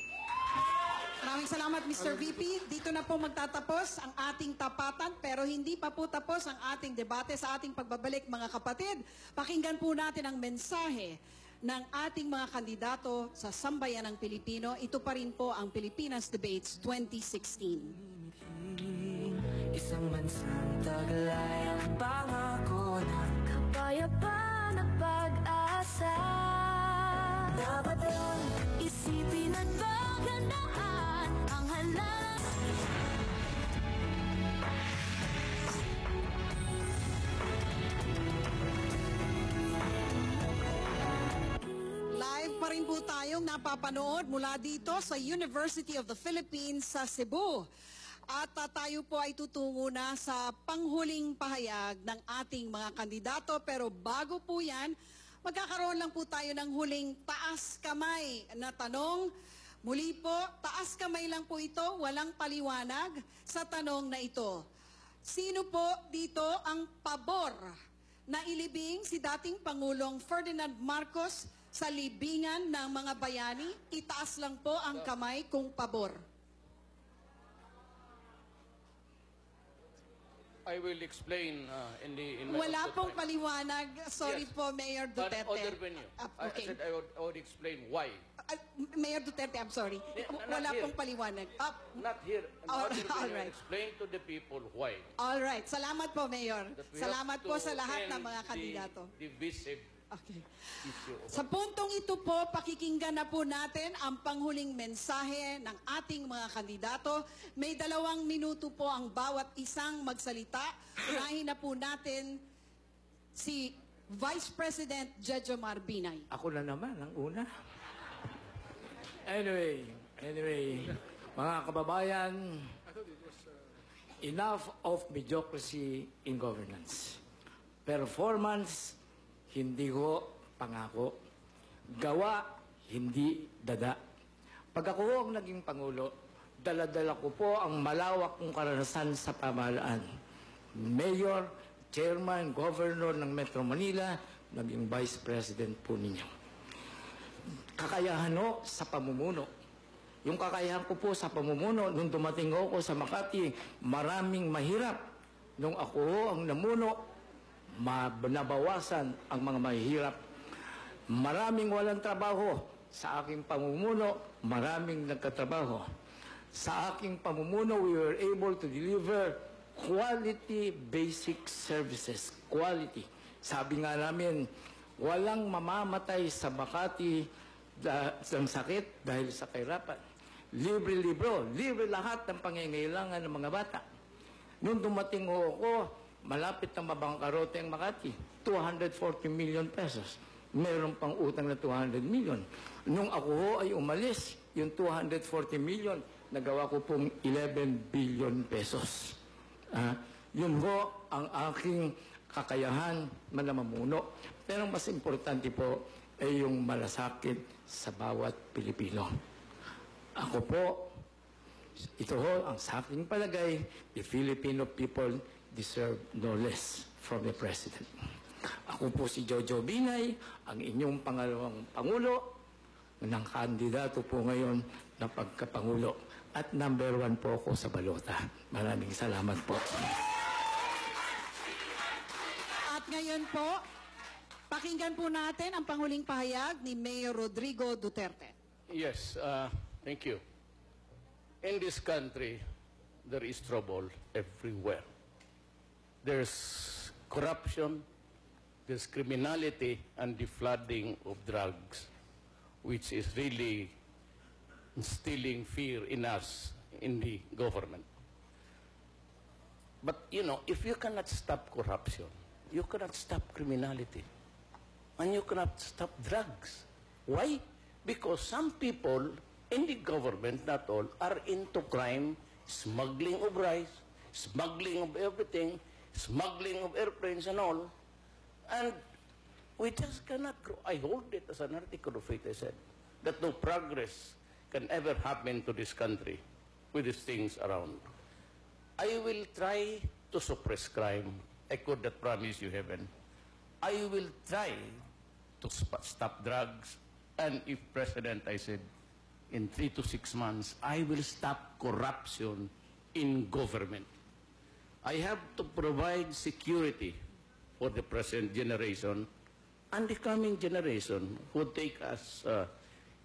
Maraming salamat, Mr. VP. Dito na po magtatapos ang ating tapatan, pero hindi pa po tapos ang ating debate sa ating pagbabalik, mga kapatid. Pakinggan po natin ang mensahe ng ating mga kandidato sa Sambayanang Pilipino. Ito pa rin po ang Pilipinas Debates 2016. Isang bansang taglay ang pangako ng kapayapaan at pag-asa. Dapat yun isipin at paghandaan ang halang. Live pa rin po tayong napapanood mula dito sa University of the Philippines sa Cebu. At tayo po ay tutungo na sa panghuling pahayag ng ating mga kandidato. Pero bago po yan, magkakaroon lang po tayo ng huling taas kamay na tanong. Muli po, taas kamay lang po ito, walang paliwanag sa tanong na ito. Sino po dito ang pabor na ilibing si dating Pangulong Ferdinand Marcos sa libingan ng mga bayani? Itaas lang po ang kamay kung pabor. I will explain in my Wala own pong time. paliwanag. Sorry Yes. po, Mayor But Duterte. other venue. I Okay. said I would explain why. Mayor Duterte, I'm sorry. Not Wala here. pong paliwanag. Not here. All Other venue, all I'll right. explain to the people why. All right. Salamat po, Mayor. That we Salamat have po to sa lahat ng end mga kandidato. The divisive Okay. issue. Sa puntong ito po, pakikinggan na po natin ang panghuling mensahe ng ating mga kandidato. May 2 minuto po ang bawat isang magsalita. Unahin na po natin si Vice President Jejomar Binay. Ako na naman ang una. Anyway, mga kababayan, enough of mediocrity in governance. Performance, hindi ko pangako. Gawa, hindi dada. Pag ako ang naging Pangulo, dala-dala ko po ang malawak kong karanasan sa pamahalaan. Mayor, Chairman, Governor ng Metro Manila, naging Vice President po ninyo. Kakayahan ho sa pamumuno. Yung kakayahan ko po sa pamumuno, nung dumating ako sa Makati, maraming mahirap. Nung ako ho ang namuno, nabawasan ang mga mahihirap. Maraming walang trabaho. Sa aking pamumuno, maraming nagkatrabaho. Sa aking pamumuno, we were able to deliver quality basic services. Quality. Sabi nga namin, walang mamamatay sa Makati ng sakit dahil sa kahirapan. Libre-libro, libre lahat ng pangangailangan ng mga bata. Nung dumating ako, malapit na mabangkarote ang Makati. 240 million pesos. Meron pang utang na 200 million. Nung ako ho ay umalis, yung 240 million, nagawa ko pong 11 billion pesos. Yun ho ang aking kakayahan, manamamuno. Pero ang mas importante po ay yung malasakit sa bawat Pilipino. Ako po, ito ho, ang sa aking palagay, the Filipino people deserve no less from the President. Ako po si Jojo Binay, ang inyong pangalawang Pangulo, ng kandidato po ngayon na pagkapangulo. At number 1 po ako sa balota. Maraming salamat po. At ngayon po, pakinggan po natin ang panghuling pahayag ni Mayor Rodrigo Duterte. Yes, thank you. In this country, there is trouble everywhere. There's corruption, there's criminality, and the flooding of drugs, which is really instilling fear in us, in the government. But, you know, if you cannot stop corruption, you cannot stop criminality, and you cannot stop drugs. Why? Because some people in the government, not all, are into crime, smuggling of rice, smuggling of everything, smuggling of airplanes and all. And we just cannot grow. I hold it as an article of faith, I said, that no progress can ever happen to this country with these things around. I will try to suppress crime. I could not promise you heaven. I will try to stop drugs. And if President, I said, in 3 to 6 months, I will stop corruption in government. I have to provide security for the present generation and the coming generation who take us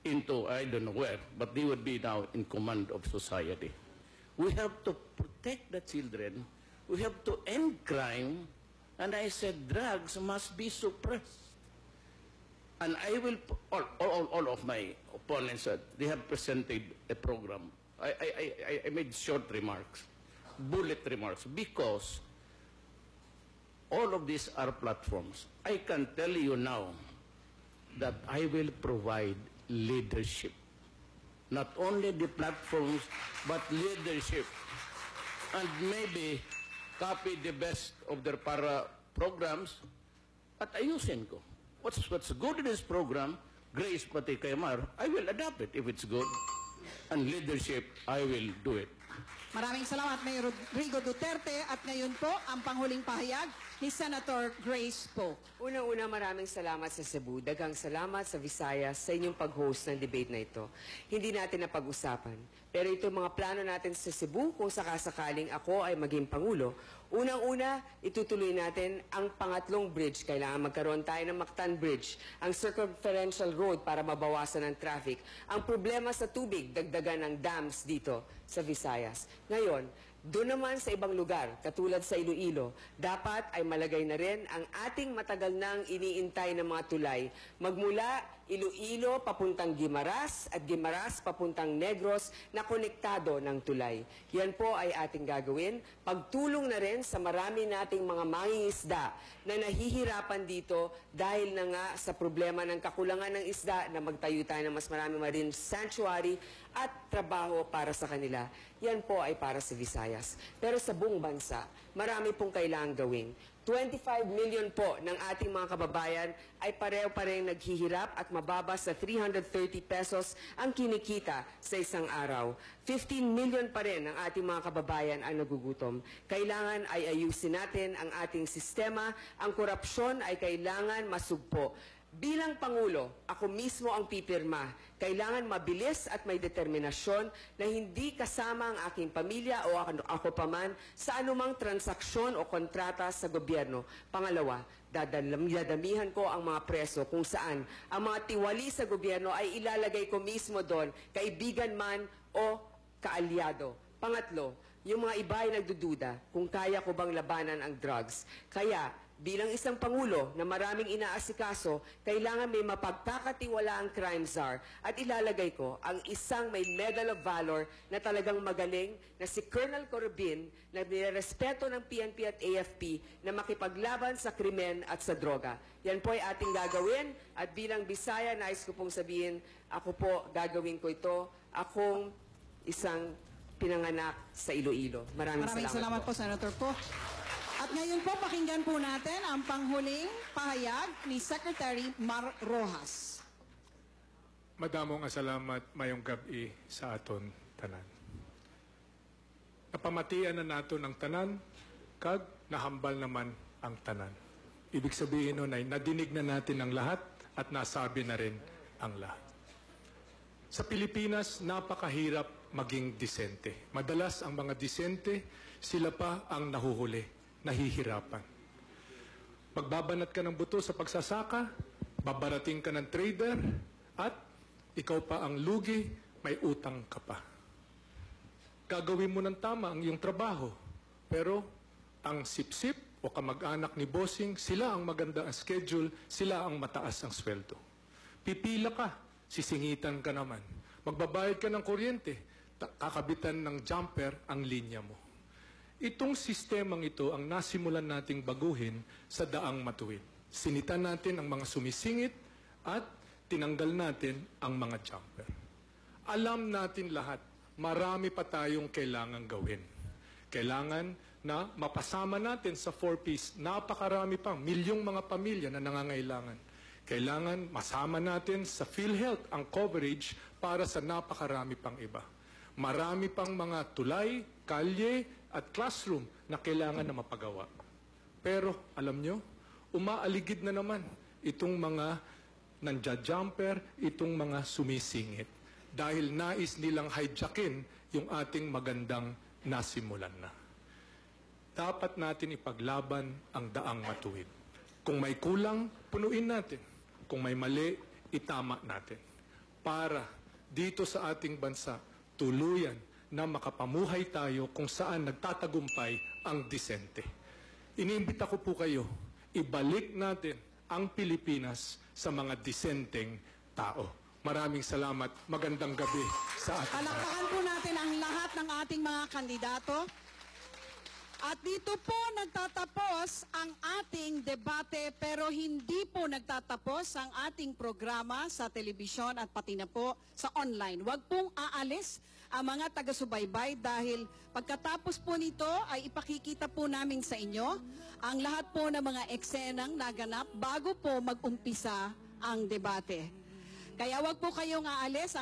into, I don't know where, but they would be now in command of society. We have to protect the children. We have to end crime. And I said drugs must be suppressed. And I will, all of my opponents said, they have presented a program. I made short remarks, bullet remarks, because all of these are platforms. I can tell you now that I will provide leadership. Not only the platforms, but leadership. And maybe copy the best of their para programs at ayusin ko. What's good in this program, Grace pati kay Mar, I will adapt it if it's good. And leadership, I will do it. Maraming salamat, Mayor Rodrigo Duterte. At ngayon po, ang panghuling pahayag ni Senator Grace Poe. Unang-una, maraming salamat sa Cebu. Daghang salamat sa Visayas sa inyong pag-host ng debate na ito. Hindi natin napag-usapan. Pero ito mga plano natin sa Cebu kung sakasakaling ako ay maging Pangulo. Unang-una, itutuloy natin ang pangatlong bridge. Kailangan magkaroon tayo ng Mactan Bridge, ang circumferential road para mabawasan ang traffic. Ang problema sa tubig, dagdagan ng dams dito sa Visayas. Ngayon, doon naman sa ibang lugar, katulad sa Iloilo, dapat ay malagay na rin ang ating matagal nang iniintay na mga tulay magmula Iloilo papuntang Guimaras at Guimaras papuntang Negros na konektado ng tulay. Yan po ay ating gagawin. Pagtulong na rin sa marami nating mga mangingisda na nahihirapan dito dahil na nga sa problema ng kakulangan ng isda na magtayo tayo ng mas marami marine sanctuary at trabaho para sa kanila. Yan po ay para sa Visayas. Pero sa buong bansa, marami pong kailangang gawin. 25 million po ng ating mga kababayan ay pareho-parehong naghihirap at mababa sa 330 pesos ang kinikita sa isang araw. 15 million pa rin ng ating mga kababayan ang nagugutom. Kailangan ay ayusin natin ang ating sistema. Ang korupsyon ay kailangan masugpo. Bilang Pangulo, ako mismo ang pipirma. Kailangan mabilis at may determinasyon na hindi kasama ang aking pamilya o ako paman sa anumang transaksyon o kontrata sa gobyerno. Pangalawa, dadamihan ko ang mga preso kung saan ang mga tiwali sa gobyerno ay ilalagay ko mismo doon, kaibigan man o kaalyado. Pangatlo, yung mga iba ay nagdududa kung kaya ko bang labanan ang drugs. Kaya, bilang isang Pangulo na maraming inaasikaso, kailangan may mapagkakatiwala ang crime czar at ilalagay ko ang isang may Medal of Valor na talagang magaling na si Colonel Corobin na nirespeto ng PNP at AFP na makipaglaban sa krimen at sa droga. Yan po ay ating gagawin at bilang Bisaya, nais ko pong sabihin, ako po gagawin ko ito. Akong isang pinanganak sa Iloilo. Maraming salamat po, Senator Po. At ngayon po pakinggan po natin ang panghuling pahayag ni Secretary Mar Rojas. Madamong asalamat mayong gabi sa aton tanan. Napamatian na nato ng tanan, kag nahambal naman ang tanan. Ibig sabihin nun ay nadinig na natin ang lahat at nasabi na rin ang lahat. Sa Pilipinas, napakahirap maging disente. Madalas ang mga disente, sila pa ang nahuhuli, nahihirapan. Magbabanat ka ng buto sa pagsasaka, babarating ka ng trader, at ikaw pa ang lugi, may utang ka pa. Gagawin mo ng tama ang iyong trabaho, pero ang sipsip o kamag-anak ni bossing, sila ang maganda ang schedule, sila ang mataas ang sweldo. Pipila ka, sisingitan ka naman. Magbabayad ka ng kuryente, kakabitan ng jumper ang linya mo. Itong sistemang ito ang nasimulan nating baguhin sa daang matuwid. Sinitan natin ang mga sumisingit at tinanggal natin ang mga jumper. Alam natin lahat, marami pa tayong kailangang gawin. Kailangan na mapasama natin sa 4Ps, napakarami pang, milyong mga pamilya na nangangailangan. Kailangan masama natin sa PhilHealth ang coverage para sa napakarami pang iba. Marami pang mga tulay, kalye, at classroom na kailangan na mapagawa. Pero, alam nyo, umaaligid na naman itong mga nandiya-jumper, itong mga sumisingit. Dahil nais nilang hijackin yung ating magandang nasimulan na. Dapat natin ipaglaban ang daang matuwid. Kung may kulang, punuin natin. Kung may mali, itama natin. Para dito sa ating bansa, tuluyan na makapamuhay tayo kung saan nagtatagumpay ang disente. Iniimbita ko po kayo, ibalik natin ang Pilipinas sa mga disenteng tao. Maraming salamat. Magandang gabi sa ating lahat. Palakpakan po natin ang lahat ng ating mga kandidato. At dito po nagtatapos ang ating debate, pero hindi po nagtatapos ang ating programa sa telebisyon at pati na po sa online. Huwag pong aalis ang mga taga-subaybay dahil pagkatapos po nito ay ipakikita po namin sa inyo ang lahat po ng mga eksenang naganap bago po mag-umpisa ang debate. Kaya huwag po kayong aalis.